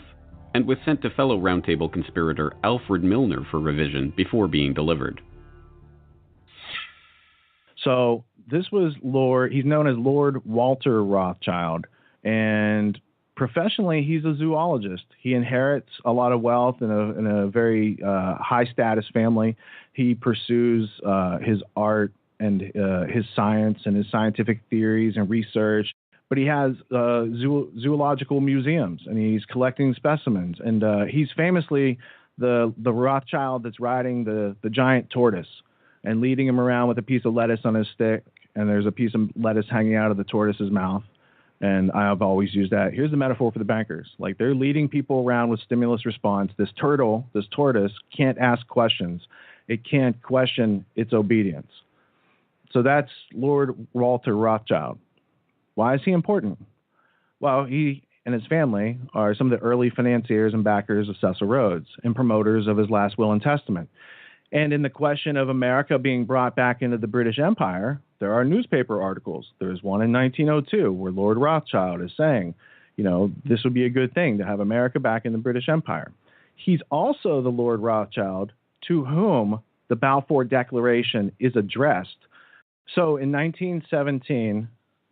and was sent to fellow Round Table conspirator Alfred Milner for revision before being delivered. So this was he's known as Lord Walter Rothschild, and professionally he's a zoologist. He inherits a lot of wealth in a very high status family. He pursues his art and his science and his scientific theories and research, but he has zoological museums, and he's collecting specimens, and he's famously the Rothschild that's riding the giant tortoise and leading him around with a piece of lettuce on his stick, and there's a piece of lettuce hanging out of the tortoise's mouth. And I've always used that. Here's the metaphor for the bankers. Like, they're leading people around with stimulus response. This tortoise can't ask questions. It can't question its obedience. So that's Lord Walter Rothschild. Why is he important? Well, he and his family are some of the early financiers and backers of Cecil Rhodes and promoters of his last will and testament. And in the question of America being brought back into the British Empire, there are newspaper articles. There's one in 1902 where Lord Rothschild is saying, this would be a good thing to have America back in the British Empire. He's also the Lord Rothschild to whom the Balfour Declaration is addressed. So in 1917,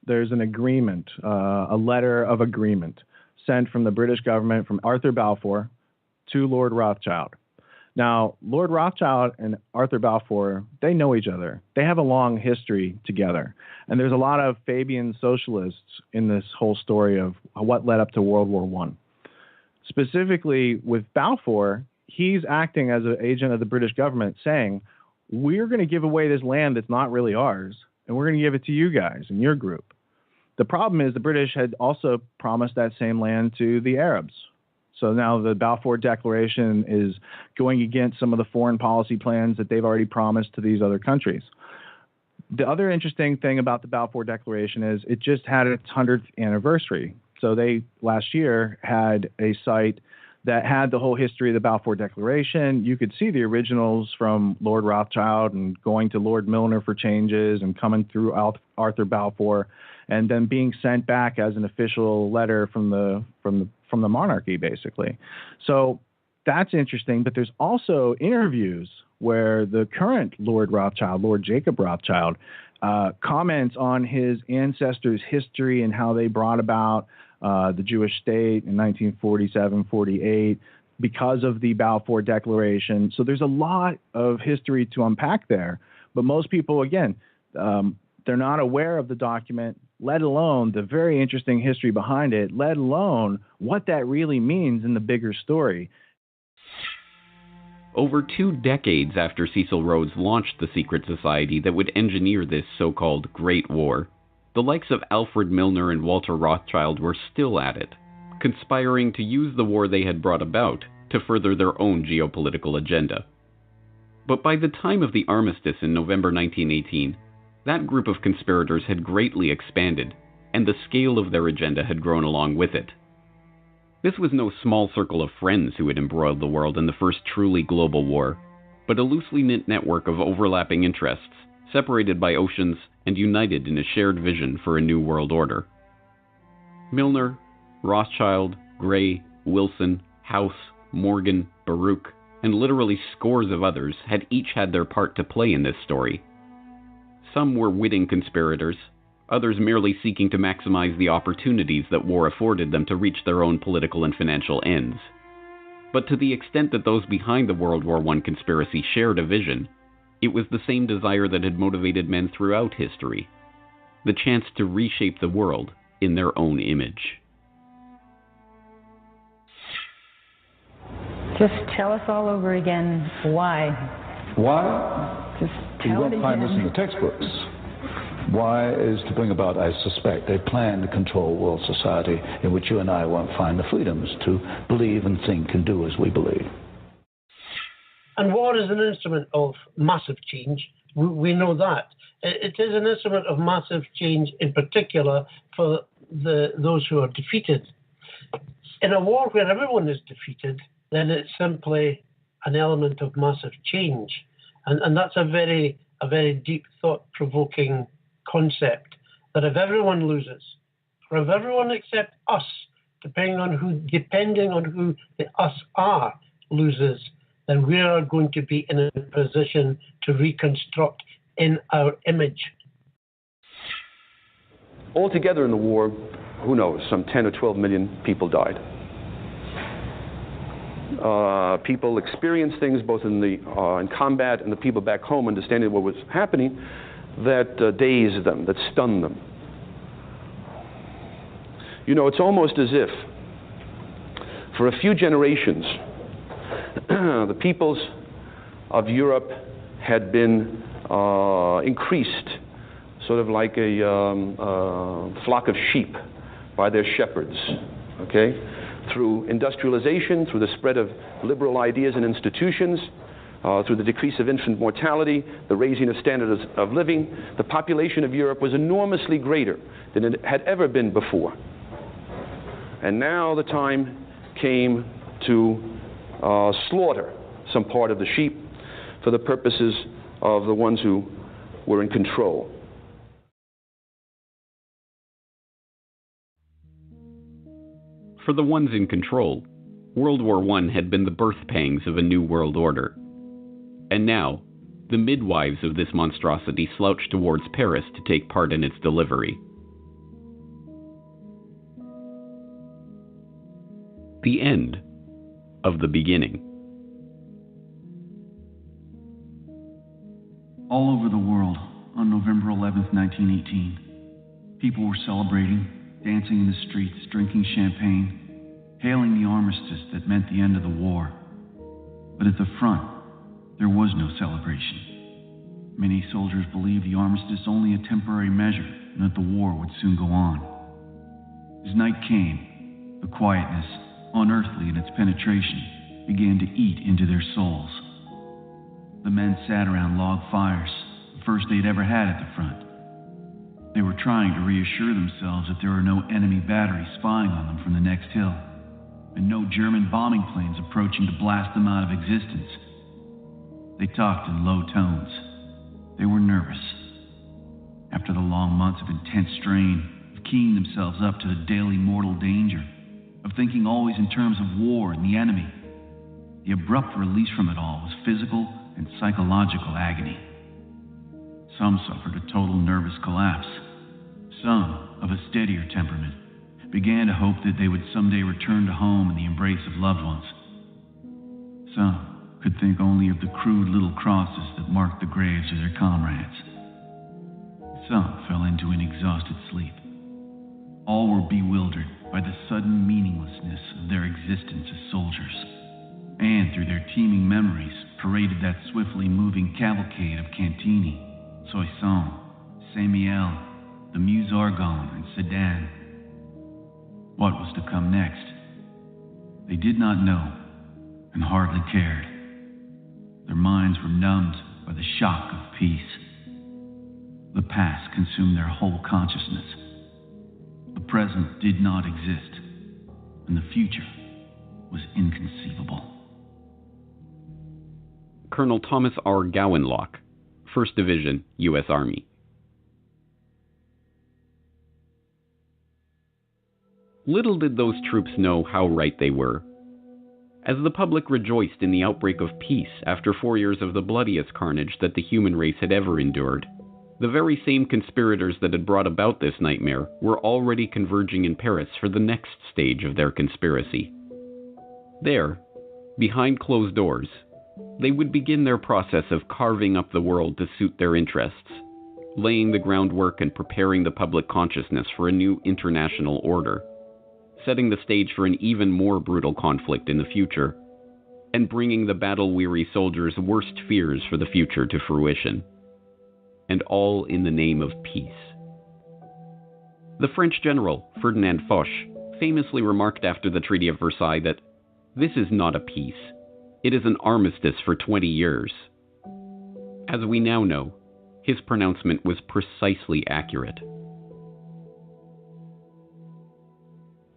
there's an agreement, a letter of agreement sent from the British government, from Arthur Balfour to Lord Rothschild. Now, Lord Rothschild and Arthur Balfour, they know each other. They have a long history together. And there's a lot of Fabian socialists in this whole story of what led up to World War I. Specifically with Balfour, he's acting as an agent of the British government saying, we're going to give away this land that's not really ours, and we're going to give it to you guys and your group. The problem is the British had also promised that same land to the Arabs. So now the Balfour Declaration is going against some of the foreign policy plans that they've already promised to these other countries. The other interesting thing about the Balfour Declaration is it just had its 100th anniversary. So they last year had a site that had the whole history of the Balfour Declaration. You could see the originals from Lord Rothschild and going to Lord Milner for changes and coming through Arthur Balfour and then being sent back as an official letter from the monarchy, basically. So that's interesting. But there's also interviews where the current Lord Rothschild, Lord Jacob Rothschild, comments on his ancestors' history and how they brought about the Jewish state in 1947-48 because of the Balfour Declaration. So there's a lot of history to unpack there. But most people, again, they're not aware of the document, let alone the very interesting history behind it, let alone what that really means in the bigger story. Over 2 decades after Cecil Rhodes launched the secret society that would engineer this so-called Great War, the likes of Alfred Milner and Walter Rothschild were still at it, conspiring to use the war they had brought about to further their own geopolitical agenda. But by the time of the armistice in November 1918, that group of conspirators had greatly expanded, and the scale of their agenda had grown along with it. This was no small circle of friends who had embroiled the world in the first truly global war, but a loosely knit network of overlapping interests, separated by oceans and united in a shared vision for a new world order. Milner, Rothschild, Gray, Wilson, House, Morgan, Baruch, and literally scores of others had each had their part to play in this story. Some were witting conspirators, others merely seeking to maximize the opportunities that war afforded them to reach their own political and financial ends. But to the extent that those behind the World War I conspiracy shared a vision, it was the same desire that had motivated men throughout history: the chance to reshape the world in their own image. Just tell us all over again why. Why? Just you tell won't it find this in again. the textbooks. Why is to bring about, I suspect, a plan to control world society in which you and I won't find the freedoms to believe and think and do as we believe. And war is an instrument of massive change. We know that. It is an instrument of massive change, in particular for those who are defeated. In a war where everyone is defeated, then it's simply an element of massive change. And that's a very deep, thought-provoking concept, that if everyone loses, or if everyone except us, depending on who the us are, loses, then we are going to be in a position to reconstruct in our image. Altogether in the war, who knows, some 10 or 12 million people died. People experienced things both in combat, and the people back home understanding what was happening, that dazed them, that stunned them. You know, it's almost as if for a few generations the peoples of Europe had been increased, sort of like a flock of sheep by their shepherds, okay? Through industrialization, through the spread of liberal ideas and institutions, through the decrease of infant mortality, the raising of standards of living, the population of Europe was enormously greater than it had ever been before. And now the time came to slaughter some part of the sheep for the purposes of the ones who were in control. For the ones in control, World War I had been the birth pangs of a new world order. And now, the midwives of this monstrosity slouched towards Paris to take part in its delivery. The end of the beginning. All over the world, on November 11th, 1918, people were celebrating, dancing in the streets, drinking champagne, hailing the armistice that meant the end of the war. But at the front, there was no celebration. Many soldiers believed the armistice only a temporary measure and that the war would soon go on. As night came, the quietness, unearthly in its penetration, began to eat into their souls. The men sat around log fires, the first they'd ever had at the front. They were trying to reassure themselves that there were no enemy batteries spying on them from the next hill, and no German bombing planes approaching to blast them out of existence. They talked in low tones. They were nervous. After the long months of intense strain, of keying themselves up to the daily mortal danger, of thinking always in terms of war and the enemy, the abrupt release from it all was physical and psychological agony. Some suffered a total nervous collapse. Some, of a steadier temperament, began to hope that they would someday return to home in the embrace of loved ones. Some could think only of the crude little crosses that marked the graves of their comrades. Some fell into an exhausted sleep. All were bewildered by the sudden meaninglessness of their existence as soldiers, and through their teeming memories paraded that swiftly moving cavalcade of Cantini, Soissons, Saint-Mihiel, the Meuse Argonne, and Sedan. What was to come next? They did not know, and hardly cared. Their minds were numbed by the shock of peace. The past consumed their whole consciousness. The present did not exist, and the future was inconceivable. Colonel Thomas R. Gowanlock, 1st Division, U.S. Army. Little did those troops know how right they were. As the public rejoiced in the outbreak of peace after 4 years of the bloodiest carnage that the human race had ever endured, the very same conspirators that had brought about this nightmare were already converging in Paris for the next stage of their conspiracy. There, behind closed doors, they would begin their process of carving up the world to suit their interests, laying the groundwork and preparing the public consciousness for a new international order, setting the stage for an even more brutal conflict in the future, and bringing the battle-weary soldiers' worst fears for the future to fruition. And all in the name of peace. The French general, Ferdinand Foch, famously remarked after the Treaty of Versailles that this is not a peace, it is an armistice for 20 years. As we now know, his pronouncement was precisely accurate.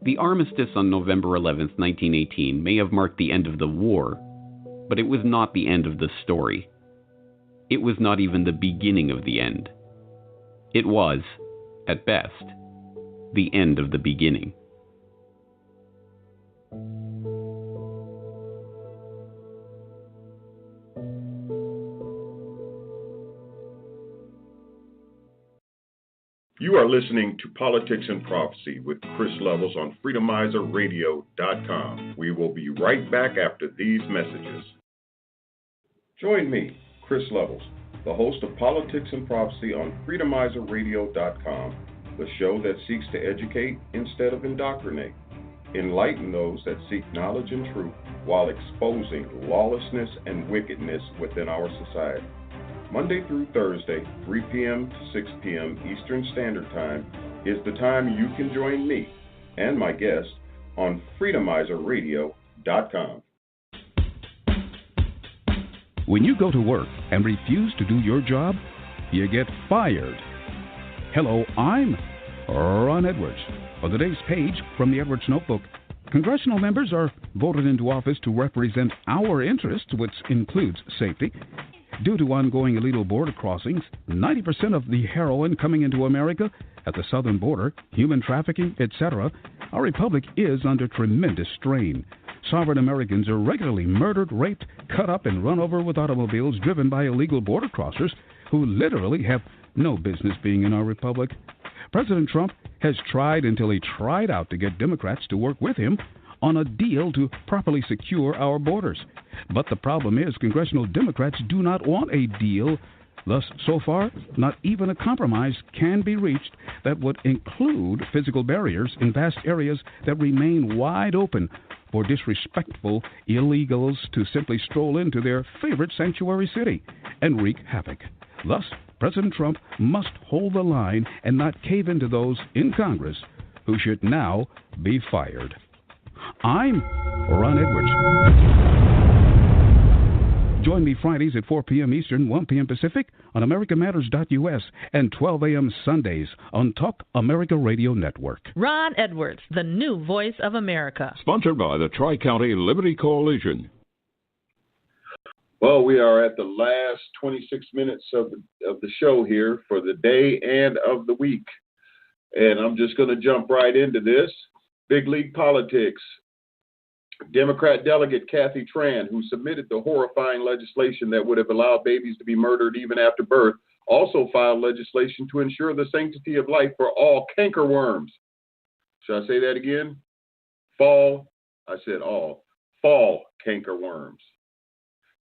The armistice on November 11, 1918 may have marked the end of the war, but it was not the end of the story. It was not even the beginning of the end. It was, at best, the end of the beginning. You are listening to Politics and Prophecy with Chris Levels on FreedomizerRadio.com. We will be right back after these messages. Join me, Chris Levels, the host of Politics and Prophecy on FreedomizerRadio.com, the show that seeks to educate instead of indoctrinate, enlighten those that seek knowledge and truth while exposing lawlessness and wickedness within our society. Monday through Thursday, 3 p.m. to 6 p.m. Eastern Standard Time is the time you can join me and my guest on FreedomizerRadio.com. When you go to work and refuse to do your job, you get fired. Hello, I'm Ron Edwards. On today's page from the Edwards Notebook, congressional members are voted into office to represent our interests, which includes safety. Due to ongoing illegal border crossings, 90% of the heroin coming into America at the southern border, human trafficking, etc., our republic is under tremendous strain. Sovereign Americans are regularly murdered, raped, cut up, and run over with automobiles driven by illegal border crossers who literally have no business being in our republic. President Trump has tried until he tried out to get Democrats to work with him on a deal to properly secure our borders. But the problem is congressional Democrats do not want a deal. Thus, so far, not even a compromise can be reached that would include physical barriers in vast areas that remain wide open for disrespectful illegals to simply stroll into their favorite sanctuary city and wreak havoc. Thus, President Trump must hold the line and not cave into those in Congress who should now be fired. I'm Ron Edwards. Join me Fridays at 4 p.m. Eastern, 1 p.m. Pacific on AmericaMatters.us and 12 a.m. Sundays on Talk America Radio Network. Ron Edwards, the new voice of America. Sponsored by the Tri-County Liberty Coalition. Well, we are at the last 26 minutes of the show here for the day and of the week. And I'm just going to jump right into this. Big league politics. Democrat delegate Kathy Tran, who submitted the horrifying legislation that would have allowed babies to be murdered even after birth, also filed legislation to ensure the sanctity of life for all cankerworms. Should I say that again? Fall cankerworms.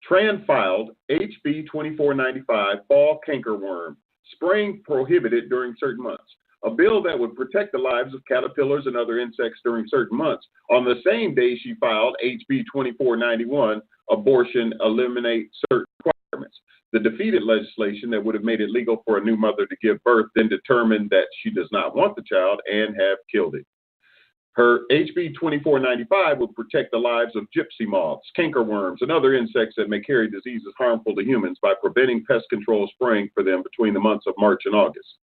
Tran filed HB 2495, fall cankerworm, spraying prohibited during certain months. A bill that would protect the lives of caterpillars and other insects during certain months. On the same day she filed HB 2491, abortion eliminate certain requirements. The defeated legislation that would have made it legal for a new mother to give birth then determined that she does not want the child and have killed it. Her HB 2495 would protect the lives of gypsy moths, cankerworms, and other insects that may carry diseases harmful to humans by preventing pest control spraying for them between the months of March and August.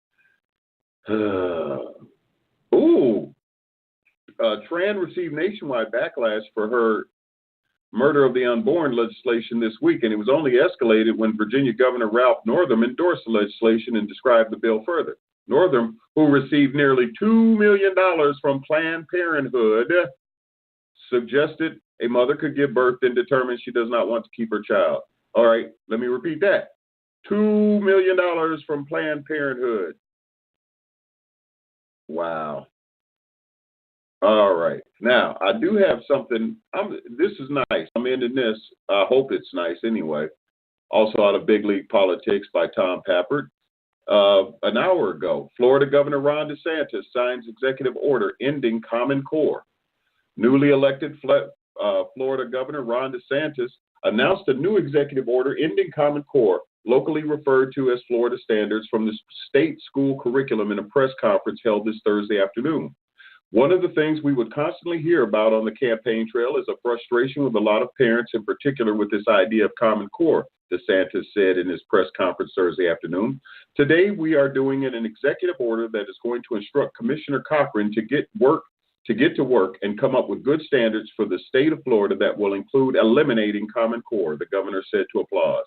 Tran received nationwide backlash for her murder of the unborn legislation this week, and it was only escalated when Virginia Governor Ralph Northam endorsed the legislation and described the bill further. Northam, who received nearly $2 million from Planned Parenthood, suggested a mother could give birth and determine she does not want to keep her child. All right, let me repeat that. $2 million from Planned Parenthood. Wow. All right. Now, I do have something. This is nice. I'm ending this. I hope it's nice anyway. Also out of Big League Politics by Tom Pappert. An hour ago, Florida Governor Ron DeSantis signs executive order ending Common Core. Newly elected Florida Governor Ron DeSantis announced a new executive order ending Common Core, locally referred to as Florida Standards, from the state school curriculum in a press conference held this Thursday afternoon. One of the things we would constantly hear about on the campaign trail is a frustration with a lot of parents, in particular with this idea of Common Core, DeSantis said in his press conference Thursday afternoon. Today, we are doing an executive order that is going to instruct Commissioner Cochran to get to work and come up with good standards for the state of Florida that will include eliminating Common Core, the governor said to applause.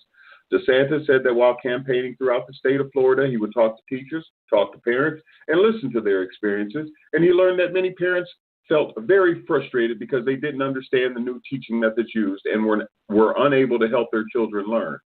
DeSantis said that while campaigning throughout the state of Florida, he would talk to teachers, talk to parents, and listen to their experiences. And he learned that many parents felt very frustrated because they didn't understand the new teaching methods used and were unable to help their children learn.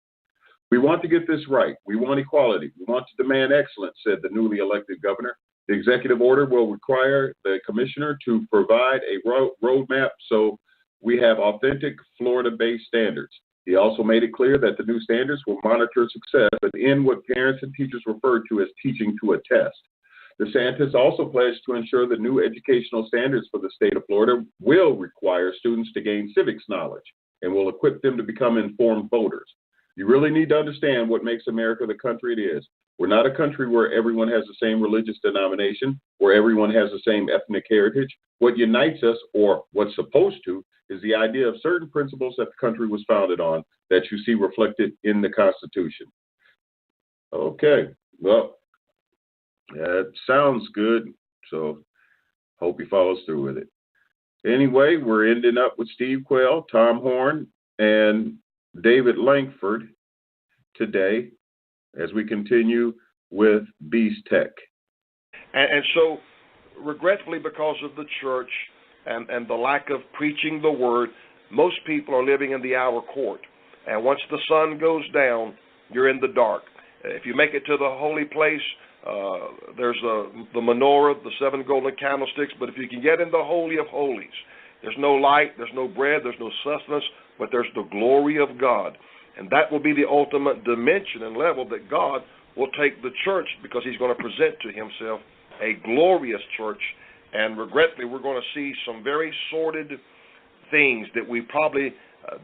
We want to get this right. We want equality. We want to demand excellence, said the newly elected governor. The executive order will require the commissioner to provide a roadmap so we have authentic Florida-based standards. He also made it clear that the new standards will monitor success and end what parents and teachers refer to as teaching to a test. DeSantis also pledged to ensure the new educational standards for the state of Florida will require students to gain civics knowledge and will equip them to become informed voters. You really need to understand what makes America the country it is. We're not a country where everyone has the same religious denomination, where everyone has the same ethnic heritage. What unites us, or what's supposed to, is the idea of certain principles that the country was founded on that you see reflected in the Constitution. Okay, well, that sounds good, so hope he follows through with it. Anyway, we're ending up with Steve Quayle, Tom Horn, and David Langford today as we continue with Beast Tech. And so, regretfully, because of the church and the lack of preaching the word, most people are living in the outer court. And once the sun goes down, you're in the dark. If you make it to the holy place, there's the menorah, the 7 golden candlesticks. But if you can get in the Holy of Holies, there's no light, there's no bread, there's no sustenance, but there's the glory of God. And that will be the ultimate dimension and level that God will take the church, because he's going to present to himself a glorious church. And regretfully, we're going to see some very sordid things that we probably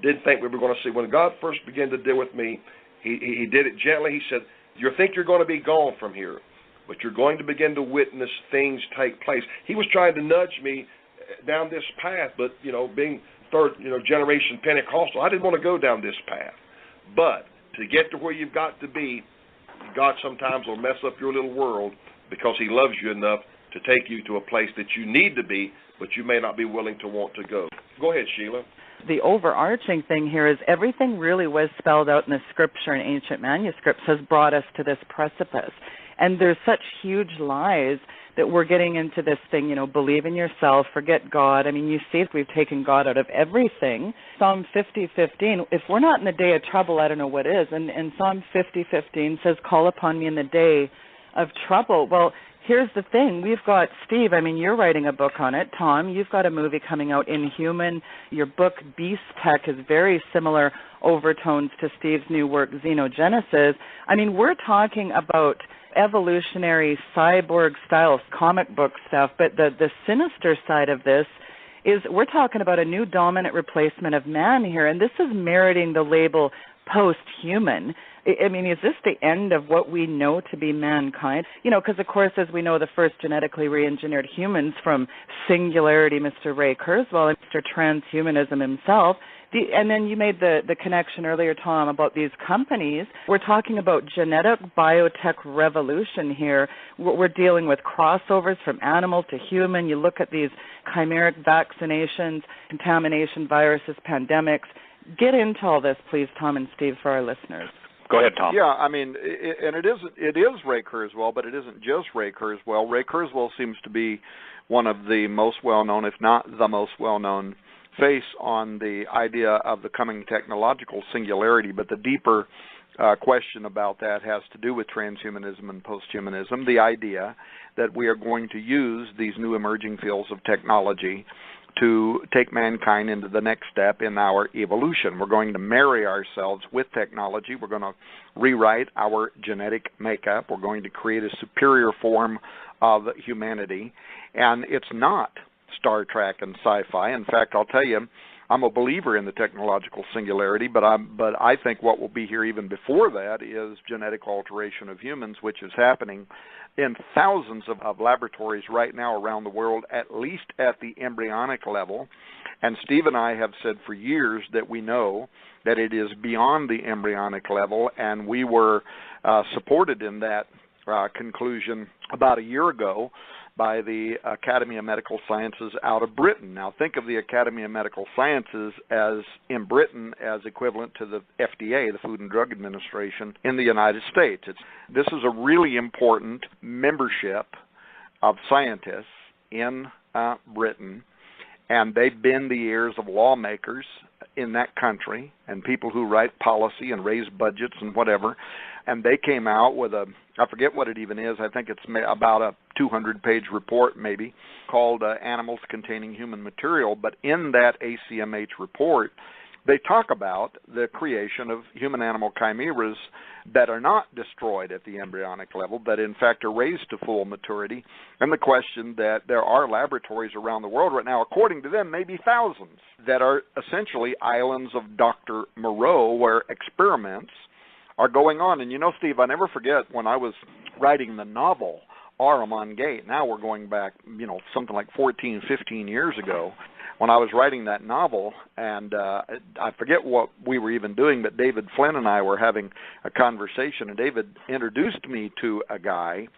didn't think we were going to see. When God first began to deal with me, he did it gently. He said, you think you're going to be gone from here, but you're going to begin to witness things take place. He was trying to nudge me down this path, but, being third, generation Pentecostal, I didn't want to go down this path. But to get to where you've got to be, God sometimes will mess up your little world because he loves you enough to take you to a place that you need to be, but you may not be willing to want to go. Go ahead, Sheila. The overarching thing here is everything really was spelled out in the scripture and ancient manuscripts has brought us to this precipice. And there's such huge lies that we're getting into this thing, believe in yourself, forget God. I mean, you see we've taken God out of everything. Psalm 50:15, if we're not in the day of trouble, I don't know what is. And Psalm 50:15 says, call upon me in the day of trouble. Well, here's the thing. We've got Steve. I mean, you're writing a book on it. Tom, you've got a movie coming out, Inhuman. Your book, Beast Tech, has very similar overtones to Steve's new work, Xenogenesis. I mean, we're talking about evolutionary cyborg-style comic book stuff, but the sinister side of this is we're talking about a new dominant replacement of man here, and this is meriting the label post-human. I mean, is this the end of what we know to be mankind? Because, of course, as we know, the first genetically re-engineered humans from Singularity, Mr. Ray Kurzweil, and Mr. Transhumanism himself. And then you made the connection earlier, Tom, about these companies. We're talking about genetic biotech revolution here. We're dealing with crossovers from animal to human. You look at these chimeric vaccinations, contamination, viruses, pandemics. Get into all this, please, Tom and Steve, for our listeners. Go ahead, Tom. Yeah, I mean, it is Ray Kurzweil, but it isn't just Ray Kurzweil. Ray Kurzweil seems to be one of the most well-known, if not the most well-known, face on the idea of the coming technological singularity. But the deeper question about that has to do with transhumanism and posthumanism, the idea that we are going to use these new emerging fields of technology to take mankind into the next step in our evolution. We're going to marry ourselves with technology. We're going to rewrite our genetic makeup. We're going to create a superior form of humanity. And it's not Star Trek and sci-fi. In fact, I'll tell you, I'm a believer in the technological singularity, but I think what will be here even before that is genetic alteration of humans, which is happening in thousands of laboratories right now around the world, at least at the embryonic level. And Steve and I have said for years that we know that it is beyond the embryonic level, and we were supported in that conclusion about a year ago by the Academy of Medical Sciences out of Britain. Now, think of the Academy of Medical Sciences as in Britain as equivalent to the FDA, the Food and Drug Administration, in the United States. This is a really important membership of scientists in Britain, and they bend the ears of lawmakers in that country and people who write policy and raise budgets and whatever. And they came out with I forget what it even is, I think it's about a 200-page report maybe, called Animals Containing Human Material. But in that ACMH report, they talk about the creation of human-animal chimeras that are not destroyed at the embryonic level, but in fact are raised to full maturity, and the question that there are laboratories around the world right now, according to them, maybe thousands, that are essentially islands of Dr. Moreau where experiments are going on. And Steve, I never forget when I was writing the novel Ahriman Gate. Now we're going back, something like 14, 15 years ago when I was writing that novel, and I forget what we were even doing, but David Flynn and I were having a conversation, and David introduced me to a guy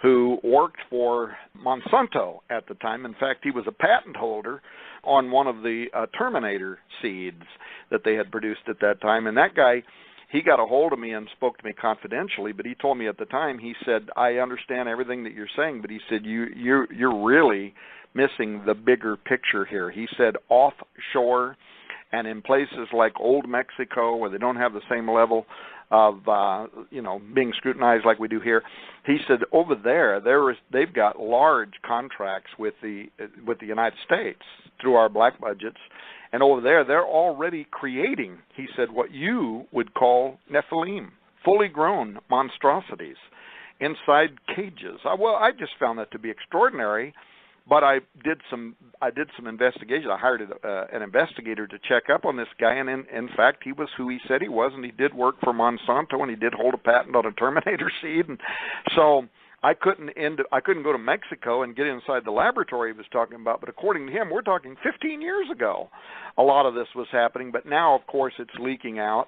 who worked for Monsanto at the time. In fact, he was a patent holder on one of the Terminator seeds that they had produced at that time, and that guy, he got a hold of me and spoke to me confidentially, but he told me at the time, he said, I understand everything that you're saying, but he said, you're really missing the bigger picture here. He said offshore and in places like old Mexico where they don't have the same level of, being scrutinized like we do here. He said over there, they've got large contracts with the United States through our black budgets. And over there, they're already creating, he said, what you would call Nephilim, fully grown monstrosities inside cages. I just found that to be extraordinary. But I did some investigation. I hired an investigator to check up on this guy, and in fact, he was who he said he was, and he did work for Monsanto, and he did hold a patent on a Terminator seed, and so I couldn't go to Mexico and get inside the laboratory he was talking about. But according to him, we're talking 15 years ago, a lot of this was happening. But now, of course, it's leaking out.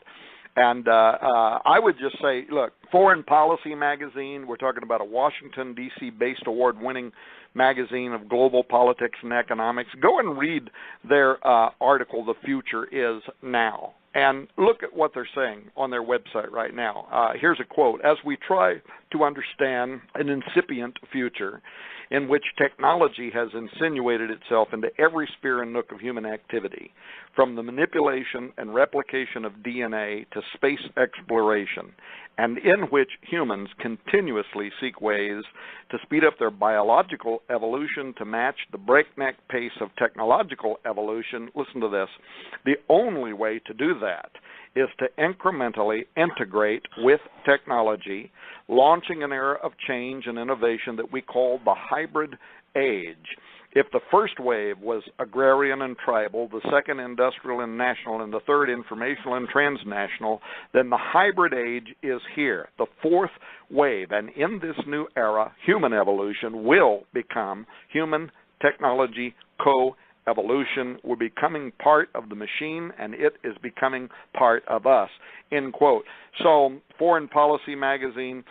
And I would just say, look, Foreign Policy magazine, we're talking about a Washington, D.C.-based award-winning magazine of global politics and economics. Go and read their article, The Future Is Now, and look at what they're saying on their website right now. Here's a quote. As we try to understand an incipient future in which technology has insinuated itself into every sphere and nook of human activity, from the manipulation and replication of DNA to space exploration, and in which humans continuously seek ways to speed up their biological evolution to match the breakneck pace of technological evolution. Listen to this. The only way to do that is to incrementally integrate with technology, launching an era of change and innovation that we call the hybrid age. If the first wave was agrarian and tribal, the second industrial and national, and the third informational and transnational, then the hybrid age is here, the fourth wave. And in this new era, human evolution will become human technology co-evolution. We're becoming part of the machine, and it is becoming part of us, end quote. So, Foreign Policy magazine,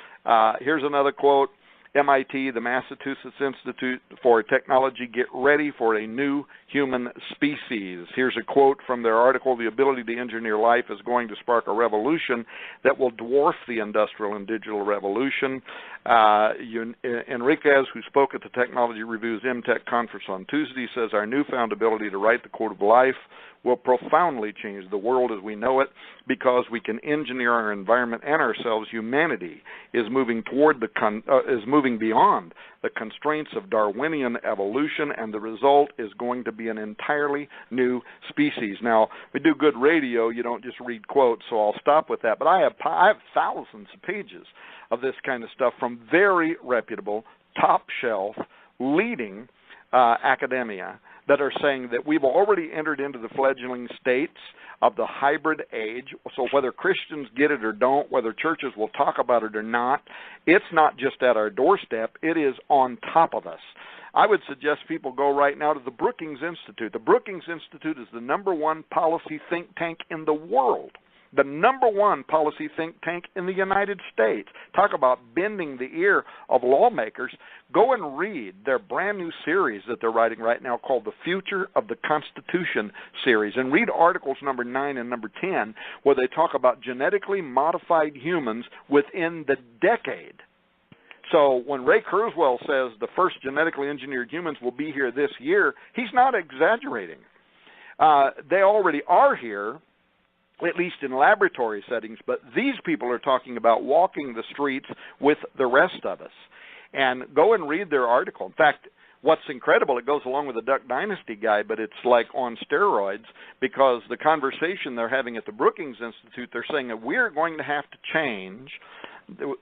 here's another quote. MIT, the Massachusetts Institute for Technology, get ready for a new human species. Here's a quote from their article, The Ability to Engineer Life is going to spark a revolution that will dwarf the industrial and digital revolution. Enriquez, who spoke at the Technology Review's MTech conference on Tuesday, says our newfound ability to write the code of life will profoundly change the world as we know it because we can engineer our environment and ourselves. Humanity is moving toward is moving beyond the constraints of Darwinian evolution, and the result is going to be an entirely new species. Now, we do good radio. You don't just read quotes, so I'll stop with that. But I have thousands of pages of this kind of stuff from very reputable, top-shelf, leading academia that are saying that we've already entered into the fledgling states of the hybrid age. So whether Christians get it or don't, whether churches will talk about it or not, it's not just at our doorstep, it is on top of us. I would suggest people go right now to the Brookings Institute. The Brookings Institute is the #1 policy think tank in the world. The #1 policy think tank in the United States. Talk about bending the ear of lawmakers. Go and read their brand new series that they're writing right now called The Future of the Constitution series. And read articles number 9 and number 10 where they talk about genetically modified humans within the decade. So when Ray Kurzweil says the first genetically engineered humans will be here this year, he's not exaggerating. They already are here, at least in laboratory settings, but these people are talking about walking the streets with the rest of us. And go and read their article. In fact, what's incredible, it goes along with the Duck Dynasty guy, but it's like on steroids, because the conversation they're having at the Brookings Institute, they're saying that we're going to have to change,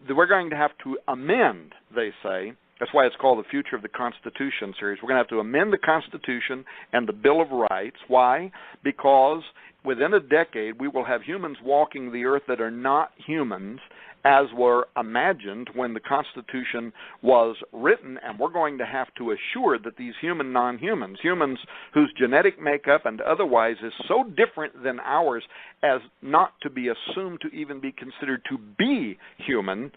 we're going to have to amend, they say. That's why it's called the Future of the Constitution series. We're going to have to amend the Constitution and the Bill of Rights. Why? Because within a decade, we will have humans walking the earth that are not humans as were imagined when the Constitution was written, and we're going to have to assure that these human non-humans, humans whose genetic makeup and otherwise is so different than ours as not to be assumed to even be considered to be human,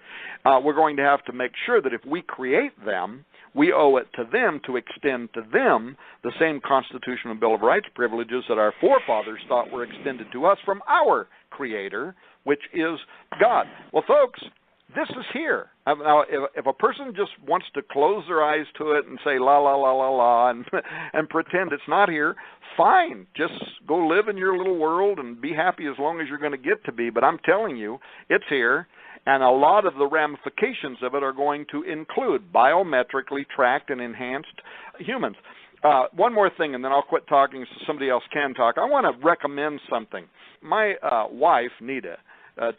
we're going to have to make sure that if we create them, we owe it to them to extend to them the same Constitution and Bill of Rights privileges that our forefathers thought were extended to us from our Creator, which is God. Well, folks, this is here. Now, if a person just wants to close their eyes to it and say la, la, la, la, la, and pretend it's not here, fine. Just go live in your little world and be happy as long as you're going to get to be. But I'm telling you, it's here. And a lot of the ramifications of it are going to include biometrically tracked and enhanced humans. One more thing, and then I'll quit talking so somebody else can talk. I want to recommend something. My wife, Nita,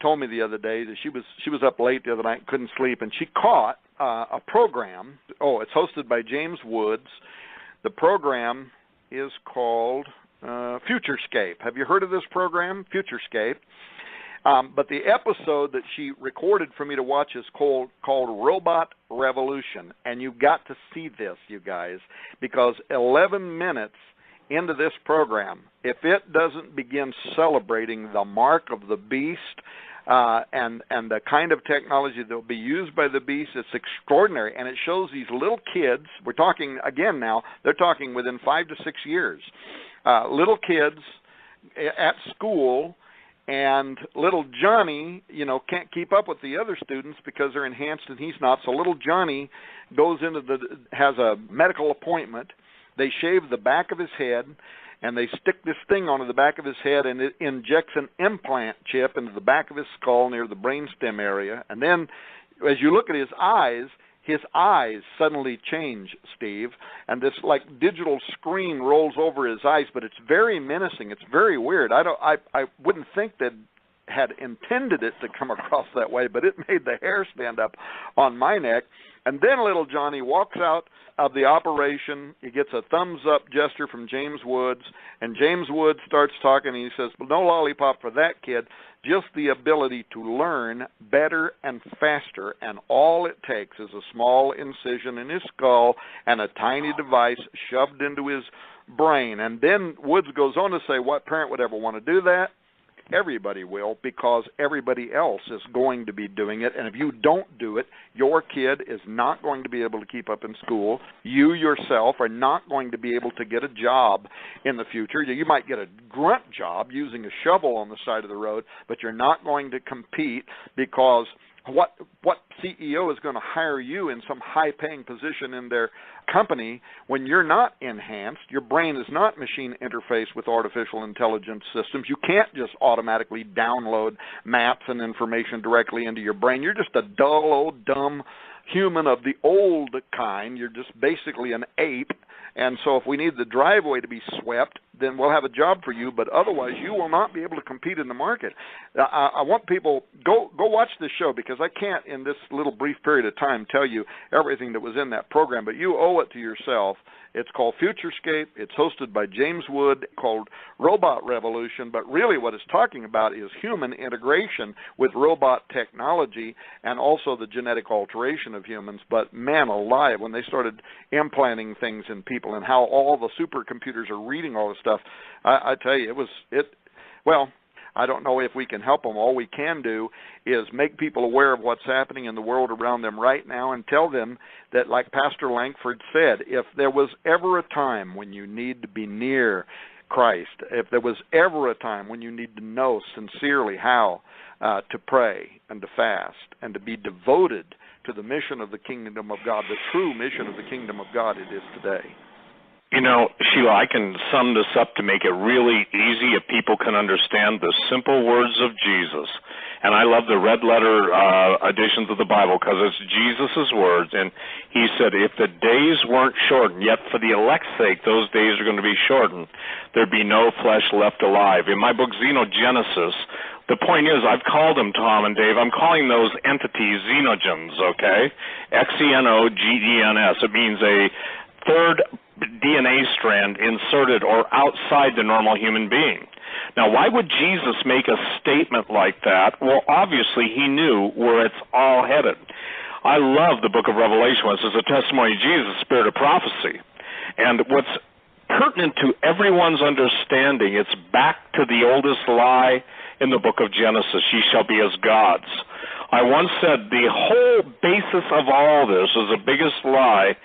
told me the other day that she was up late the other night, couldn't sleep, and she caught a program. Oh, it's hosted by James Woods. The program is called Futurescape. Have you heard of this program, Futurescape? But the episode that she recorded for me to watch is called Robot Revolution. And you've got to see this, you guys, because 11 minutes into this program, if it doesn't begin celebrating the mark of the beast and the kind of technology that will be used by the beast, it's extraordinary. And it shows these little kids, we're talking again now, they're talking within 5 to 6 years, little kids at school. And little Johnny, can't keep up with the other students because they're enhanced and he's not. So little Johnny has a medical appointment. They shave the back of his head, and they stick this thing onto the back of his head, and it injects an implant chip into the back of his skull near the brainstem area. And then, as you look at his eyes suddenly change, Steve, and this digital screen rolls over his eyes, but it's very menacing. It's very weird. I wouldn't think that had intended it to come across that way, but it made the hair stand up on my neck. And then little Johnny walks out of the operation. He gets a thumbs-up gesture from James Woods, and James Woods starts talking, and he says, well, no lollipop for that kid, just the ability to learn better and faster, and all it takes is a small incision in his skull and a tiny device shoved into his brain. And then Woods goes on to say, what parent would ever want to do that? Everybody will, because everybody else is going to be doing it. And if you don't do it, your kid is not going to be able to keep up in school. You yourself are not going to be able to get a job in the future. You might get a grunt job using a shovel on the side of the road, but you're not going to compete, because what CEO is going to hire you in some high-paying position in their company when you're not enhanced? Your brain is not machine interfaced with artificial intelligence systems. You can't just automatically download maps and information directly into your brain. You're just a dull, old, dumb human of the old kind. You're just basically an ape. And so if we need the driveway to be swept, then we'll have a job for you, but otherwise you will not be able to compete in the market. I want people, go watch this show, because I can't in this little brief period of time tell you everything that was in that program, but you owe it to yourself. It's called Futurescape. It's hosted by James Wood, called Robot Revolution, but really what it's talking about is human integration with robot technology and also the genetic alteration of humans. But man alive, when they started implanting things in people and how all the supercomputers are reading all this stuff, I tell you, well, I don't know if we can help them. All we can do is make people aware of what's happening in the world around them right now and tell them that, like Pastor Langford said, if there was ever a time when you need to be near Christ, if there was ever a time when you need to know sincerely how to pray and to fast and to be devoted to the mission of the kingdom of God, the true mission of the kingdom of God, it is today. Sheila, I can sum this up to make it really easy if people can understand the simple words of Jesus. And I love the red letter editions of the Bible, because it's Jesus' words. And he said, if the days weren't shortened, yet for the elect's sake those days are going to be shortened, there'd be no flesh left alive. In my book, Xenogenesis, the point is, I've called them, Tom and Dave, I'm calling those entities xenogens, okay? Xenogens. It means a third DNA strand inserted or outside the normal human being. Now, why would Jesus make a statement like that? Well, obviously, he knew where it's all headed. I love the book of Revelation, which is a testimony of Jesus, spirit of prophecy. And what's pertinent to everyone's understanding, it's back to the oldest lie in the book of Genesis, ye shall be as gods. I once said the whole basis of all this is the biggest lie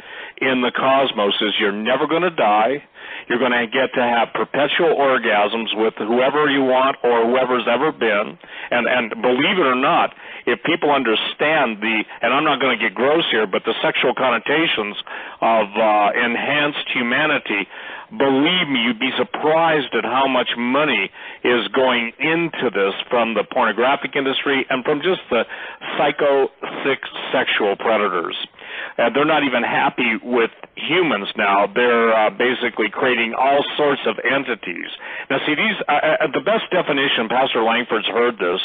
in the cosmos is you're never going to die. You're going to get to have perpetual orgasms with whoever you want or whoever's ever been. And believe it or not, if people understand and I'm not going to get gross here, but the sexual connotations of enhanced humanity, believe me, you'd be surprised at how much money is going into this from the pornographic industry and from just the psycho sick sexual predators. And they're not even happy with humans now. They're basically creating all sorts of entities. Now, see, these the best definition, Pastor Langford's heard this,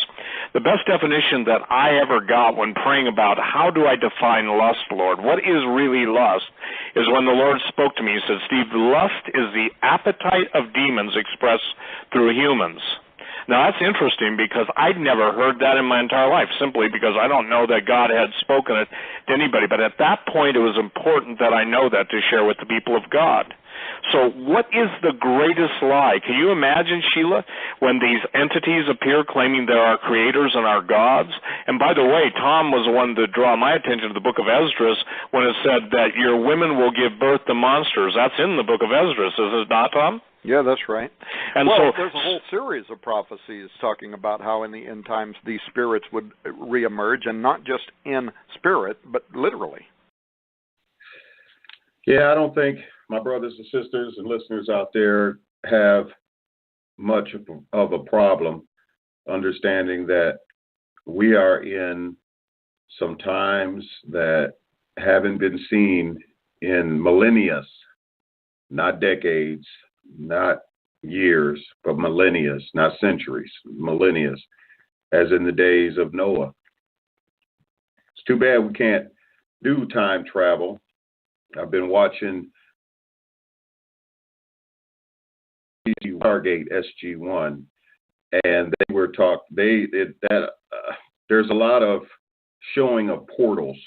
the best definition that I ever got when praying about how do I define lust, Lord, what is really lust, is when the Lord spoke to me. He said, Steve, lust is the appetite of demons expressed through humans. Now, that's interesting because I'd never heard that in my entire life, simply because I don't know that God had spoken it to anybody. But at that point, it was important that I know that to share with the people of God. So what is the greatest lie? Can you imagine, Sheila, when these entities appear claiming they're our creators and our gods? And by the way, Tom was the one to draw my attention to the book of Esdras when it said that your women will give birth to monsters. That's in the book of Esdras, is it not, Tom? Yeah, that's right. And well, so there's a whole series of prophecies talking about how in the end times these spirits would reemerge, and not just in spirit, but literally. Yeah, I don't think my brothers and sisters and listeners out there have much of a problem understanding that we are in some times that haven't been seen in millennia, not decades, not years, but millennia, not centuries, millennia, as in the days of Noah. It's too bad we can't do time travel. I've been watching Stargate SG-1, and they were there's a lot of showing of portals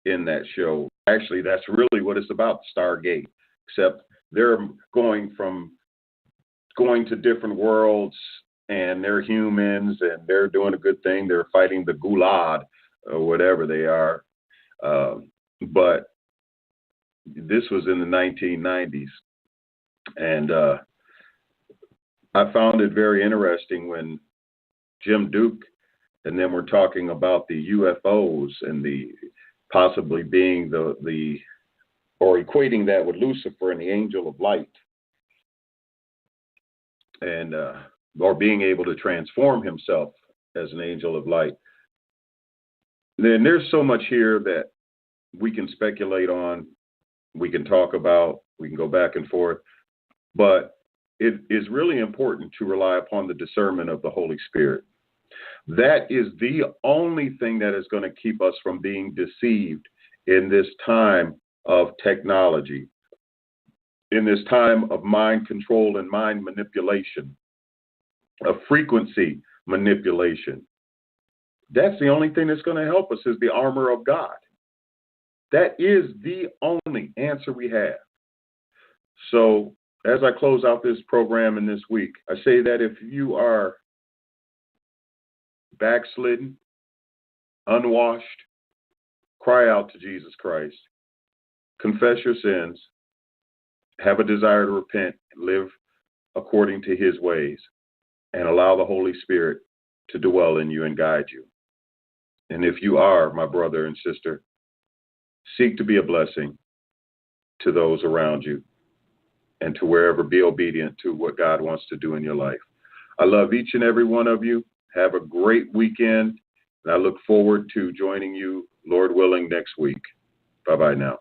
in that show. Actually, that's really what it's about, Stargate, except they're going to different worlds, and they're humans, and they're doing a good thing. They're fighting the Gulag, or whatever they are. But this was in the 1990s. And I found it very interesting when Jim Duke and then we're talking about the UFOs and the possibly being the or equating that with Lucifer and the angel of light, and or being able to transform himself as an angel of light. Then there's so much here that we can speculate on, we can talk about, we can go back and forth, but it is really important to rely upon the discernment of the Holy Spirit. That is the only thing that is going to keep us from being deceived in this time of technology, in this time of mind control and mind manipulation, of frequency manipulation. That's the only thing that's going to help us is the armor of God. That is the only answer we have. So as I close out this program in this week, I say that if you are backslidden, unwashed, cry out to Jesus Christ, confess your sins, have a desire to repent, live according to his ways, and allow the Holy Spirit to dwell in you and guide you. And if you are, my brother and sister, seek to be a blessing to those around you and to wherever, be obedient to what God wants to do in your life. I love each and every one of you. Have a great weekend, and I look forward to joining you, Lord willing, next week. Bye-bye now.